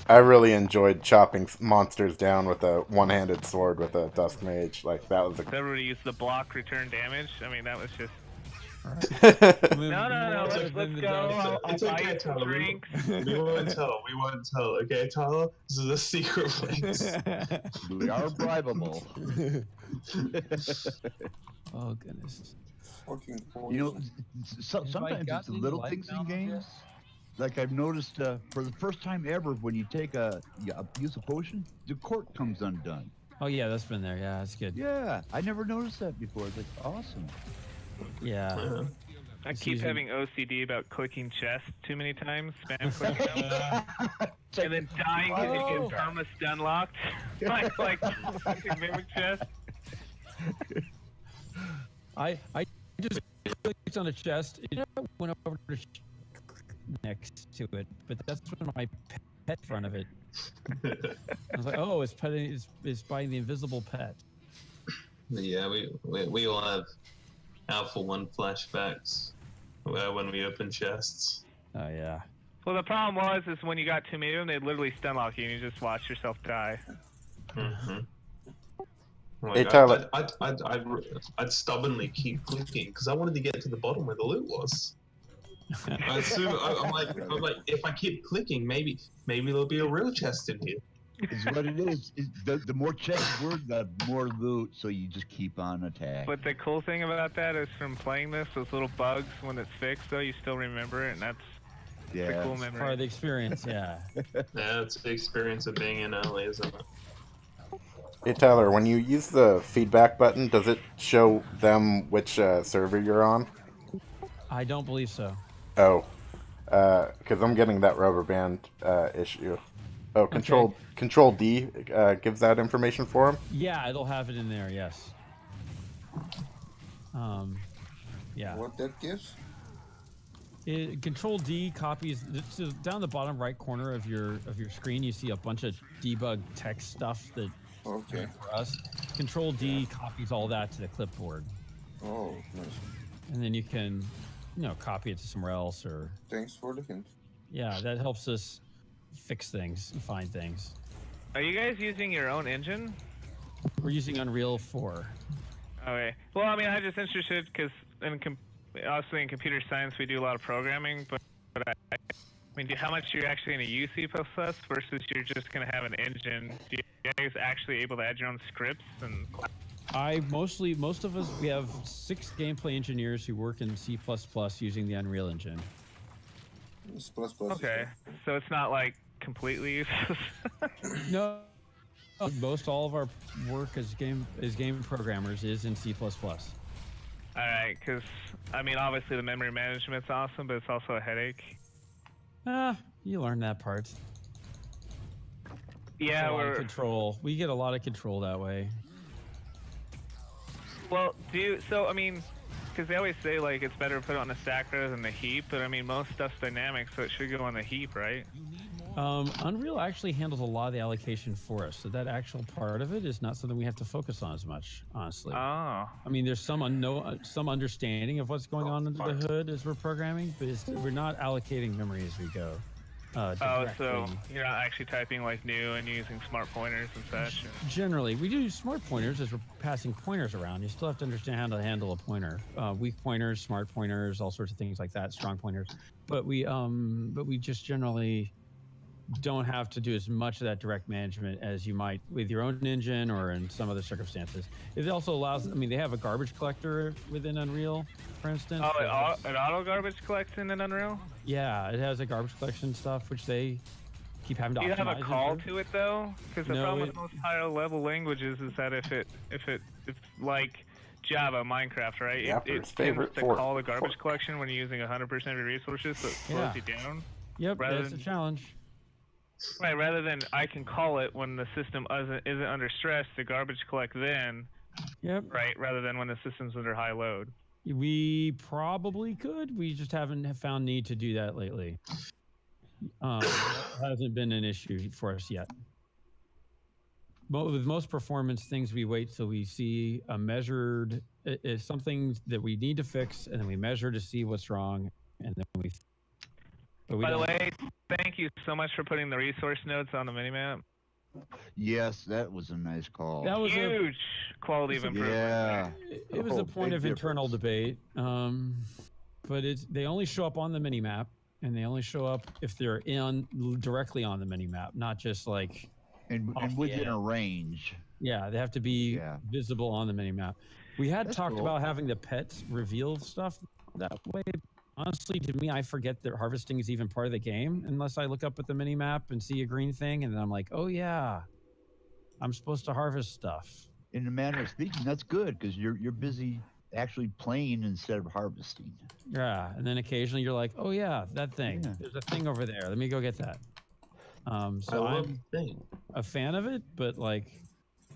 Speaker 1: I really enjoyed chopping monsters down with a one-handed sword with a Dusk Mage. Like that was.
Speaker 5: Everybody used the block return damage. I mean, that was just.
Speaker 2: No. Let's go. I'll buy you some drinks. We won't tell. Okay, Tyler? This is a secret place.
Speaker 10: We are bribable.
Speaker 3: Oh, goodness.
Speaker 21: Fucking
Speaker 10: You know, sometimes it's the little things in games. Like I've noticed for the first time ever, when you take use a potion, the cork comes undone.
Speaker 3: Oh, yeah, that's been there. Yeah, that's good.
Speaker 10: Yeah, I never noticed that before. It's like, awesome.
Speaker 3: Yeah.
Speaker 5: I keep having OCD about clicking chest too many times, spam clicking them, and then dying because you get perma stun locked. like mimic chest.
Speaker 3: I just clicked on a chest. It went over to next to it, but that's when my pet in front of it. I was like, oh, it's biting the invisible pet.
Speaker 2: Yeah, we all have Alpha 1 flashbacks when we open chests.
Speaker 3: Oh yeah.
Speaker 5: Well, the problem is when you got too many of them, they literally stun lock you and you just watch yourself die.
Speaker 2: Mm-hmm.
Speaker 1: Hey, Tyler.
Speaker 2: I'd stubbornly keep clicking because I wanted to get to the bottom where the loot was. I'm like, if I keep clicking, maybe there'll be a real chest in here.
Speaker 10: Is what it is. The more chests were, the more loot, so you just keep on attacking.
Speaker 5: But the cool thing about that is from playing this, those little bugs, when it's fixed, though, you still remember it, and that's the cool memory.
Speaker 3: Part of the experience, yeah.
Speaker 2: Yeah, it's the experience of being in LA, isn't it?
Speaker 1: Hey Tyler, when you use the feedback button, does it show them which server you're on?
Speaker 3: I don't believe so.
Speaker 1: Oh, because I'm getting that rubber band issue. Oh, Control D gives that information for him?
Speaker 3: Yeah, it'll have it in there, yes. Yeah.
Speaker 21: What that gives?
Speaker 3: Control D copies. So down the bottom right corner of your screen, you see a bunch of debug text stuff that.
Speaker 21: Okay.
Speaker 3: For us, Control D copies all that to the clipboard.
Speaker 21: Oh, nice.
Speaker 3: And then you can, copy it to somewhere else or.
Speaker 21: Thanks for the hint.
Speaker 3: Yeah, that helps us fix things and find things.
Speaker 5: Are you guys using your own engine?
Speaker 3: We're using Unreal 4.
Speaker 5: Okay. Well, I mean, I'm just interested because obviously in computer science we do a lot of programming, but I mean, how much you're actually going to use C++ versus you're just going to have an engine? Do you guys actually able to add your own scripts? And
Speaker 3: most of us, we have 6 gameplay engineers who work in C++ using the Unreal Engine.
Speaker 5: Okay, so it's not like completely useless.
Speaker 3: No, most all of our work as game programmers is in C++.
Speaker 5: Alright, because I mean, obviously the memory management's awesome, but it's also a headache.
Speaker 3: You learn that part.
Speaker 5: Yeah,
Speaker 3: we're control. We get a lot of control that way.
Speaker 5: Well, I mean, because they always say like it's better to put it on the stack rather than the heap, but I mean most stuff's dynamic, so it should go on the heap, right?
Speaker 3: Unreal actually handles a lot of the allocation for us, so that actual part of it is not something we have to focus on as much, honestly.
Speaker 5: Oh.
Speaker 3: I mean, there's some understanding of what's going on under the hood as we're programming, but we're not allocating memory as we go.
Speaker 5: Oh,
Speaker 3: directly.
Speaker 5: so you're not actually typing like new and using smart pointers and such.
Speaker 3: Generally, we do use smart pointers as we're passing pointers around. You still have to understand how to handle a pointer. Weak pointers, smart pointers, all sorts of things like that, strong pointers. But we just generally don't have to do as much of that direct management as you might with your own engine or in some other circumstances. It also allows, I mean, they have a garbage collector within Unreal, for instance.
Speaker 5: Oh, it auto garbage collects in Unreal?
Speaker 3: Yeah, it has a garbage collection stuff, which they keep having to
Speaker 5: Do you have a
Speaker 3: optimize
Speaker 5: call
Speaker 3: into.
Speaker 5: to it though? Because the
Speaker 3: No,
Speaker 5: problem with most higher level languages is that if it's like Java, Minecraft, right?
Speaker 1: Yapper's
Speaker 5: It
Speaker 1: favorite
Speaker 5: tends to
Speaker 1: fork.
Speaker 5: call the garbage collection when you're using 100% of your resources, so it slows
Speaker 3: Yeah.
Speaker 5: you down.
Speaker 3: Yep,
Speaker 5: rather
Speaker 3: that's a
Speaker 5: than-
Speaker 3: challenge.
Speaker 5: Right, rather than I can call it when the system isn't under stress to garbage collect then.
Speaker 3: Yep.
Speaker 5: Right, rather than when the system's under high load.
Speaker 3: We probably could. We just haven't found need to do that lately. That hasn't been an issue for us yet. But with most performance things, we wait till we see a measured is something that we need to fix, and then we measure to see what's wrong, and then we. But we
Speaker 5: By the
Speaker 3: don't-
Speaker 5: way, thank you so much for putting the resource nodes on the minimap.
Speaker 10: Yes, that was a nice call.
Speaker 3: That was a-
Speaker 5: Huge quality of improvement.
Speaker 10: Yeah.
Speaker 3: It was a point of internal debate, but they only show up on the mini map, and they only show up if they're directly on the mini map, not just like
Speaker 10: and within a range.
Speaker 3: Yeah, they have to be visible on the mini map. We had
Speaker 10: That's
Speaker 3: talked
Speaker 10: cool.
Speaker 3: about having the pets reveal stuff that way. Honestly, to me, I forget that harvesting is even part of the game unless I look up at the mini map and see a green thing, and then I'm like, oh yeah, I'm supposed to harvest stuff.
Speaker 10: In a manner of speaking, that's good because you're busy actually playing instead of harvesting.
Speaker 3: Yeah, and then occasionally you're like, oh yeah, that thing.
Speaker 10: Yeah.
Speaker 3: There's a thing over there. Let me go get that. So I'm a fan of it, but like,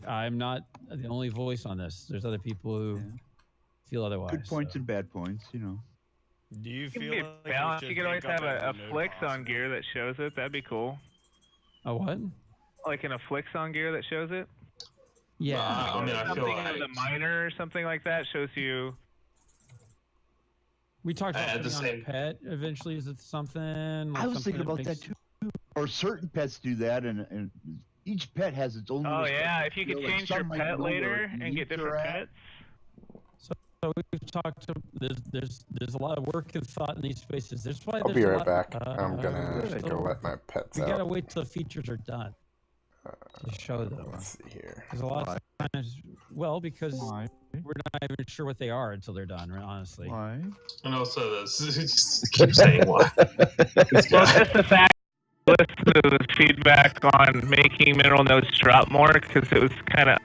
Speaker 3: I'm not the only voice on this. There's other people who feel otherwise.
Speaker 10: Good points and bad points, you know.
Speaker 19: Do you
Speaker 5: It'd
Speaker 19: feel
Speaker 5: be
Speaker 19: like
Speaker 5: balanced.
Speaker 19: we
Speaker 5: You
Speaker 19: should
Speaker 5: could always
Speaker 19: think
Speaker 5: have
Speaker 19: up
Speaker 5: a
Speaker 19: node
Speaker 5: Flix
Speaker 19: boss?
Speaker 5: on gear that shows it. That'd be cool.
Speaker 3: A what?
Speaker 5: Like in a Flix on gear that shows it.
Speaker 3: Yeah.
Speaker 2: I mean, I feel
Speaker 5: Something
Speaker 2: like
Speaker 5: in the miner or something like that shows you.
Speaker 3: We talked about
Speaker 2: At the
Speaker 3: putting on a
Speaker 2: same-
Speaker 3: pet eventually. Is it something? Like
Speaker 10: I was
Speaker 3: something
Speaker 10: thinking about that
Speaker 3: makes-
Speaker 10: too. Or certain pets do that, and each pet has its own.
Speaker 5: Oh
Speaker 10: little
Speaker 5: yeah,
Speaker 10: stuff.
Speaker 5: if you could
Speaker 10: Like
Speaker 5: change your
Speaker 10: some might
Speaker 5: pet
Speaker 10: know where
Speaker 5: later and
Speaker 10: needs
Speaker 5: get different
Speaker 10: are at.
Speaker 5: pets.
Speaker 3: So we've talked to there's a lot of work and thought in these spaces. There's why
Speaker 1: I'll
Speaker 3: there's
Speaker 1: be
Speaker 3: a
Speaker 1: right
Speaker 3: lot-
Speaker 1: back. I'm gonna
Speaker 3: there's
Speaker 1: go
Speaker 3: a-
Speaker 1: let my pets
Speaker 3: We
Speaker 1: out.
Speaker 3: gotta wait till the features are done to show them.
Speaker 1: Let's see here.
Speaker 3: Because a lot of times, well, because we're not even sure what they are until they're done. Right, honestly.
Speaker 10: Why?
Speaker 2: And also, this just keep saying why. This
Speaker 5: Well,
Speaker 2: guy.
Speaker 5: just the fact. Listen to the feedback on making mineral nodes drop more because it was kind of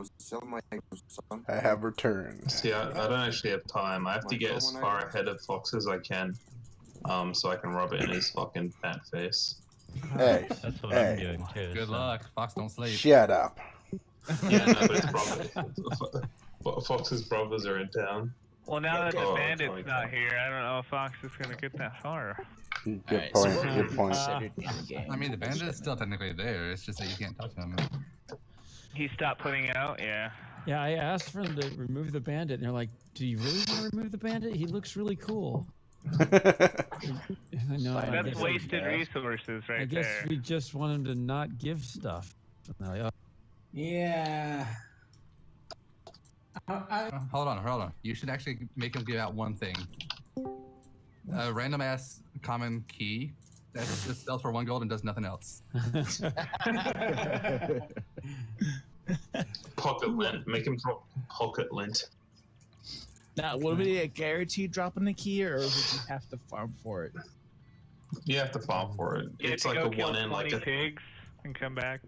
Speaker 21: to sell my son.
Speaker 1: I have returned.
Speaker 2: See, I don't actually have time. I have to get as far ahead of Fox as I can, so I can rub it in his fucking fat face.
Speaker 1: Hey,
Speaker 7: That's what
Speaker 1: hey.
Speaker 7: I'm doing too.
Speaker 6: Good
Speaker 7: so.
Speaker 6: luck. Fox, don't sleep.
Speaker 1: Shut up.
Speaker 2: Yeah, no, but it's Fox's brothers are in town.
Speaker 5: Well, now that the
Speaker 2: Oh,
Speaker 5: bandit's
Speaker 2: totally
Speaker 5: not
Speaker 2: fine.
Speaker 5: here, I don't know if Fox is gonna get that far.
Speaker 1: Good
Speaker 13: Alright,
Speaker 1: point.
Speaker 13: so
Speaker 1: Good point.
Speaker 13: considered in the game.
Speaker 6: I mean, the bandit is still technically there. It's just that you can't touch him.
Speaker 5: He stopped putting out, yeah.
Speaker 3: Yeah, I asked for them to remove the bandit, and they're like, "Do you really want to remove the bandit? He looks really cool." No, I
Speaker 5: That's
Speaker 3: guess-
Speaker 5: wasted resources right
Speaker 3: I guess
Speaker 5: there.
Speaker 3: we just want him to not give stuff. And they're like, "Oh,
Speaker 14: Yeah.
Speaker 6: Hold on. You should actually make him give out one thing. A random ass common key that just sells for 1 gold and does nothing else.
Speaker 2: Pocket lint. Make him drop pocket lint.
Speaker 13: Now, will we get guaranteed dropping the key, or would you have to farm for it?
Speaker 2: You have to farm for it.
Speaker 5: You have
Speaker 2: It's
Speaker 5: to
Speaker 2: like
Speaker 5: go
Speaker 2: a
Speaker 5: kill
Speaker 2: one in,
Speaker 5: 20
Speaker 2: like a
Speaker 5: pigs and come back.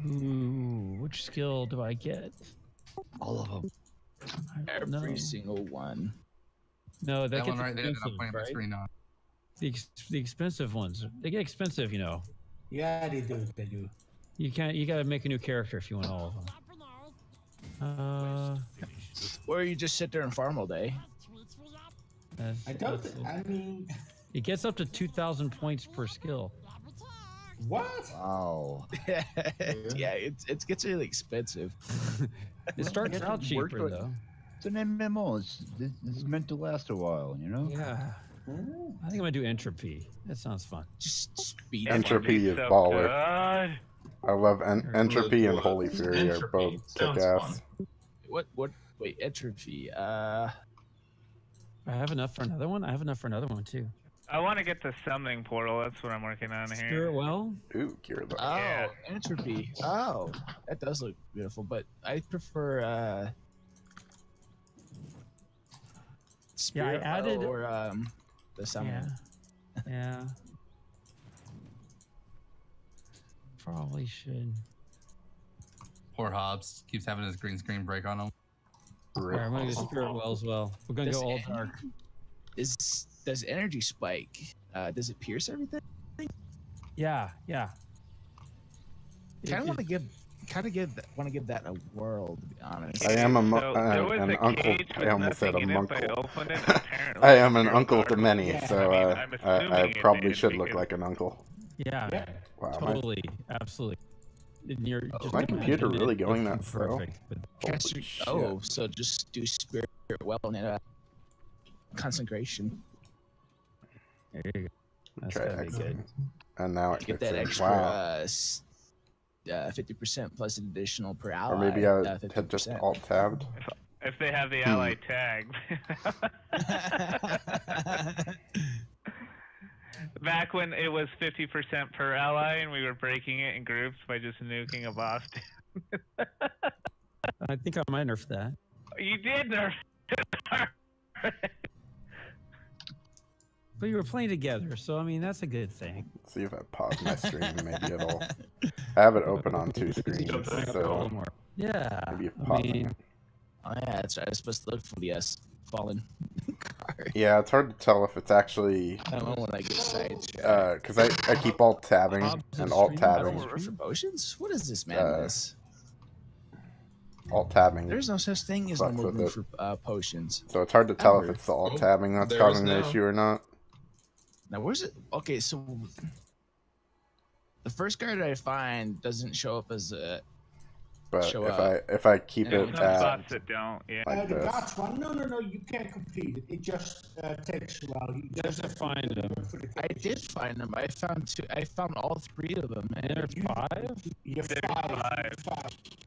Speaker 3: Ooh, which skill do I get?
Speaker 10: All of them.
Speaker 13: Every single one.
Speaker 3: No,
Speaker 6: That
Speaker 3: gets
Speaker 6: one right there that I'm
Speaker 3: expensive,
Speaker 6: pointing my
Speaker 3: right?
Speaker 6: screen on.
Speaker 3: The expensive ones. They get expensive, you know.
Speaker 14: Yeah, they do. They do.
Speaker 3: You can't. You gotta make a new character if you want all of them.
Speaker 13: Or you just sit there and farm all day.
Speaker 14: I don't. I mean,
Speaker 3: it gets up to 2,000 points per skill.
Speaker 14: what?
Speaker 10: Wow.
Speaker 13: Yeah, it gets really expensive.
Speaker 3: It starts
Speaker 10: Yes,
Speaker 3: out
Speaker 10: it worked
Speaker 3: cheaper
Speaker 10: like-
Speaker 3: though.
Speaker 10: It's an MMO. It's meant to last a while, you know?
Speaker 3: Yeah. I think I'm gonna do entropy. That sounds fun.
Speaker 13: Just speed.
Speaker 1: Entropy is baller. I love Entropy and Holy Fury are both kick ass.
Speaker 13: What? Wait, entropy.
Speaker 3: I have enough for another one. I have enough for another one too.
Speaker 5: I want to get the summoning portal. That's what I'm working on here.
Speaker 3: Spirit well.
Speaker 1: Ooh, Gear
Speaker 13: Oh,
Speaker 5: Yeah.
Speaker 13: entropy. Oh, that does look beautiful, but I prefer spirit
Speaker 3: added-
Speaker 13: or the summon.
Speaker 3: Yeah. Probably should.
Speaker 6: Poor Hobbs keeps having his green screen break on him.
Speaker 3: Alright, I'm gonna go Spirit well as well. We're gonna
Speaker 13: Does
Speaker 3: go all
Speaker 13: en-
Speaker 3: dark.
Speaker 13: Does energy spike? Does it pierce everything?
Speaker 3: Yeah.
Speaker 13: Kind of want to give that a whirl, to be honest.
Speaker 1: I am an uncle. I almost said a munkle. I am an uncle to many, so I probably should look like an uncle.
Speaker 3: Yeah, man.
Speaker 1: Wow,
Speaker 3: Totally, absolutely. And you're just
Speaker 1: my computer
Speaker 3: imagining
Speaker 1: really
Speaker 3: it
Speaker 1: going
Speaker 3: looking
Speaker 1: that slow?
Speaker 3: perfect, but-
Speaker 13: Cast your- so just do spirit well and consecration.
Speaker 3: There you go. That's
Speaker 1: Try
Speaker 3: gotta be
Speaker 1: X.
Speaker 3: good.
Speaker 1: And now it
Speaker 13: Get
Speaker 1: kicks
Speaker 13: that
Speaker 1: in.
Speaker 13: extra
Speaker 1: Wow.
Speaker 13: 50% plus an additional per ally.
Speaker 1: Or maybe I had
Speaker 13: 50%.
Speaker 1: just alt tabbed.
Speaker 5: If they have the ally tag. Back when it was 50% per ally and we were breaking it in groups by just nuking a boss.
Speaker 3: I think I might nerf that.
Speaker 5: You did nerf.
Speaker 3: But you were playing together, so I mean that's a good thing.
Speaker 1: See if I pause my stream, maybe it'll. I have it open on 2 screens, so
Speaker 3: Yeah.
Speaker 1: maybe
Speaker 3: I
Speaker 1: pausing
Speaker 3: mean,
Speaker 1: it.
Speaker 13: Oh yeah, that's right. I was supposed to look for the fallen card.
Speaker 1: Yeah, it's hard to tell if it's actually.
Speaker 13: I don't know when I get sidetracked.
Speaker 1: Because I keep alt tabbing and alt tabbing.
Speaker 13: For potions? What is this madness?
Speaker 1: Alt tabbing.
Speaker 13: There's no such thing as
Speaker 1: fucks
Speaker 13: normal
Speaker 1: with
Speaker 13: room
Speaker 1: it.
Speaker 13: for potions.
Speaker 1: So it's hard to tell if
Speaker 13: Ever.
Speaker 1: it's the alt tabbing that's
Speaker 13: there is
Speaker 1: causing the
Speaker 13: now.
Speaker 1: issue or not.
Speaker 13: Now where's it? Okay, so the first card I find doesn't show up as a.
Speaker 1: But
Speaker 13: Show
Speaker 1: if I keep
Speaker 5: There's
Speaker 1: it
Speaker 5: some
Speaker 1: at
Speaker 5: spots that don't, yeah.
Speaker 1: like
Speaker 14: the
Speaker 1: this.
Speaker 14: God's one. No, you can't complete it. It just takes a while. You just have to
Speaker 3: find them.
Speaker 13: I did find them. I found two. I found all 3 of them. And
Speaker 3: there's 5.
Speaker 14: You're five.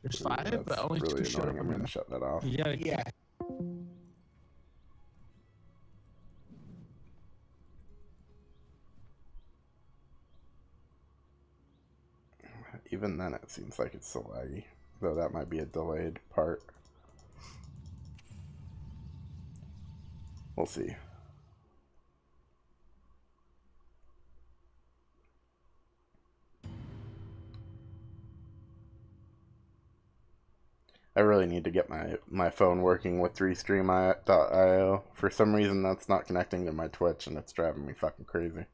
Speaker 13: There's 5, but only
Speaker 1: really
Speaker 13: 2 showed
Speaker 1: annoying.
Speaker 13: up.
Speaker 1: I'm gonna shut that off.
Speaker 3: You gotta
Speaker 14: Yeah.
Speaker 1: Even then, it seems like it's still laggy. Though that might be a delayed part. We'll see. I really need to get my phone working with Restream.io. For some reason, that's not connecting to my Twitch, and it's driving me fucking crazy.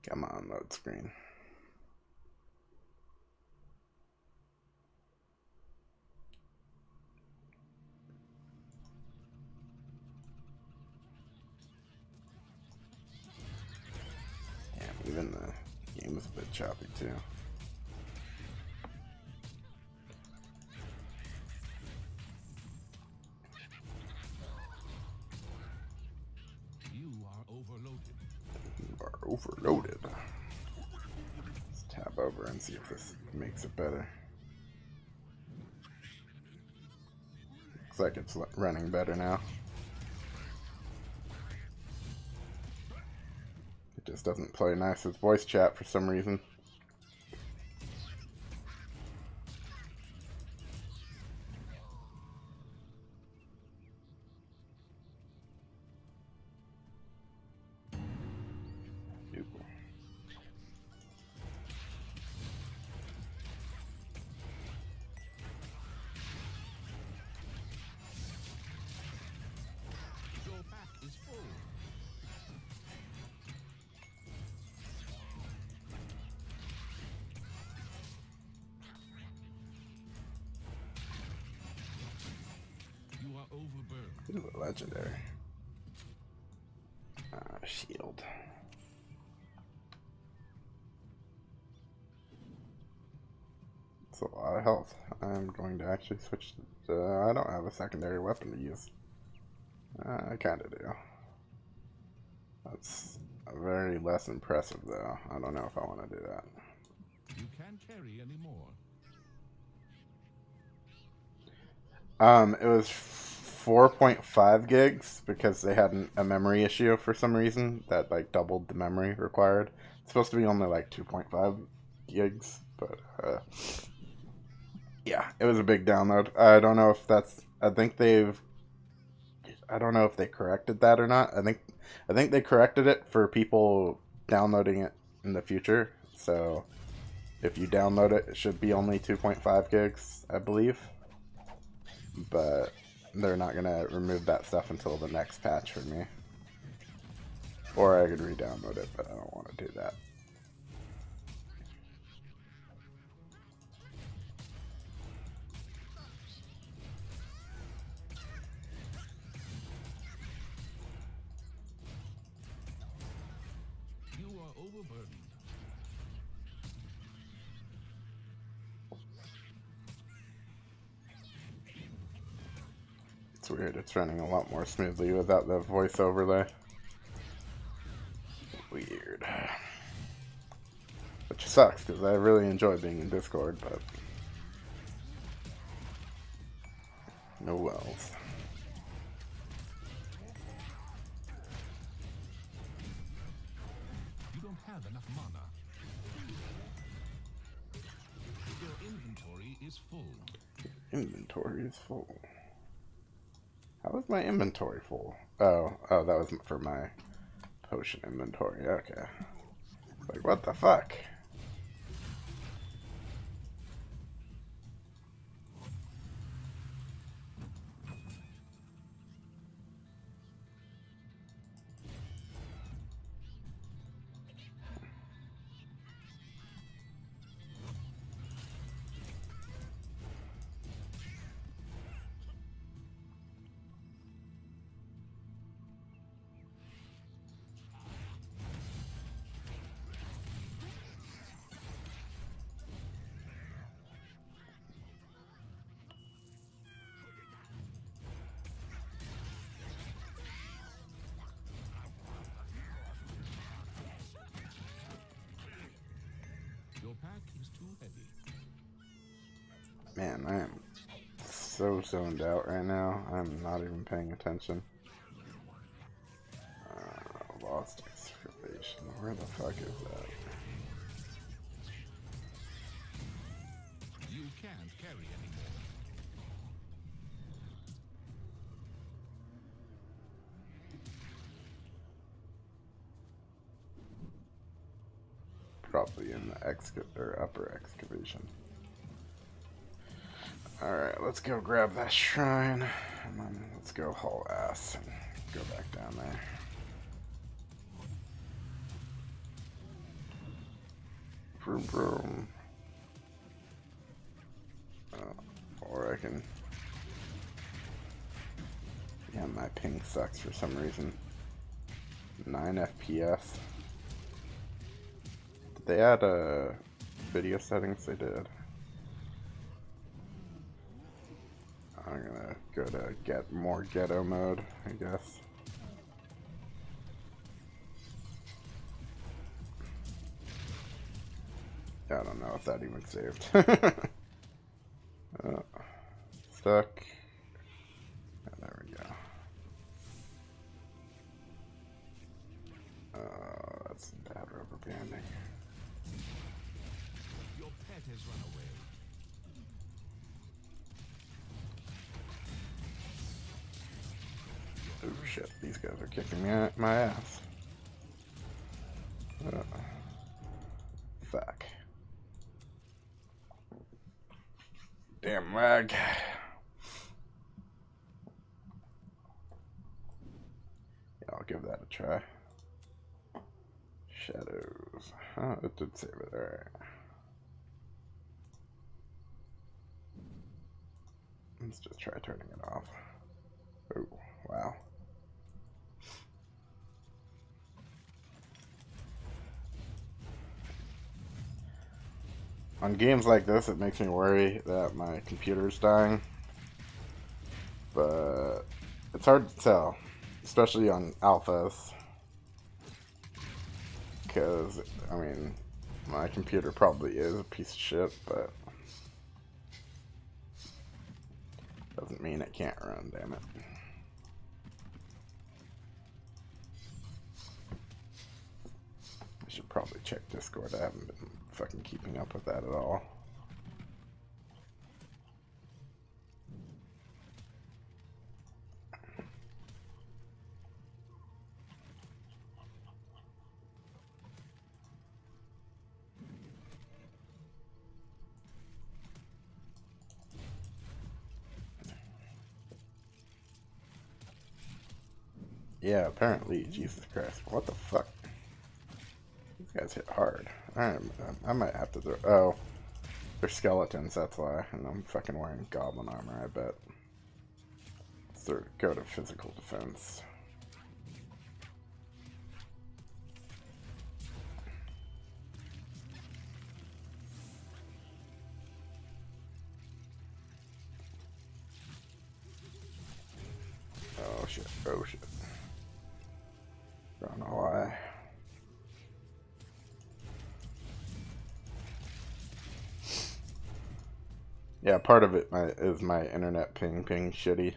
Speaker 1: Come on, load screen. Damn, even the game is a bit choppy too.
Speaker 17: You are overloaded.
Speaker 1: You are overloaded. Let's tab over and see if this makes it better. Looks like it's running better now. It just doesn't play nice with voice chat for some reason.
Speaker 17: Your pack is full. You are overburdened.
Speaker 1: Ooh, legendary. Shield. It's a lot of health. I'm going to actually switch to, I don't have a secondary weapon to use. I kinda do. That's very less impressive though. I don't know if I want to do that.
Speaker 17: You can't carry anymore.
Speaker 1: It was 4.5 gigs because they had a memory issue for some reason that like doubled the memory required. It's supposed to be only like 2.5 gigs, but yeah, it was a big download. I don't know if that's. I don't know if they corrected that or not. I think they corrected it for people downloading it in the future. So if you download it, it should be only 2.5 gigs, I believe. But they're not gonna remove that stuff until the next patch for me. Or I could re-download it, but I don't want to do that.
Speaker 17: You are overburdened.
Speaker 1: It's weird, it's running a lot more smoothly without the voice overlay. Weird. Which sucks, because I really enjoy being in Discord, but no wells.
Speaker 17: You don't have enough mana. Your inventory is full.
Speaker 1: Inventory is full. How is my inventory full? Oh, that was for my potion inventory. Okay. Like, what the fuck?
Speaker 17: Your pack is too heavy.
Speaker 1: Man, I am so zoned out right now. I'm not even paying attention. Lost excavation. Where the fuck is that?
Speaker 17: can't carry anymore.
Speaker 1: Probably in the upper excavation. Alright, let's go grab that shrine. And then let's go haul ass and go back down there. Vroom vroom. Or I can... Yeah, my ping sucks for some reason. 9 FPS. Did they add video settings? They did. I'm gonna go to get more ghetto mode, I guess. Yeah, I don't know if that even saved. Stuck. Yeah, there we go. That's bad rubber banding.
Speaker 17: Your pet has run away.
Speaker 1: Oh shit, these guys are kicking me my ass. Fuck. Damn lag. Yeah, I'll give that a try. Shadows. Oh, it did save it. Alright. Let's just try turning it off. Oh, wow. On games like this, it makes me worry that my computer's dying. But it's hard to tell, especially on alphas. Because, I mean, my computer probably is a piece of shit, but doesn't mean it can't run, damn it. I should probably check Discord. I haven't been fucking keeping up with that at all. Yeah, apparently, Jesus Christ. What the fuck? These guys hit hard. I might have to throw... Oh. They're skeletons, that's why. And I'm fucking wearing goblin armor, I bet. So go to physical defense. Oh shit, oh shit. Don't know why. Yeah, part of it is my internet ping shitty.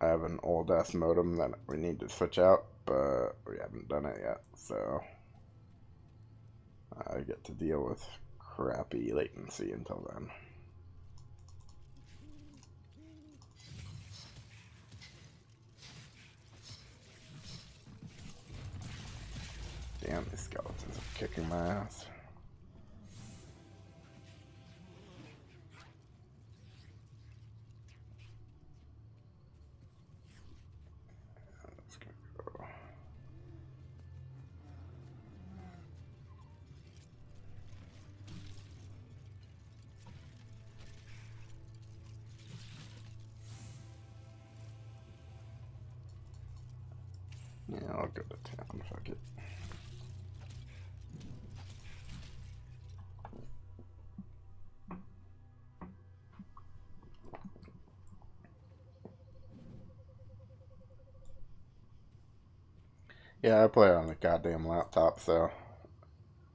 Speaker 1: I have an old ass modem that we need to switch out, but we haven't done it yet, so I get to deal with crappy latency until then. Damn, these skeletons are kicking my ass. Let's go. Yeah, I'll go to town, fuck it. Yeah, I play on a goddamn laptop, so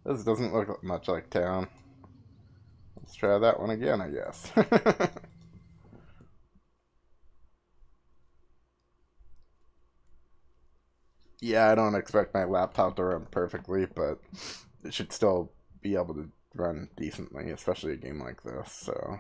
Speaker 1: this doesn't look much like town. Let's try that one again, I guess. Yeah, I don't expect my laptop to run perfectly, but it should still be able to run decently, especially a game like this. So.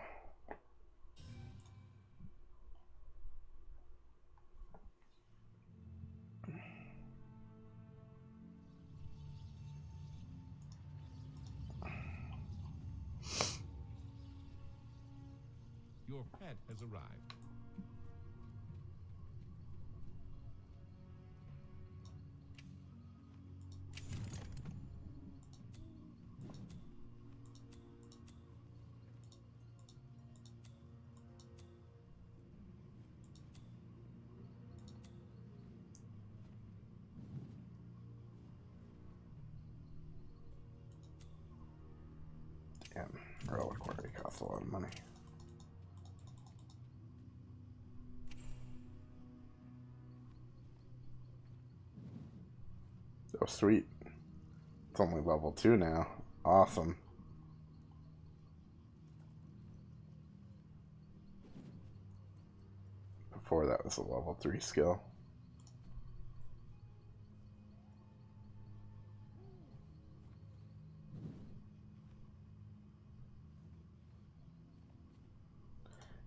Speaker 17: Your pet has arrived.
Speaker 1: Damn, Reliquary costs a lot of money. Oh, sweet. It's only level 2 now. Awesome. Before that was a level 3 skill.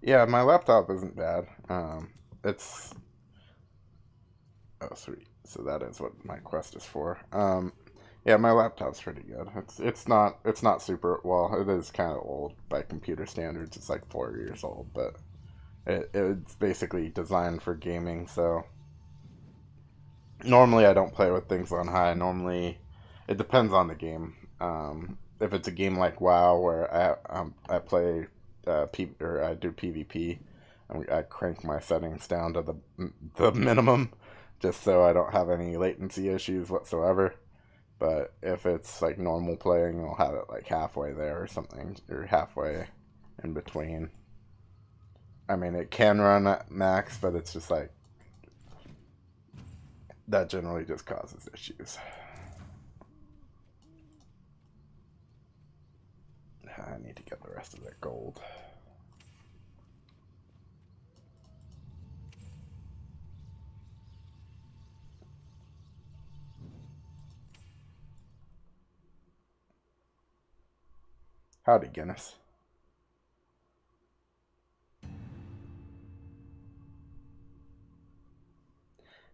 Speaker 1: Yeah, my laptop isn't bad. It's... Oh, sweet. So that is what my Quest is for. Yeah, my laptop's pretty good. It's not super, well, it is kind of old by computer standards. It's like 4 years old, but it's basically designed for gaming. So normally I don't play with things on high. Normally it depends on the game. If it's a game like WoW where I play I do PvP, and I crank my settings down to the minimum, just so I don't have any latency issues whatsoever. But if it's like normal playing, I'll have it like halfway there or something, or halfway in between. I mean, it can run at max, but it's just like that generally just causes issues. I need to get the rest of that gold. Howdy, Guinness.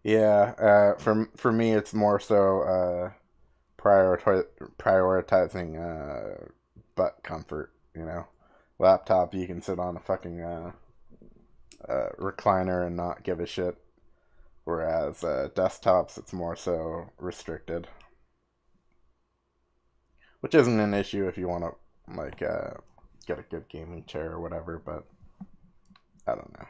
Speaker 1: Yeah, for me, it's more so prioritizing butt comfort. You know, laptop you can sit on a fucking recliner and not give a shit, whereas desktops it's more so restricted, which isn't an issue if you want to like get a good gaming chair or whatever, but I don't know.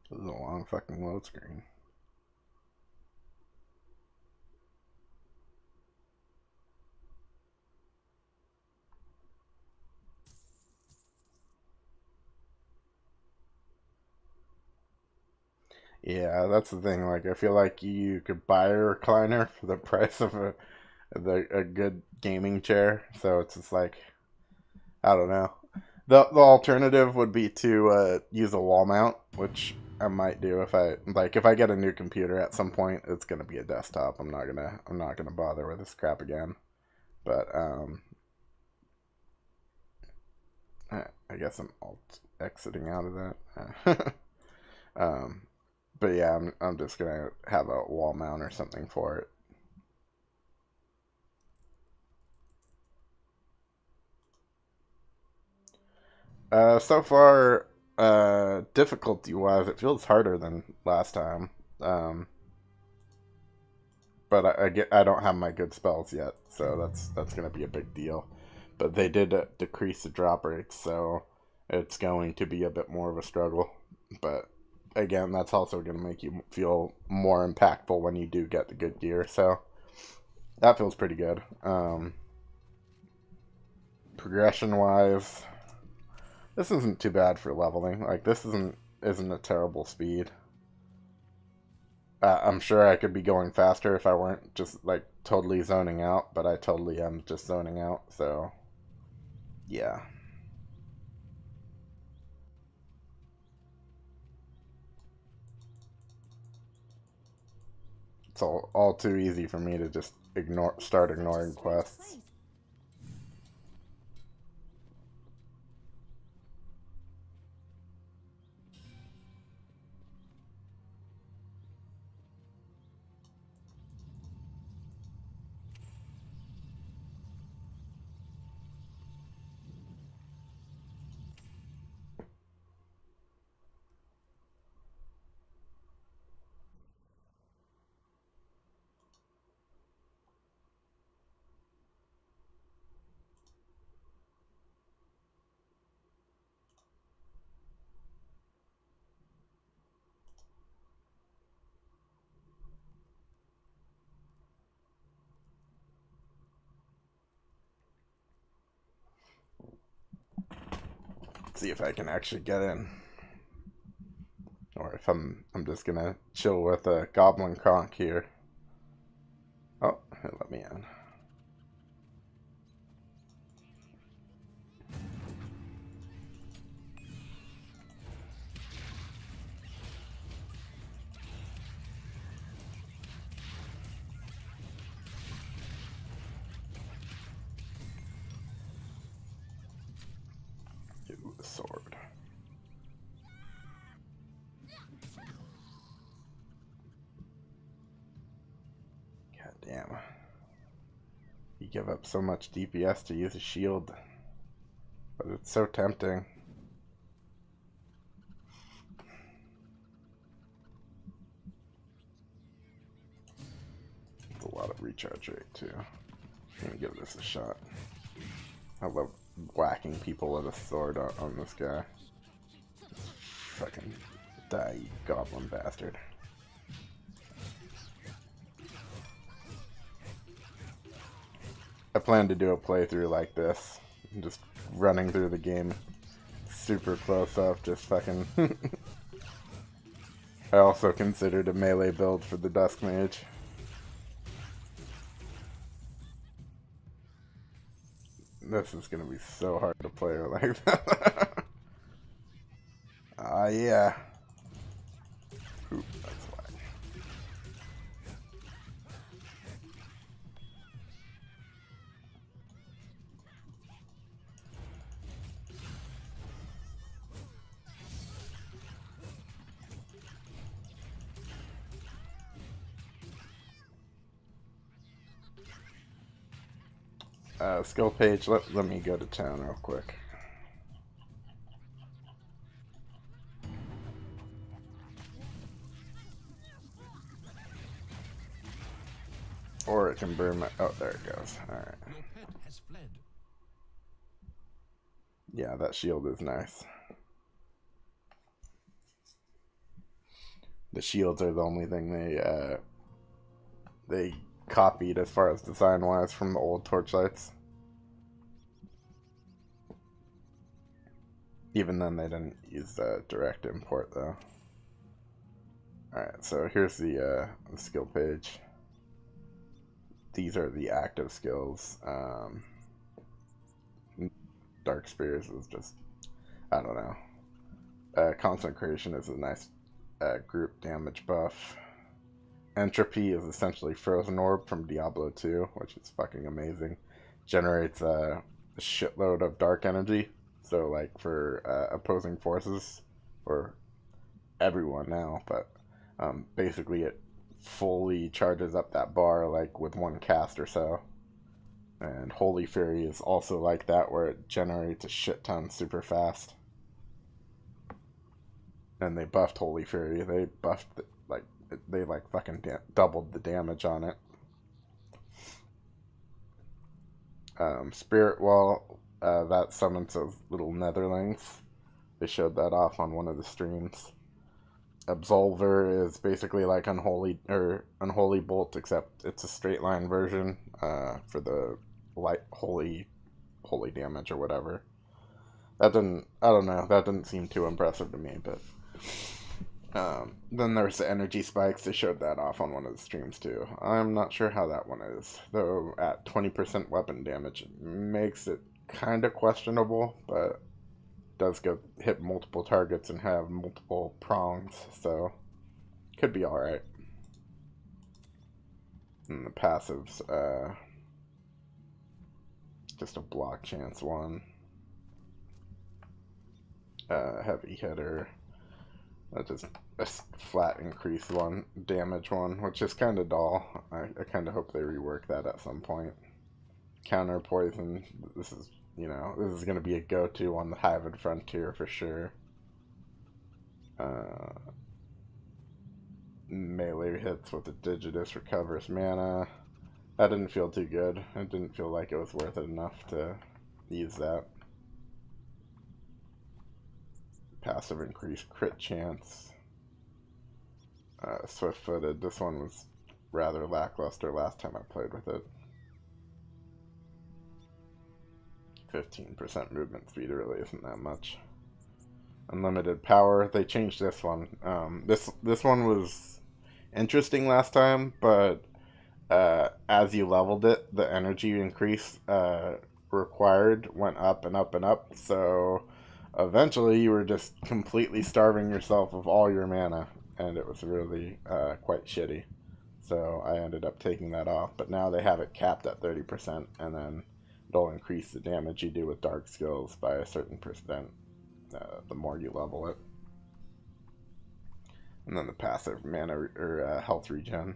Speaker 1: This is a long fucking load screen. Yeah, that's the thing. Like, I feel like you could buy a recliner for the price of a good gaming chair. So it's just like, I don't know. The alternative would be to use a wall mount, which I might do if I get a new computer at some point. It's gonna be a desktop. I'm not gonna bother with this crap again. But I guess I'm exiting out of that. But yeah, I'm just gonna have a wall mount or something for it. So far, difficulty-wise, it feels harder than last time. But I don't have my good spells yet, so that's gonna be a big deal. But they did decrease the drop rates, so it's going to be a bit more of a struggle. But again, that's also going to make you feel more impactful when you do get the good gear. So that feels pretty good. Progression wise, this isn't too bad for leveling. Like, this isn't a terrible speed. I'm sure I could be going faster if I weren't just like totally zoning out, but I totally am just zoning out, so yeah. It's all too easy for me to just start ignoring quests. See if I can actually get in, or if I'm just gonna chill with a goblin conch here. Oh, it let me in. Ooh, the sword. God damn. You give up so much DPS to use a shield, but it's so tempting. It's a lot of recharge rate too. I'm gonna give this a shot. I love whacking people with a sword on this guy. Fucking die, you goblin bastard. I plan to do a playthrough like this. Just running through the game super close up, just fucking... I also considered a melee build for the Dusk Mage. This is gonna be so hard to play her like that. Ah, yeah. Oop, that's why. Skill page, let me go to town real quick. Or it can burn my... Oh, there it goes. Alright. Yeah, that shield is nice. The shields are the only thing they copied as far as design-wise from the old Torchlights. Even then, they didn't use the direct import, though. Alright, so here's the skill page. These are the active skills. Dark Spears is just, I don't know. Consecration is a nice group damage buff. Entropy is essentially Frozen Orb from Diablo 2, which is fucking amazing. Generates a shitload of dark energy. So, like, for opposing forces, or everyone now, but basically it fully charges up that bar, like, with one cast or so. And Holy Fury is also like that, where it generates a shit ton super fast. And they buffed Holy Fury. They buffed, they fucking doubled the damage on it. Spirit Wall, that summons those little netherlings. They showed that off on one of the streams. Absolver is basically like Unholy Bolt, except it's a straight line version for the light holy damage or whatever. I don't know, that didn't seem too impressive to me, but then there's the energy spikes. They showed that off on one of the streams too. I'm not sure how that one is, though. At 20% weapon damage, it makes it kind of questionable, but does go hit multiple targets and have multiple prongs, so could be all right. And the passives, just a block chance one, heavy hitter, just a flat increase one, damage one, which is kind of dull. I kind of hope they rework that at some point. Counter poison, this is, you know, this is going to be a go-to on the Hive Frontier for sure. Melee hits with the Digitus recovers mana. That didn't feel too good. It didn't feel like it was worth it enough to use that. Passive increase crit chance. Swift-footed. This one was rather lackluster last time I played with it. 15% movement speed really isn't that much. Unlimited power. They changed this one. This one was interesting last time, but as you leveled it, the energy increase required went up and up and up. So eventually, you were just completely starving yourself of all your mana, and it was really quite shitty. So I ended up taking that off. But now they have it capped at 30%, and then it'll increase the damage you do with dark skills by a certain percent the more you level it. And then the passive mana or health regen.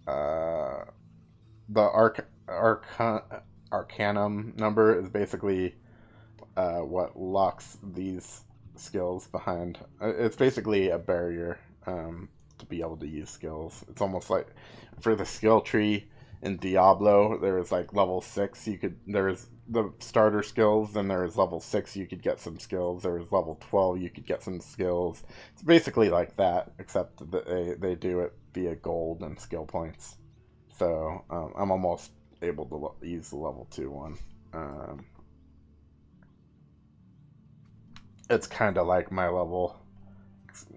Speaker 1: The Arcanum number is basically what locks these skills behind. It's basically a barrier to be able to use skills. It's almost like for the skill tree in Diablo, there's like level 6 there's the starter skills, then there's level 6 you could get some skills, there's level 12 you could get some skills. It's basically like that, except that they do it via gold and skill points. So I'm almost able to use the level 2 one. It's kind of like my level.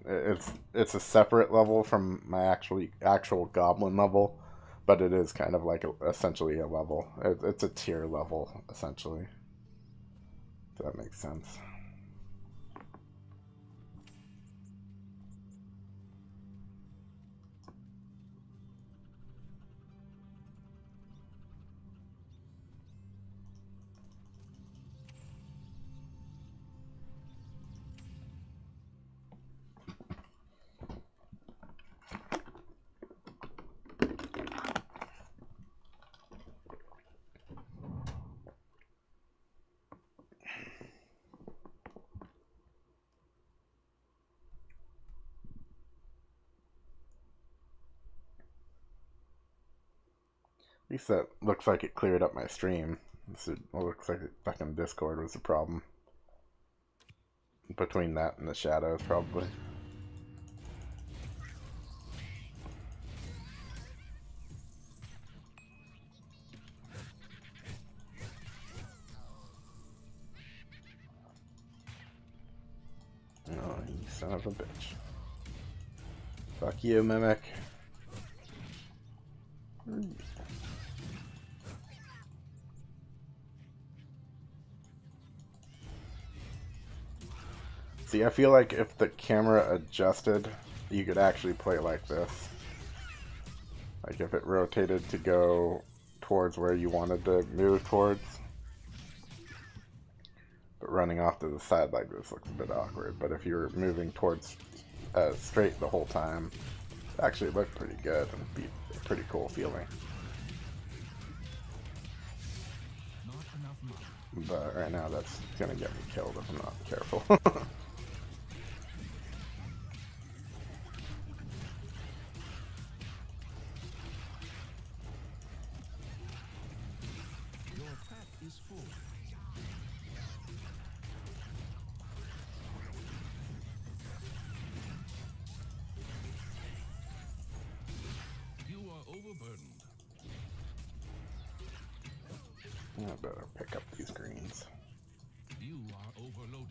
Speaker 1: It's a separate level from my actual goblin level, but it is kind of like essentially a level. It's a tier level, essentially. If that makes sense. At least that looks like it cleared up my stream. It looks like fucking Discord was the problem. Between that and the shadows, probably. Oh, you son of a bitch. Fuck you, Mimic. See, I feel like if the camera adjusted, you could actually play like this. Like if it rotated to go towards where you wanted to move towards. But running off to the side like this looks a bit awkward. But if you were moving towards straight the whole time, it actually looked pretty good and be a pretty cool feeling. But right now that's gonna get me killed if I'm not careful.
Speaker 17: overburdened.
Speaker 1: I better pick up these greens.
Speaker 17: You are overloaded.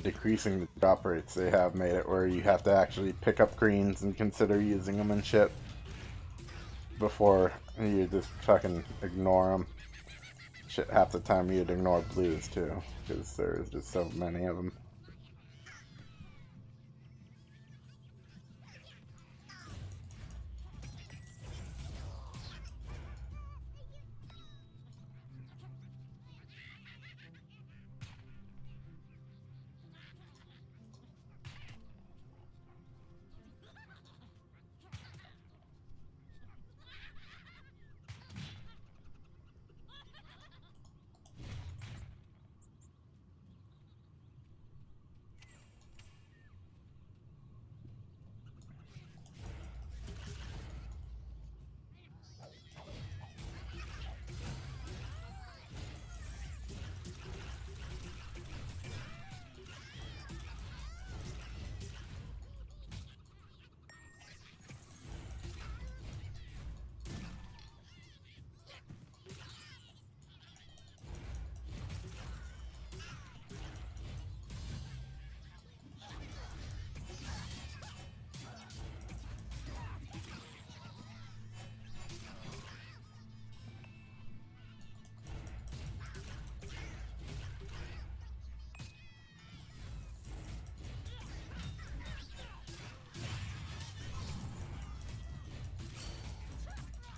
Speaker 1: Decreasing the drop rates, they have made it where you have to actually pick up greens and consider using them and shit before you just fucking ignore them. Shit, half the time you'd ignore blues too, because there's just so many of them.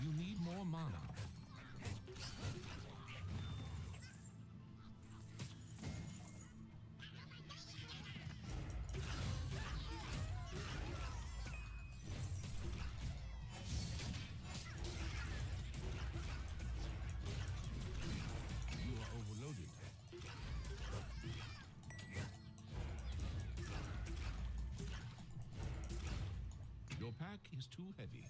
Speaker 17: You need more mana. You are overloaded. Your pack is too heavy.